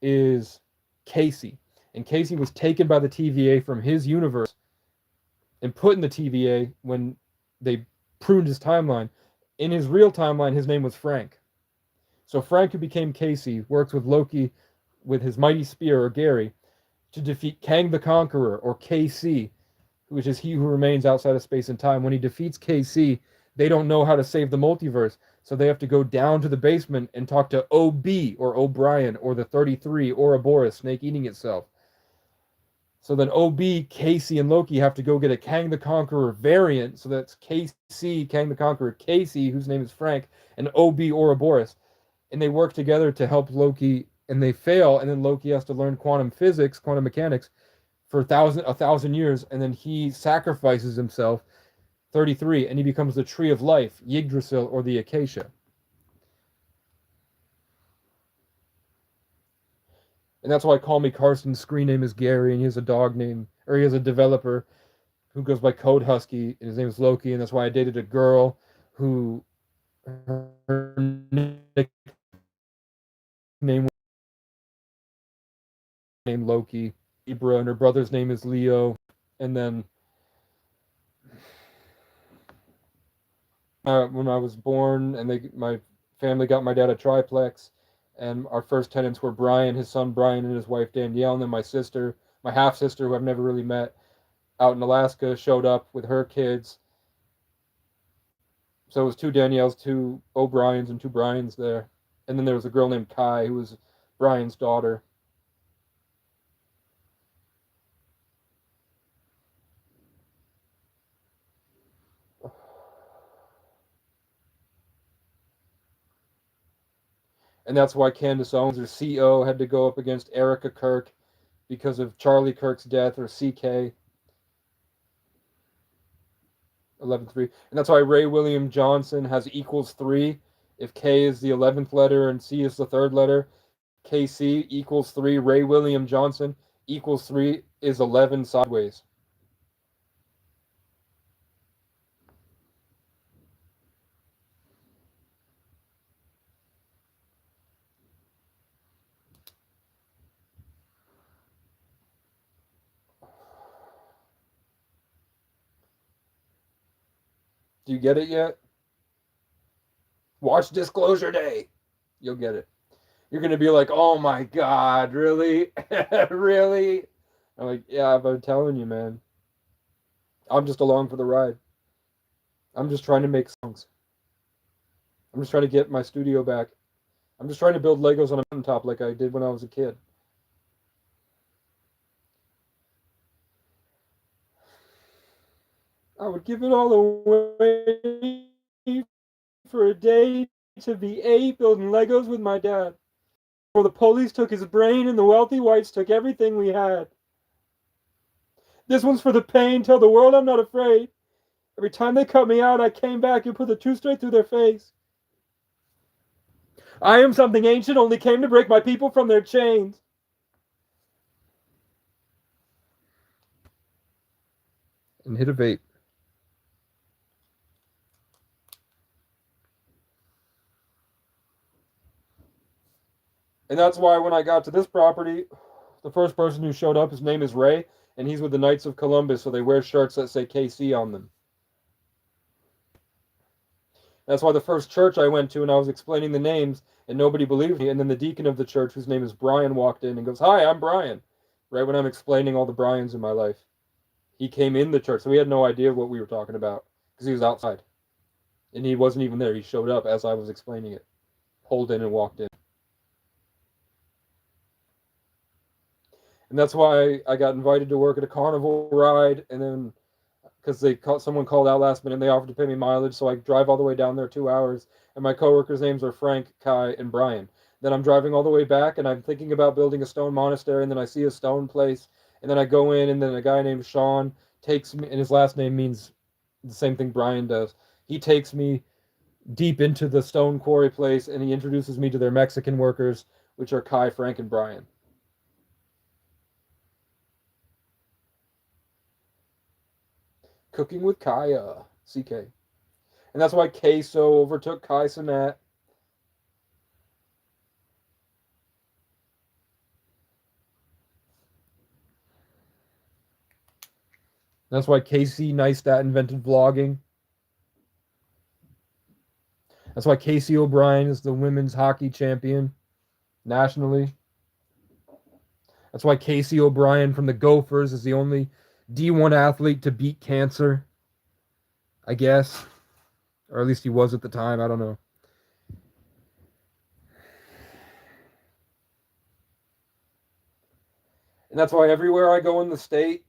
is Casey. And Casey was taken by the TVA from his universe and put in the TVA when they pruned his timeline. In his real timeline, his name was Frank. So Frank, who became Casey, works with Loki with his mighty spear, or Gary, to defeat Kang the Conqueror, or KC, which is he who remains outside of space and time. When he defeats KC, they don't know how to save the multiverse, so they have to go down to the basement and talk to OB, or O'Brien, or the 33, Ouroboros, snake eating itself. So then OB, Casey, and Loki have to go get a Kang the Conqueror variant, so that's KC, Kang the Conqueror, Casey, whose name is Frank, and OB, Ouroboros. And they work together to help Loki, and they fail, and then Loki has to learn quantum physics, quantum mechanics, for a thousand years, and then he sacrifices himself, 33, and he becomes the tree of life, Yggdrasil, or the acacia. And that's why Call Me Carson's screen name is Gary, and he has a dog name, or he has a developer who goes by Code Husky, and his name is Loki, and that's why I dated a girl who her nickname was named Loki, Libra, and her brother's name is Leo, and then when I was born, and my family got my dad a triplex, and our first tenants were Brian, his son Brian, and his wife Danielle, and then my sister, my half sister, who I've never really met, out in Alaska, showed up with her kids. So it was two Danielles, two O'Briens, and two Brians there, and then there was a girl named Kai who was Brian's daughter. And that's why Candace Owens, or CO, had to go up against Erica Kirk because of Charlie Kirk's death, or CK. 11-3. And that's why Ray William Johnson has equals 3. If K is the 11th letter and C is the 3rd letter, KC equals 3. Ray William Johnson equals 3 is 11 sideways. Do you get it yet? Watch Disclosure Day. You'll get it. You're going to be like, "Oh my God, really? Really?" I'm like, "Yeah, I've been telling you, man. I'm just along for the ride. I'm just trying to make songs. I'm just trying to get my studio back. I'm just trying to build Legos on a mountaintop like I did when I was a kid." I would give it all away for a day to be 8 building Legos with my dad. Before the police took his brain and the wealthy whites took everything we had. This one's for the pain, tell the world I'm not afraid. Every time they cut me out, I came back and put the 2 straight through their face. I am something ancient, only came to break my people from their chains. and hit a vape. And that's why when I got to this property, the first person who showed up, his name is Ray, and he's with the Knights of Columbus, so they wear shirts that say KC on them. That's why the first church I went to, and I was explaining the names, and nobody believed me. And then the deacon of the church, whose name is Brian, walked in and goes, "Hi, I'm Brian." Right when I'm explaining all the Brians in my life, he came in the church, so we had no idea what we were talking about because he was outside, and he wasn't even there. He showed up as I was explaining it, pulled in and walked in. And that's why I got invited to work at a carnival ride, and then because someone called out last minute and they offered to pay me mileage, so I drive all the way down there 2 hours. And my coworkers' names are Frank, Kai, and Brian. Then I'm driving all the way back, and I'm thinking about building a stone monastery, and then I see a stone place, and then I go in, and then a guy named Sean takes me, and his last name means the same thing Brian does. He takes me deep into the stone quarry place, and he introduces me to their Mexican workers, which are Kai, Frank, and Brian. Cooking with Kaya, CK. And that's why Queso overtook Kai Cenat. That's why Casey Neistat invented vlogging. That's why Casey O'Brien is the women's hockey champion nationally. That's why Casey O'Brien from the Gophers is the only D1 athlete to beat cancer, I guess. Or at least he was at the time. I don't know. And that's why everywhere I go in the state,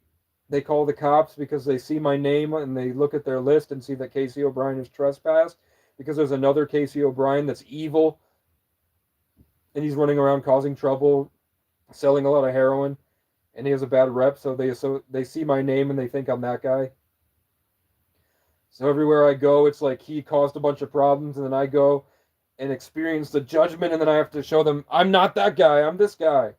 they call the cops because they see my name and they look at their list and see that Casey O'Brien is trespassed because there's another Casey O'Brien that's evil and he's running around causing trouble, selling a lot of heroin, and he has a bad rep. So they see my name and they think I'm that guy. So everywhere I go, it's like he caused a bunch of problems, and then I go and experience the judgment, and then I have to show them I'm not that guy. I'm this guy.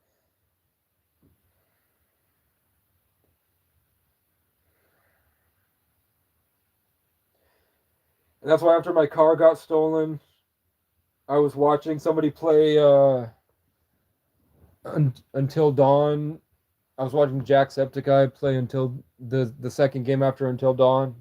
And that's why after my car got stolen, I was watching somebody play Until Dawn. I was watching Jacksepticeye play until the second game after Until Dawn.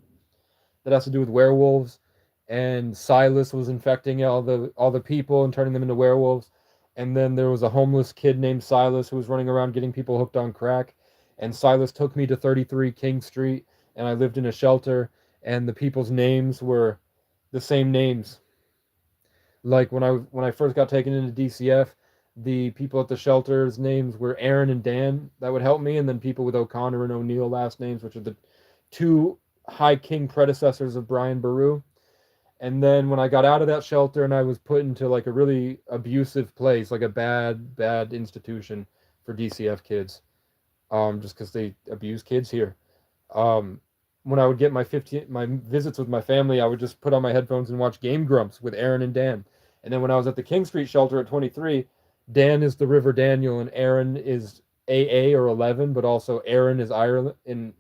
That has to do with werewolves, and Silas was infecting all the people and turning them into werewolves. And then there was a homeless kid named Silas who was running around getting people hooked on crack. And Silas took me to 33 King Street, and I lived in a shelter, and the people's names were the same names. Like when I first got taken into DCF, the people at the shelter's names were Aaron and Dan. That would help me, and then people with O'Connor and O'Neill last names, which are the two High King predecessors of Brian Baru. And then when I got out of that shelter and I was put into like a really abusive place, like a bad institution for DCF kids, just because they abuse kids here. Um, when I would get my visits with my family, I would just put on my headphones and watch Game Grumps with Aaron and Dan. And then when I was at the King Street shelter at 23, Dan is the River Daniel and Aaron is AA or 11, but also Aaron is Ireland, and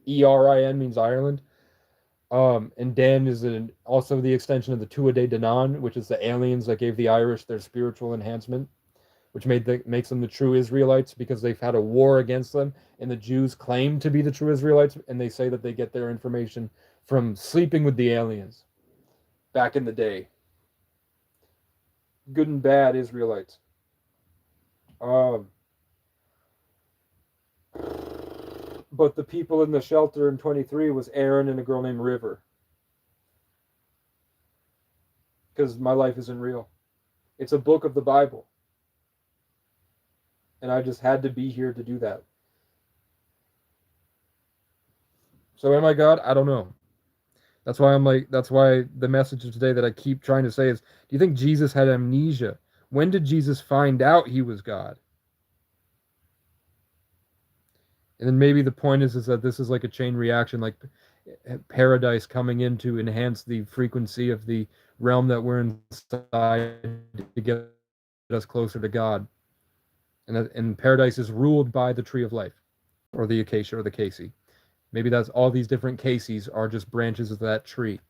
ERIN means Ireland. And Dan is also the extension of the Tuatha De Danann, which is the aliens that gave the Irish their spiritual enhancement, which makes them the true Israelites because they've had a war against them, and the Jews claim to be the true Israelites, and they say that they get their information from sleeping with the aliens back in the day. Good and bad Israelites. Um, but the people in the shelter in 23 was Aaron and a girl named River. Because my life isn't real. It's a book of the Bible. And I just had to be here to do that. So am I God? I don't know. That's why the message of today that I keep trying to say is, do you think Jesus had amnesia? When did Jesus find out he was God? And then maybe the point is that this is like a chain reaction, like paradise coming in to enhance the frequency of the realm that we're inside to get us closer to God. And paradise is ruled by the tree of life, or the acacia, or the Casey. Maybe that's all these different Caseys are just branches of that tree.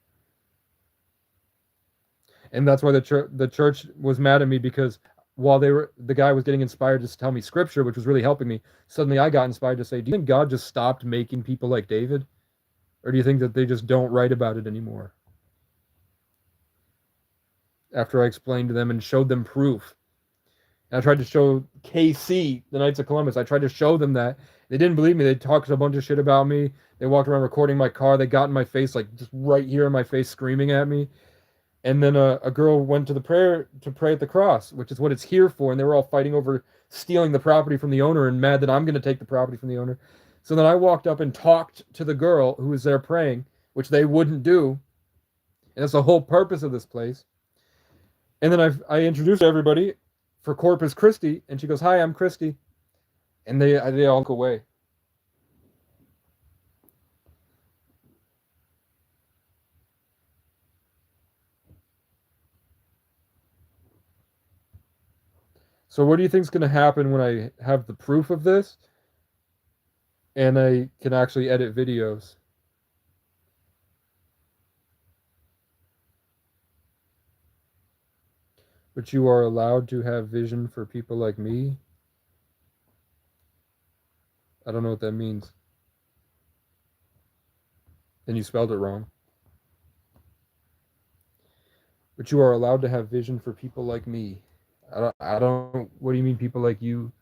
And that's why the church was mad at me, because while the guy was getting inspired to tell me scripture, which was really helping me, suddenly I got inspired to say, do you think God just stopped making people like David? Or do you think that they just don't write about it anymore? After I explained to them and showed them proof. And I tried to show KC, the Knights of Columbus, I tried to show them that. They didn't believe me. They talked a bunch of shit about me. They walked around recording my car. They got in my face, like just right here in my face, screaming at me. And then a girl went to the prayer to pray at the cross, which is what it's here for. And they were all fighting over stealing the property from the owner and mad that I'm going to take the property from the owner. So then I walked up and talked to the girl who was there praying, which they wouldn't do. And that's the whole purpose of this place. And then I introduced everybody for Corpus Christi, and she goes, "Hi, I'm Christy," and they all go away. So what do you think is going to happen when I have the proof of this, and I can actually edit videos? But you are allowed to have vision for people like me? I don't know what that means. Then you spelled it wrong. But you are allowed to have vision for people like me. I don't, what do you mean people like you?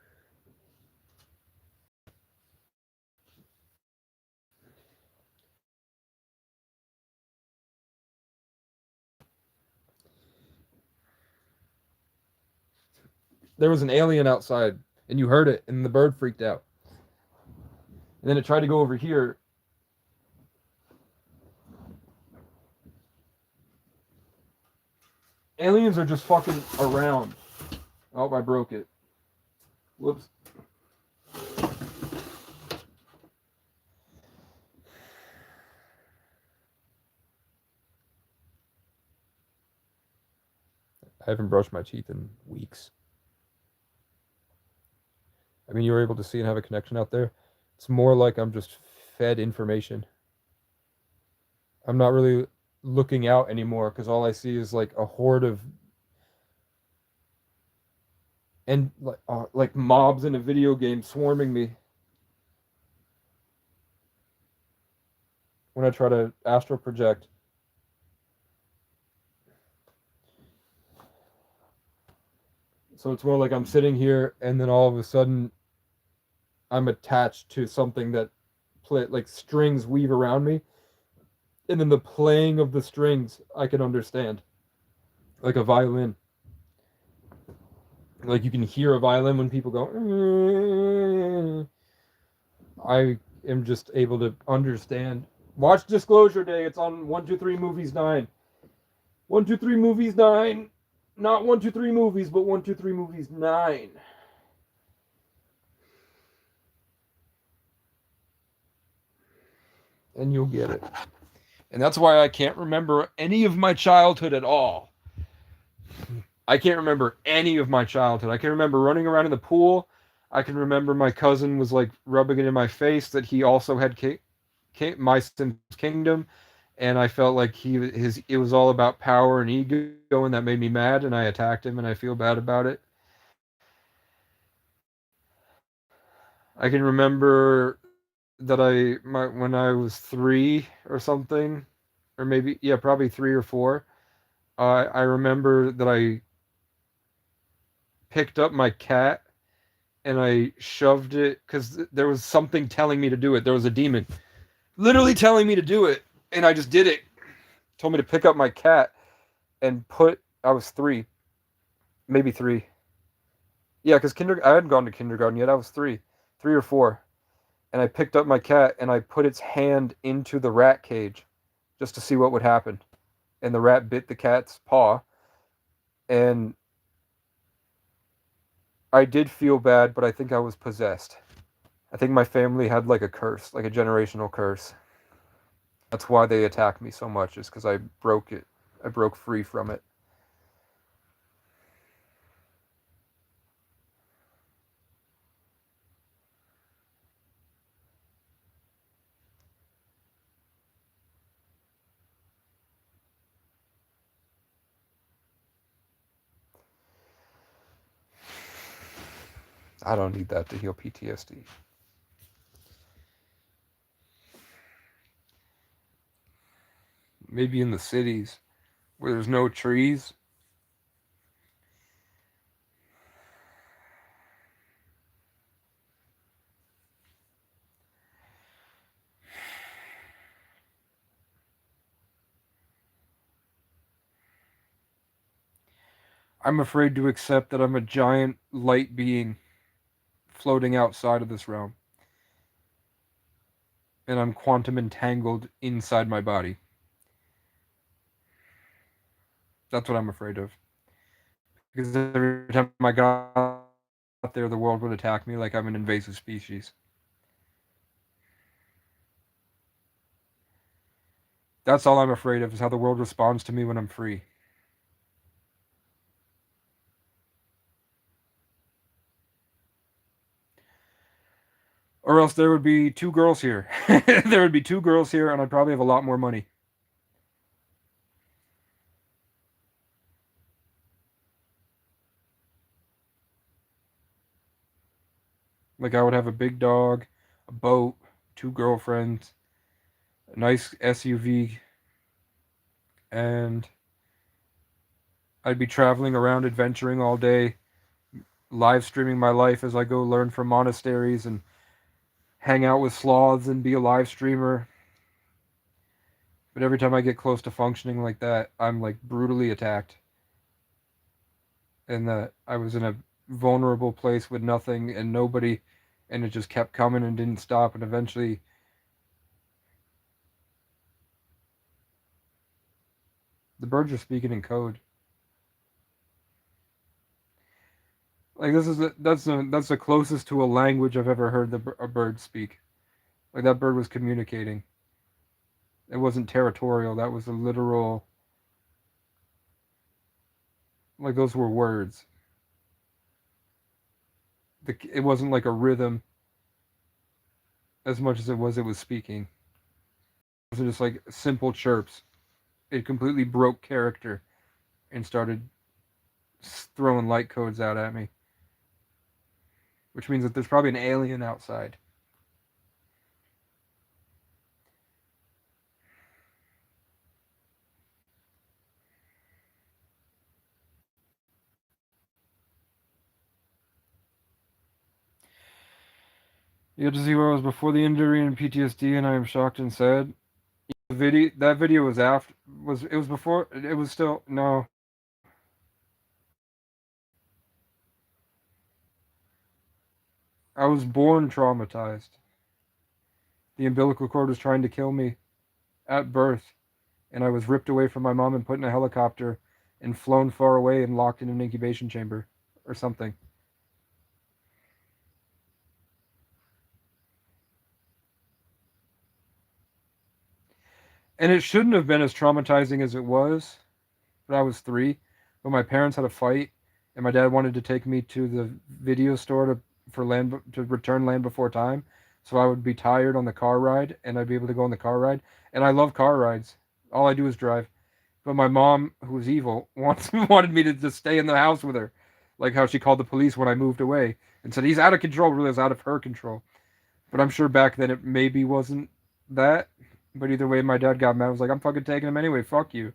There was an alien outside, and you heard it, and the bird freaked out. And then it tried to go over here. Aliens are just fucking around. Oh, I broke it. Whoops. I haven't brushed my teeth in weeks. I mean, you were able to see and have a connection out there. It's more like I'm just fed information. I'm not really looking out anymore because all I see is like a horde of and like mobs in a video game swarming me when I try to astral project. So it's more like I'm sitting here and then all of a sudden I'm attached to something that like strings weave around me, and then the playing of the strings I can understand, like a violin. Like you can hear a violin when people go. I am just able to understand. Watch Disclosure Day. It's on 123 Movies 9. 123 Movies 9. Not 123 Movies, but 123 Movies 9. And you'll get it. And that's why I can't remember any of my childhood at all. I can't remember any of my childhood. I can remember running around in the pool. I can remember my cousin was like rubbing it in my face that he also had my Sims Kingdom, and I felt like it was all about power and ego, and that made me mad, and I attacked him, and I feel bad about it. I can remember that when I was 3 or something, or maybe yeah, probably 3 or 4. I remember that I picked up my cat and I shoved it because there was something telling me to do it. There was a demon literally telling me to do it, and I just did it. Told me to pick up my cat and I was 3, maybe 3. Yeah, because I hadn't gone to kindergarten yet. I was 3 or 4, and I picked up my cat and I put its hand into the rat cage just to see what would happen. And the rat bit the cat's paw, and I did feel bad, but I think I was possessed. I think my family had like a curse, like a generational curse. That's why they attack me so much, is because I broke it. I broke free from it. I don't need that to heal PTSD. Maybe in the cities where there's no trees. I'm afraid to accept that I'm a giant light being floating outside of this realm. And I'm quantum entangled inside my body. That's what I'm afraid of. Because every time I got there, the world would attack me like I'm an invasive species. That's all I'm afraid of, is how the world responds to me when I'm free. Or else there would be 2 girls here. There would be 2 girls here, and I'd probably have a lot more money. Like, I would have a big dog, a boat, 2 girlfriends, a nice SUV, and I'd be traveling around adventuring all day, live streaming my life as I go learn from monasteries and hang out with sloths and be a live streamer. But every time I get close to functioning like that, I'm like brutally attacked. And that I was in a vulnerable place with nothing and nobody, and it just kept coming and didn't stop. And eventually, the birds are speaking in code. Like, that's the closest to a language I've ever heard a bird speak. Like, that bird was communicating. It wasn't territorial. That was a literal. Like, those were words. It wasn't like a rhythm as much as it was speaking. It was just like simple chirps. It completely broke character and started throwing light codes out at me, which means that there's probably an alien outside. You get to see where I was before the injury and PTSD, and I am shocked and sad. That video was after, it was before, it was still, no. I was born traumatized. The umbilical cord was trying to kill me at birth, and I was ripped away from my mom and put in a helicopter and flown far away and locked in an incubation chamber or something. And it shouldn't have been as traumatizing as it was, but I was 3. But my parents had a fight, and my dad wanted to take me to the video store to return Land Before Time, so I would be tired on the car ride, and I'd be able to go on the car ride. And I love car rides. All I do is drive. But my mom, who was evil, wanted me to just stay in the house with her, like how she called the police when I moved away and said he's out of control. Really, it was out of her control. But I'm sure back then it maybe wasn't that. But either way, my dad got mad. I was like, I'm fucking taking him anyway. Fuck you.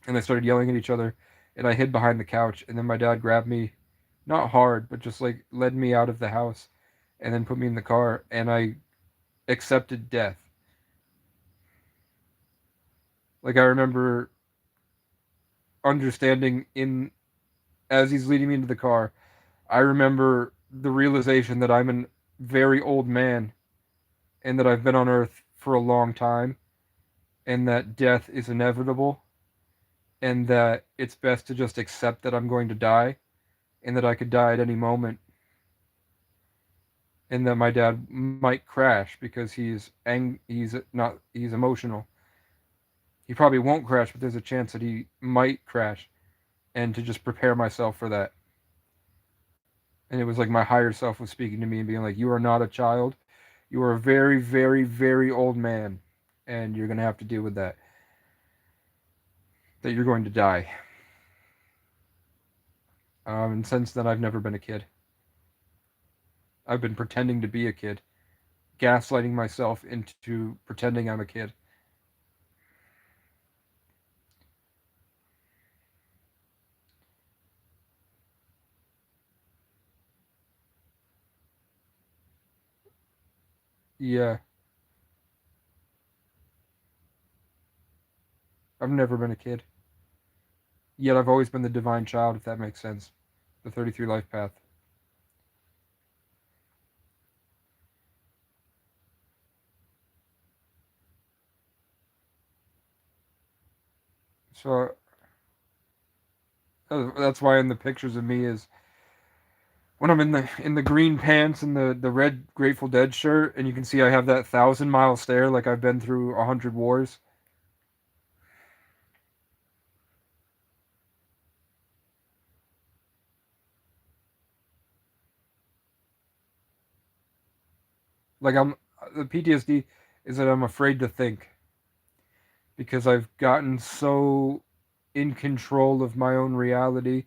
And they started yelling at each other. And I hid behind the couch. And then my dad grabbed me, not hard, but just like led me out of the house and then put me in the car. And I accepted death. Like, I remember understanding as he's leading me into the car, I remember the realization that I'm a very old man and that I've been on Earth for a long time and that death is inevitable and that it's best to just accept that I'm going to die and that I could die at any moment and that my dad might crash because he's emotional. He probably won't crash, but there's a chance that he might crash, and to just prepare myself for that. And it was like my higher self was speaking to me and being like, "You are not a child. You are a very, very, very old man, and you're gonna have to deal with that. That you're going to die." And since then, I've never been a kid. I've been pretending to be a kid, gaslighting myself into pretending I'm a kid. Yeah, I've never been a kid. Yet I've always been the divine child, if that makes sense. The 33 life path. So that's why in the pictures of me is when I'm in the green pants and the red Grateful Dead shirt, and you can see I have that 1,000 mile stare, like I've been through 100 wars. Like I'm the PTSD is that I'm afraid to think because I've gotten so in control of my own reality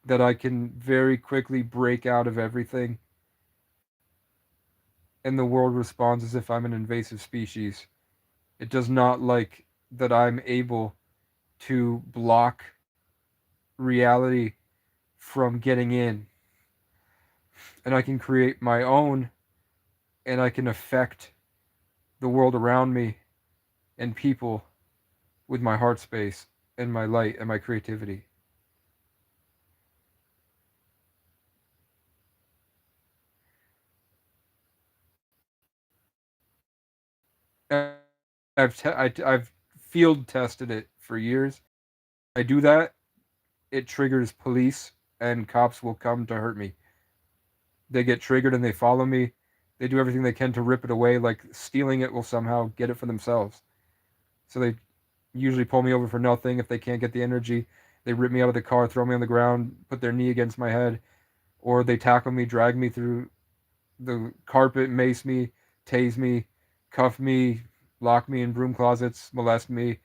that I can very quickly break out of everything, and the world responds as if I'm an invasive species. It does not like that I'm able to block reality from getting in, and I can create my own, and I can affect the world around me and people with my heart space and my light and my creativity. I've field tested it for years. I do that, it triggers police and cops will come to hurt me. They get triggered and they follow me. They do everything they can to rip it away, like stealing it will somehow get it for themselves. So they usually pull me over for nothing. If they can't get the energy, they rip me out of the car, throw me on the ground, put their knee against my head, or they tackle me, drag me through the carpet, mace me, tase me, cuff me, lock me in broom closets, molest me,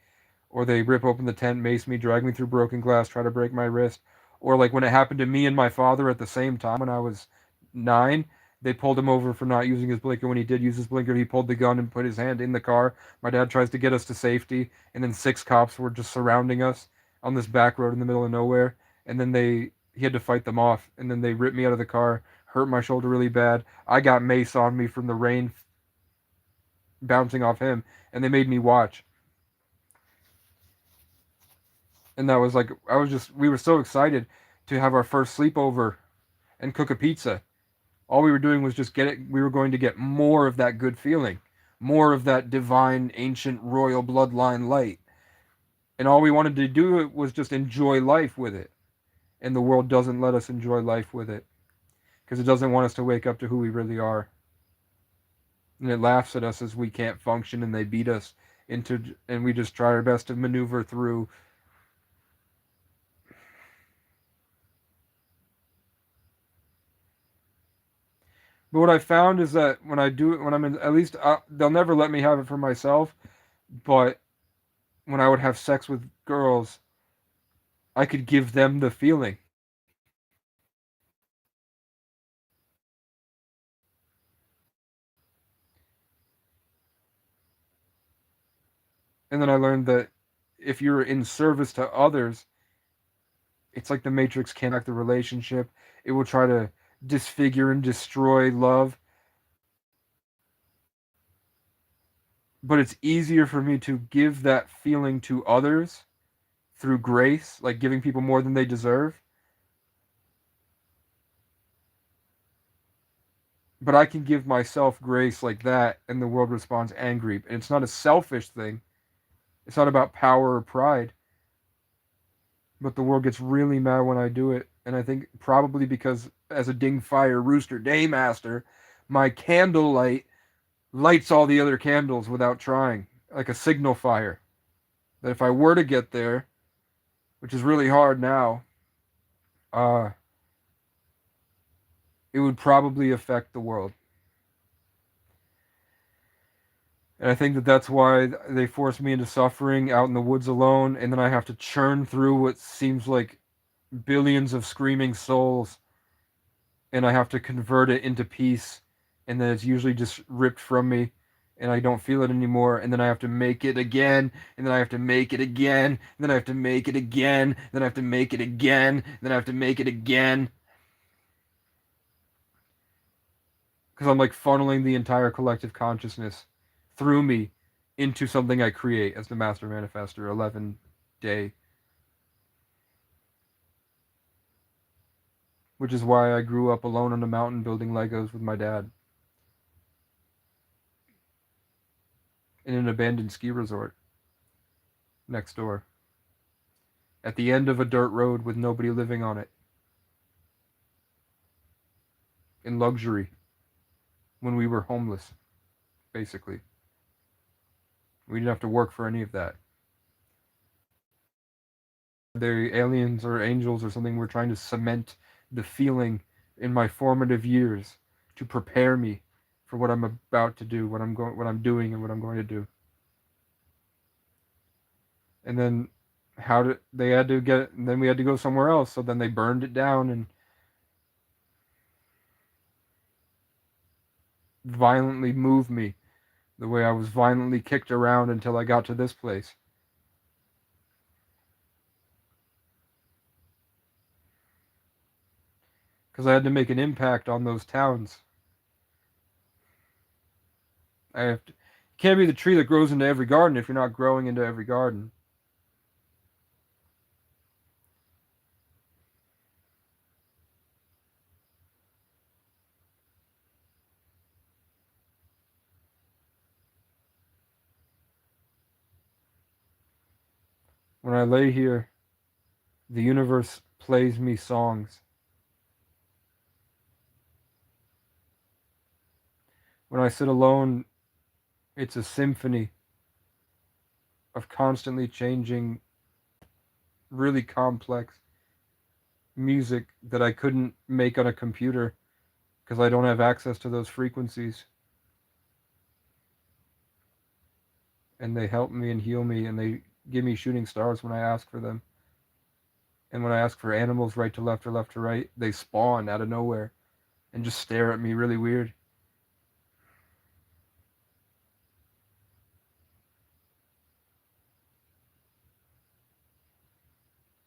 or they rip open the tent, mace me, drag me through broken glass, try to break my wrist. Or like when it happened to me and my father at the same time when I was 9, they pulled him over for not using his blinker. When he did use his blinker, he pulled the gun and put his hand in the car. My dad tries to get us to safety, and then 6 cops were just surrounding us on this back road in the middle of nowhere. And then he had to fight them off, and then they ripped me out of the car, hurt my shoulder really bad. I got mace on me from the rain bouncing off him, and they made me watch. And that was like I was just we were so excited to have our first sleepover and cook a pizza. All we were doing was just get it. We were going to get more of that good feeling, more of that divine, ancient, royal bloodline light, and all we wanted to do was just enjoy life with it. And the world doesn't let us enjoy life with it because it doesn't want us to wake up to who we really are, and it laughs at us as we can't function, and they beat us into, and we just try our best to maneuver through. But what I found is that when I do it, when I'm in, at least they'll never let me have it for myself. But when I would have sex with girls, I could give them the feeling. And then I learned that if you're in service to others, it's like the Matrix can't act the relationship. It will try to disfigure and destroy love. But it's easier for me to give that feeling to others through grace, like giving people more than they deserve. But I can give myself grace like that, and the world responds angry. And it's not a selfish thing. It's not about power or pride. But the world gets really mad when I do it. And I think probably because as a Ding Fire Rooster Day Master, my candle light lights all the other candles without trying, like a signal fire. That if I were to get there, which is really hard now, uh, it would probably affect the world. And I think that that's why they force me into suffering out in the woods alone, and then I have to churn through what seems like billions of screaming souls, and I have to convert it into peace, and then it's usually just ripped from me, and I don't feel it anymore, and then I have to make it again, and then I have to make it again, and then I have to make it again, and then I have to make it again, and then I have to make it again. Because I'm like funneling the entire collective consciousness through me into something I create as the Master Manifester 11 day. Which is why I grew up alone on a mountain building Legos with my dad in an abandoned ski resort next door. At the end of a dirt road with nobody living on it. In luxury. When we were homeless, basically. We didn't have to work for any of that. The aliens or angels or something were trying to cement the feeling in my formative years to prepare me for what I'm about to do, what I'm doing, and what I'm going to do. And then they had to get, and then we had to go somewhere else. So then they burned it down and violently moved me the way I was violently kicked around until I got to this place. Because I had to make an impact on those towns. You can't be the tree that grows into every garden if you're not growing into every garden. When I lay here, the universe plays me songs. When I sit alone, it's a symphony of constantly changing, really complex music that I couldn't make on a computer because I don't have access to those frequencies. And they help me and heal me, and they give me shooting stars when I ask for them. And when I ask for animals right to left or left to right, they spawn out of nowhere and just stare at me really weird.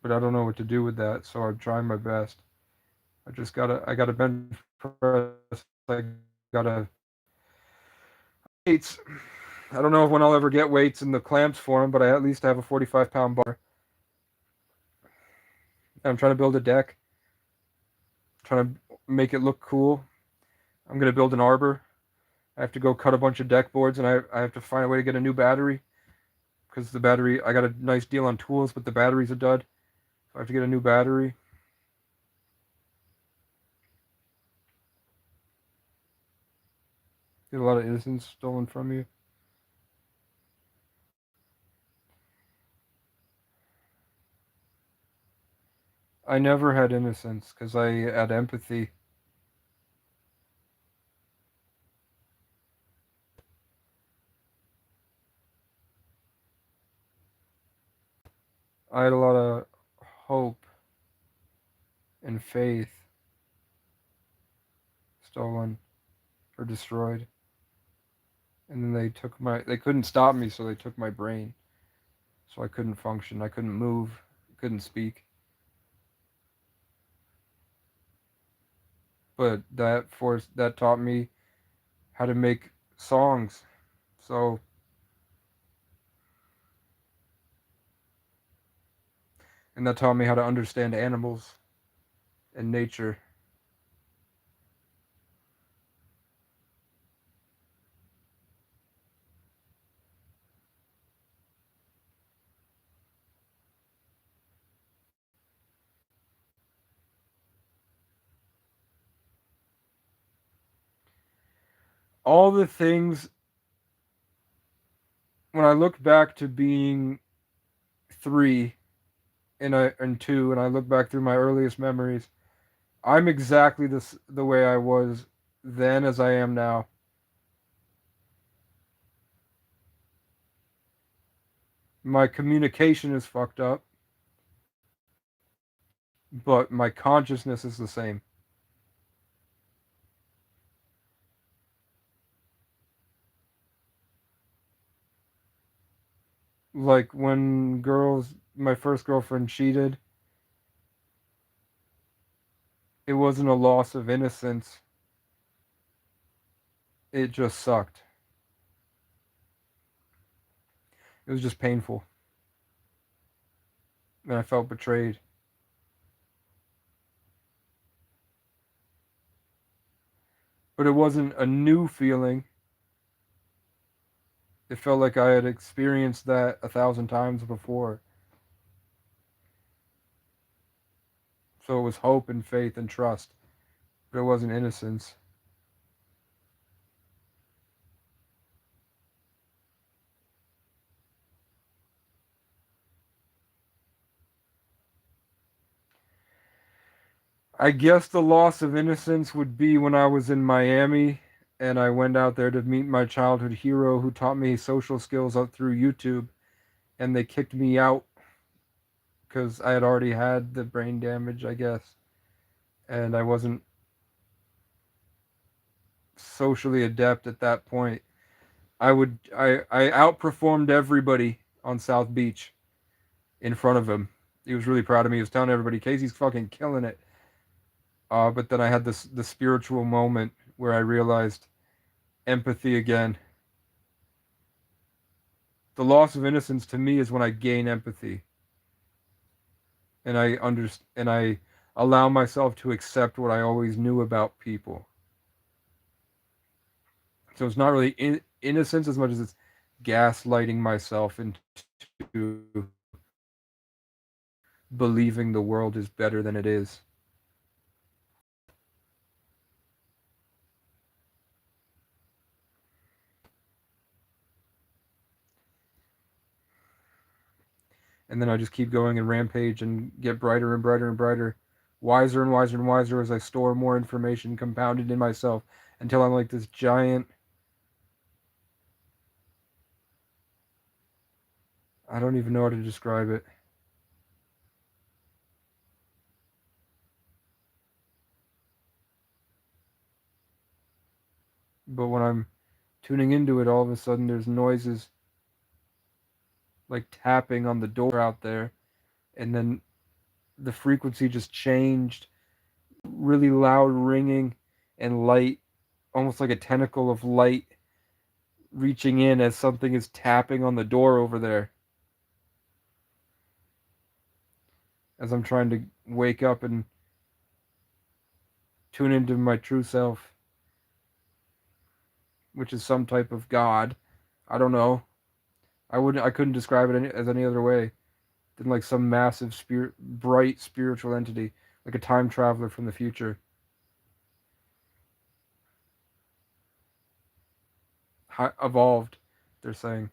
But I don't know what to do with that, so I'm trying my best. I gotta bench press. I gotta weights. I don't know when I'll ever get weights in the clamps for them, but I at least have a 45-pound bar. I'm trying to build a deck, trying to make it look cool. I'm gonna build an arbor. I have to go cut a bunch of deck boards, and I have to find a way to get a new battery because the battery, I got a nice deal on tools, but the battery's a dud. So I have to get a new battery. Get a lot of innocence stolen from you. I never had innocence because I had empathy. I had a lot of hope and faith stolen or destroyed. And then they couldn't stop me, so they took my brain. So I couldn't function, I couldn't move, couldn't speak. But that taught me how to make songs. So, and that taught me how to understand animals and nature. All the things, when I look back to being 3 and 2, and I look back through my earliest memories, I'm exactly the way I was then as I am now. My communication is fucked up. but my consciousness is the same. Like when my first girlfriend cheated, it wasn't a loss of innocence. It just sucked. It was just painful. And I felt betrayed. But it wasn't a new feeling. It felt like I had experienced that 1,000 times before. So it was hope and faith and trust, but it wasn't innocence. I guess the loss of innocence would be when I was in Miami and I went out there to meet my childhood hero who taught me social skills up through YouTube, and they kicked me out because I had already had the brain damage, I guess, and I wasn't socially adept at that point. I outperformed everybody on South Beach in front of him. He was really proud of me. He was telling everybody, Casey's fucking killing it. But then I had the spiritual moment where I realized empathy again. The loss of innocence to me is when I gain empathy and I allow myself to accept what I always knew about people. So it's not really innocence as much as it's gaslighting myself into believing the world is better than it is. And then I just keep going and rampage and get brighter and brighter and brighter, wiser and wiser and wiser as I store more information compounded in myself until I'm like this giant. I don't even know how to describe it. But when I'm tuning into it, all of a sudden there's noises like tapping on the door out there, and then the frequency just changed, really loud ringing and light, almost like a tentacle of light reaching in as something is tapping on the door over there. As I'm trying to wake up and tune into my true self, which is some type of God. I don't know. I couldn't describe it as any other way than like some massive bright spiritual entity, like a time traveler from the future. Evolved, they're saying.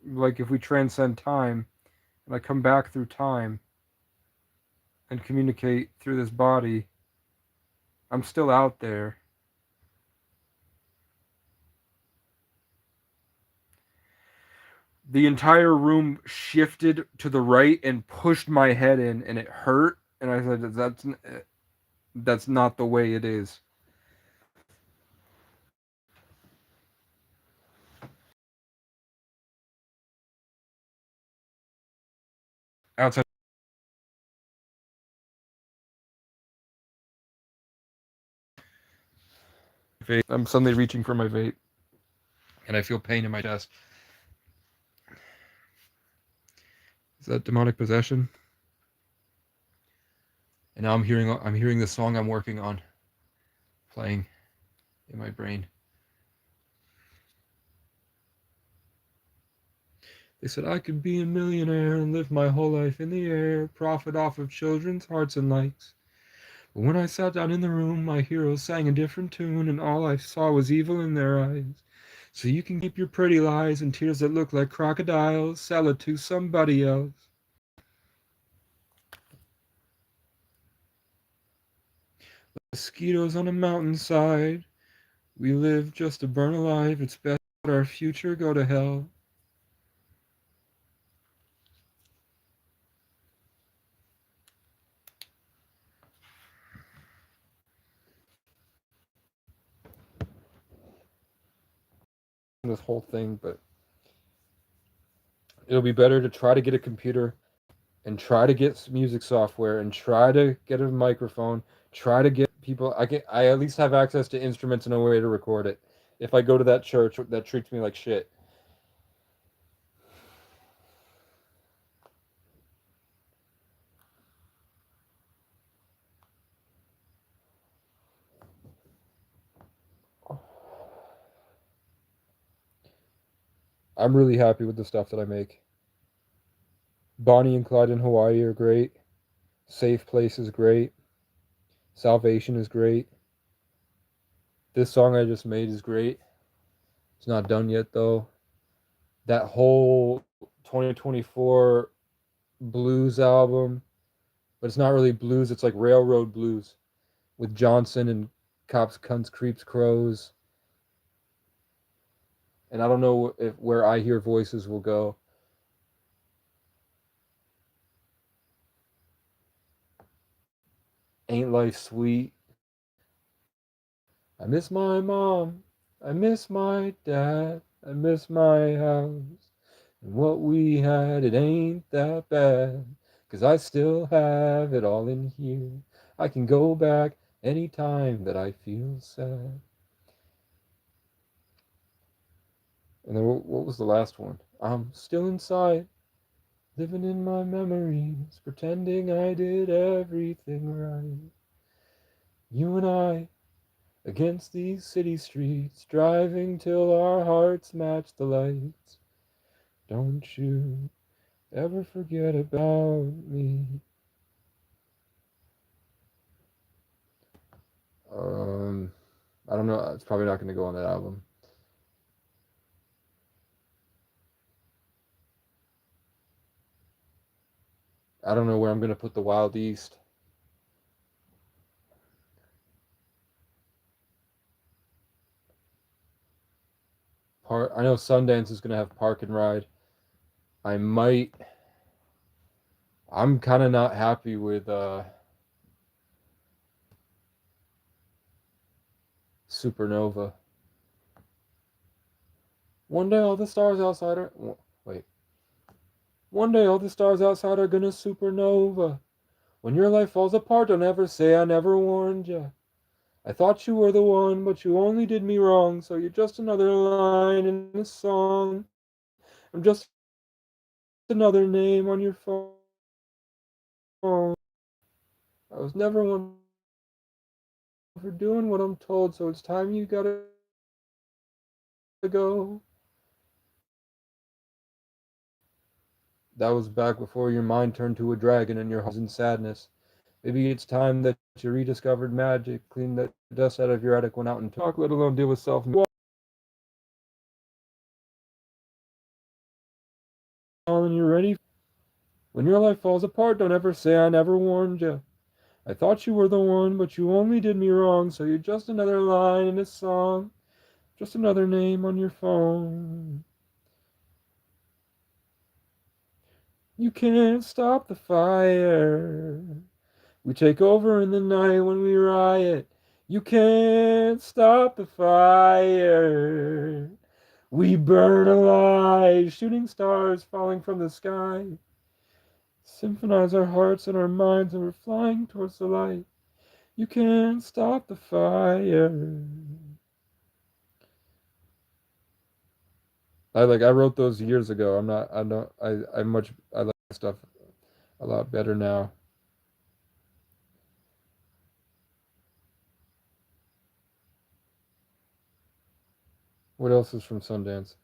Like if we transcend time and I come back through time and communicate through this body, I'm still out there. The entire room shifted to the right and pushed my head in, and it hurt. And I said, that's not the way it is. Outside. I'm suddenly reaching for my vape, and I feel pain in my chest. Is that demonic possession? And now I'm hearing the song I'm working on playing in my brain. They said I could be a millionaire and live my whole life in the air, profit off of children's hearts and likes. But when I sat down in the room, my heroes sang a different tune, and all I saw was evil in their eyes. So you can keep your pretty lies and tears that look like crocodiles, sell it to somebody else. Mosquitoes on a mountainside, We live just to burn alive. It's best let our future go to hell. This whole thing, but it'll be better to try to get a computer and try to get music software and try to get a microphone, try to get people I at least have access to instruments and a way to record it. If I go to that church that treats me like shit. I'm really happy with the stuff that I make. Bonnie and Clyde in Hawaii are great. Safe Place is great. Salvation is great. This song I just made is great. It's not done yet though. That whole 2024 blues album, but it's not really blues, it's like railroad blues with Johnson and Cops, Cunts, Creeps, Crows. And I don't know if where I Hear Voices will go. Ain't Life Sweet? I miss my mom. I miss my dad. I miss my house. And what we had, it ain't that bad. 'Cause I still have it all in here. I can go back any time that I feel sad. And then what was the last one? I'm still inside, living in my memories, pretending I did everything right. You and I, against these city streets, driving till our hearts match the lights. Don't you ever forget about me. Um, I don't know. It's probably not going to go on that album. I don't know where I'm going to put the Wild East. I know Sundance is going to have Park and Ride. I might. I'm kind of not happy with Supernova. One day all the stars outside are. Wait. One day all the stars outside are gonna supernova. When your life falls apart, don't ever say I never warned ya. I thought you were the one, but you only did me wrong. So you're just another line in a song. I'm just another name on your phone. I was never one for doing what I'm told, so it's time you gotta go. That was back before your mind turned to a dragon and your heart was in sadness. Maybe it's time that you rediscovered magic, cleaned the dust out of your attic, went out and talk, let alone deal with self. And you're ready. When your life falls apart, don't ever say I never warned you. I thought you were the one, but you only did me wrong. So you're just another line in a song, just another name on your phone. You can't stop the fire. We take over in the night when we riot. You can't stop the fire. We burn alive, shooting stars falling from the sky. Symphonize our hearts and our minds, and we're flying towards the light. You can't stop the fire. I wrote those years ago. I'm not I don't I like stuff a lot better now. What else is from Sundance?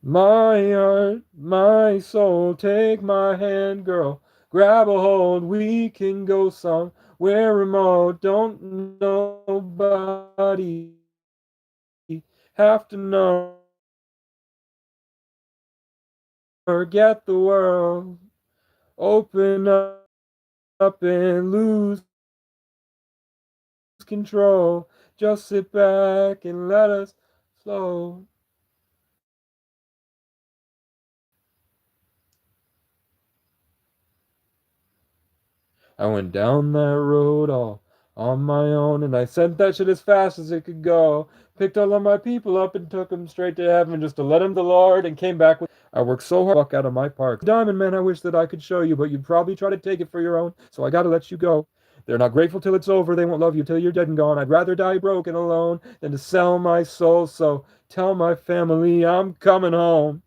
My heart, my soul, take my hand, girl. Grab a hold, we can go somewhere remote. Don't nobody have to know. Forget the world. Open up and lose control. Just sit back and let us flow. I went down that road all on my own, and I sent that shit as fast as it could go. Picked all of my people up and took them straight to heaven just to let them the Lord, and came back with. I worked so hard, fuck out of my park. Diamond man, I wish that I could show you, but you'd probably try to take it for your own, so I gotta let you go. They're not grateful till it's over, they won't love you till you're dead and gone. I'd rather die broke and alone than to sell my soul, so tell my family I'm coming home.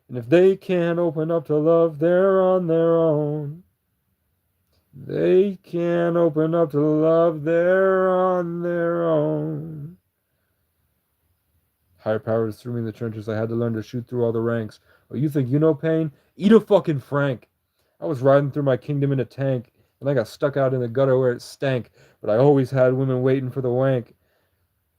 And if they can't open up to love, they're on their own. They can't open up to love, they're on their own. Higher powers threw me in the trenches. I had to learn to shoot through all the ranks. Oh, you think you know pain? Eat a fucking Frank. I was riding through my kingdom in a tank, and I got stuck out in the gutter where it stank. But I always had women waiting for the wank.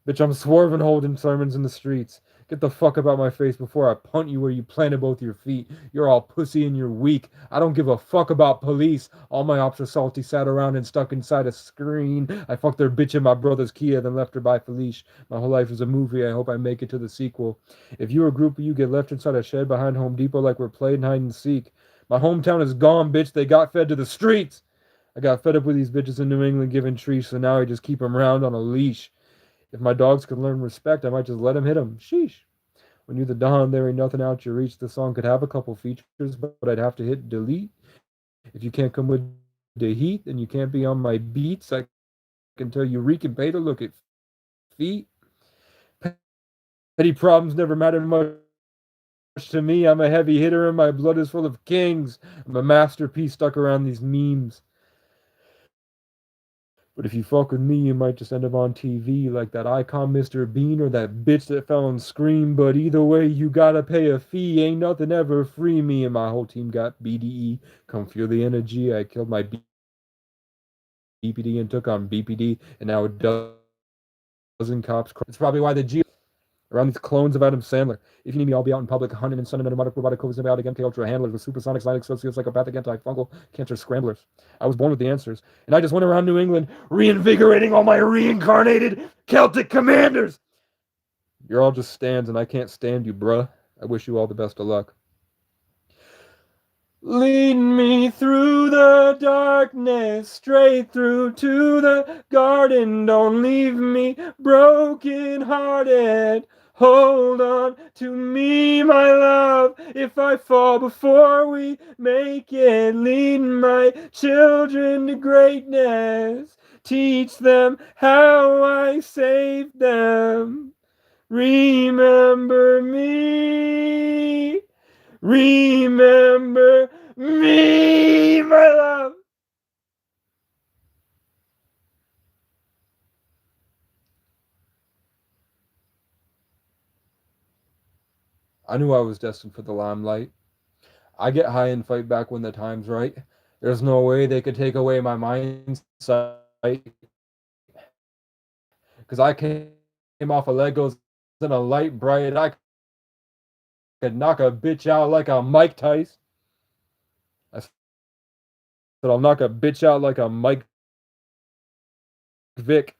Bitch, I'm swerving holding sermons in the streets. Get the fuck about my face before I punt you where you planted both your feet. You're all pussy and you're weak. I don't give a fuck about police. All my ops are salty, sat around and stuck inside a screen. I fucked their bitch in my brother's Kia, then left her by Felice. My whole life is a movie. I hope I make it to the sequel. If you're a groupie, you get left inside a shed behind Home Depot like we're playing hide and seek. My hometown is gone, bitch. They got fed to the streets. I got fed up with these bitches in New England giving trees, so now I just keep them round on a leash. If my dogs could learn respect, I might just let them hit them. Sheesh. When you're the Don, there ain't nothing out your reach. The song could have a couple features, but I'd have to hit delete. If you can't come with the heat, then you can't be on my beats. I can tell you reek and pay to look at feet. Petty problems never mattered much to me. I'm a heavy hitter and my blood is full of kings. I'm a masterpiece stuck around these memes. But if you fuck with me, you might just end up on TV like that icon Mr. Bean or that bitch that fell and screamed. But either way, you gotta pay a fee. Ain't nothing ever free. Me and my whole team got BDE. Come feel the energy. I killed my BPD and took on BPD, and now a dozen cops. It's probably why the G around these clones of Adam Sandler. If you need me, I'll be out in public hunting and sending automatic robotic COVID symbiotic MK Ultra handlers with supersonic sonic sociopsychopathic antifungal cancer scramblers. I was born with the answers, and I just went around New England reinvigorating all my reincarnated Celtic commanders. You're all just stands, and I can't stand you, bruh. I wish you all the best of luck. Lead me through the darkness, straight through to the garden. Don't leave me broken hearted. Hold on to me, my love, if I fall before we make it. Lead my children to greatness. Teach them how I saved them. Remember me. Remember me, my love. I knew I was destined for the limelight. I get high and fight back when the time's right. There's no way they could take away my mind's sight. Because I came off of Legos in a light bright. I could knock a bitch out like a Mike Tyson. I said, I'll knock a bitch out like a Mike Vick.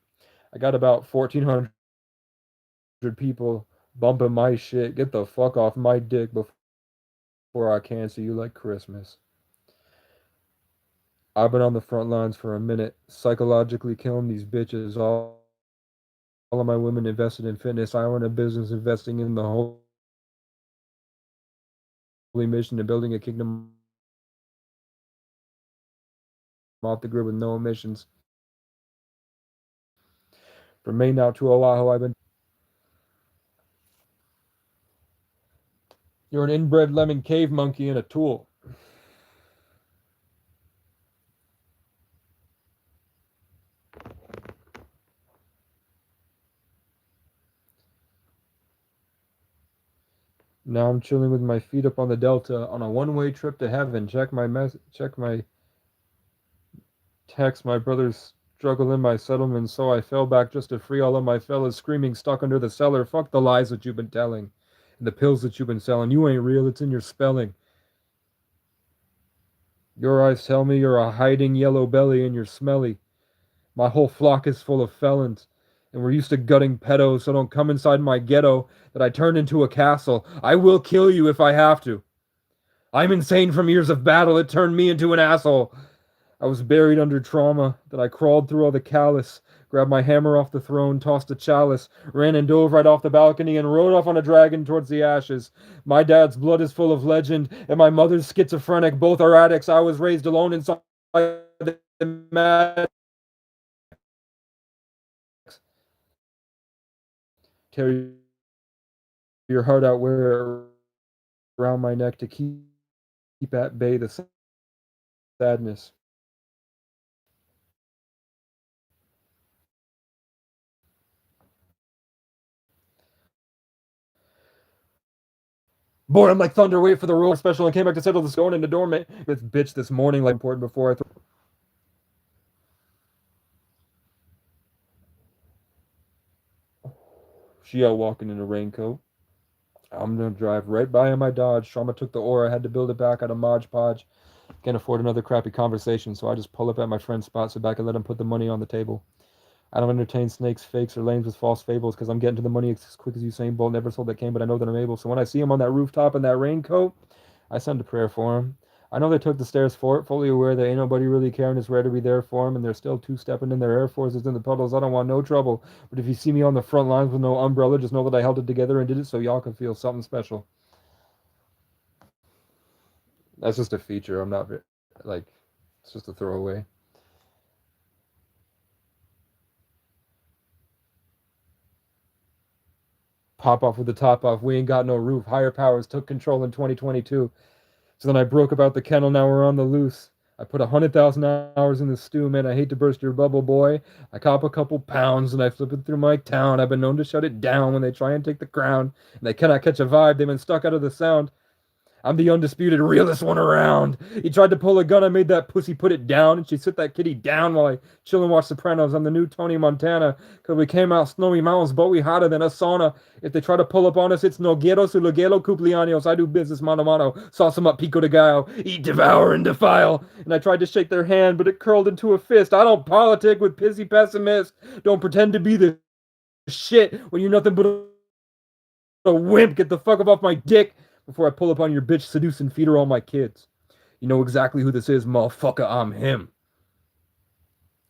I got about 1,400 people bumping my shit. Get the fuck off my dick before I cancel you like Christmas. I've been on the front lines for a minute, psychologically killing these bitches. All of my women invested in fitness. I run a business investing in the holy mission of building a kingdom off the grid with no emissions. From Maine out to Oahu, I've been. You're an inbred lemon cave monkey and a tool. Now I'm chilling with my feet up on the delta on a one-way trip to heaven. Check my text. My brother's struggle in my settlement, so I fell back just to free all of my fellas screaming stuck under the cellar. Fuck the lies that you've been telling and the pills that you've been selling. You ain't real, it's in your spelling. Your eyes tell me you're a hiding yellow belly and you're smelly. My whole flock is full of felons. And we're used to gutting pedos, so don't come inside my ghetto that I turned into a castle. I will kill you if I have to. I'm insane from years of battle. It turned me into an asshole. I was buried under trauma, then I crawled through all the callous, grabbed my hammer off the throne, tossed a chalice, ran and dove right off the balcony, and rode off on a dragon towards the ashes. My dad's blood is full of legend, and my mother's schizophrenic. Both are addicts. I was raised alone inside the mad. Tear your heart out, wear it around my neck to keep at bay the sadness. Boy, I'm like thunder, wait for the roar special, and came back to settle the score in the doormat. This bitch this morning, like important before I she out walking in a raincoat. I'm gonna drive right by in my Dodge. Trauma took the ore. I had to build it back out of Mod Podge. Can't afford another crappy conversation, so I just pull up at my friend's spot, sit back and let him put the money on the table. I don't entertain snakes, fakes, or lames with false fables because I'm getting to the money as quick as Usain Bolt never sold that cane, but I know that I'm able. So when I see him on that rooftop in that raincoat, I send a prayer for him. I know they took the stairs for it, fully aware that ain't nobody really caring. It's rare to be there for him, and they're still two-stepping in their Air Forces in the puddles. I don't want no trouble. But if you see me on the front lines with no umbrella, just know that I held it together and did it so y'all can feel something special. That's just a feature. I'm not like, it's just a throwaway. Pop off with the top off. We ain't got no roof. Higher powers took control in 2022. So then I broke about the kennel. Now we're on the loose. I put 100,000 hours in the stew, man. I hate to burst your bubble, boy. I cop a couple pounds and I flip it through my town. I've been known to shut it down when they try and take the crown. And they cannot catch a vibe. They've been stuck out of the sound. I'm the undisputed realest one around. He tried to pull a gun. I made that pussy put it down, and she sit that kitty down while I chill and watch Sopranos. I'm the new Tony Montana, because we came out snowy mountains, but we hotter than a sauna. If they try to pull up on us, it's no quiero su luguelo cumpleaños. I do business mano mano, sauce them up pico de gallo, eat, devour, and defile. And I tried to shake their hand, but it curled into a fist. I don't politic with pissy pessimists. Don't pretend to be the shit when you're nothing but a wimp. Get the fuck up off my dick before I pull up on your bitch, seduce and feed her all my kids. You know exactly who this is, motherfucker. I'm him.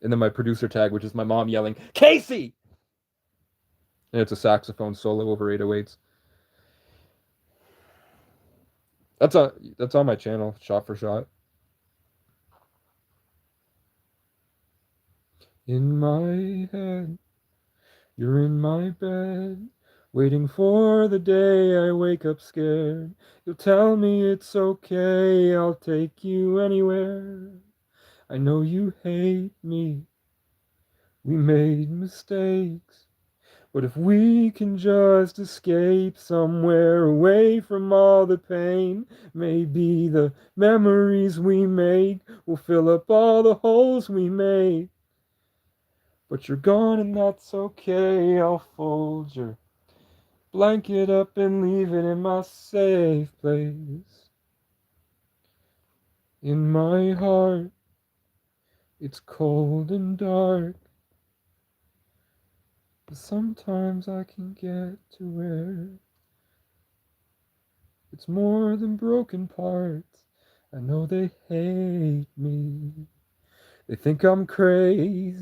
And then my producer tag, which is my mom yelling, Casey! And it's a saxophone solo over 808s. That's on my channel, shot for shot. In my head, you're in my bed, waiting for the day I wake up scared. You'll tell me it's okay, I'll take you anywhere. I know you hate me, we made mistakes. But if we can just escape somewhere away from all the pain, maybe the memories we make will fill up all the holes we made. But you're gone and that's okay, I'll fold your blanket up and leave it in my safe place. In my heart, it's cold and dark. But sometimes I can get to where it's more than broken parts. I know they hate me. They think I'm crazy.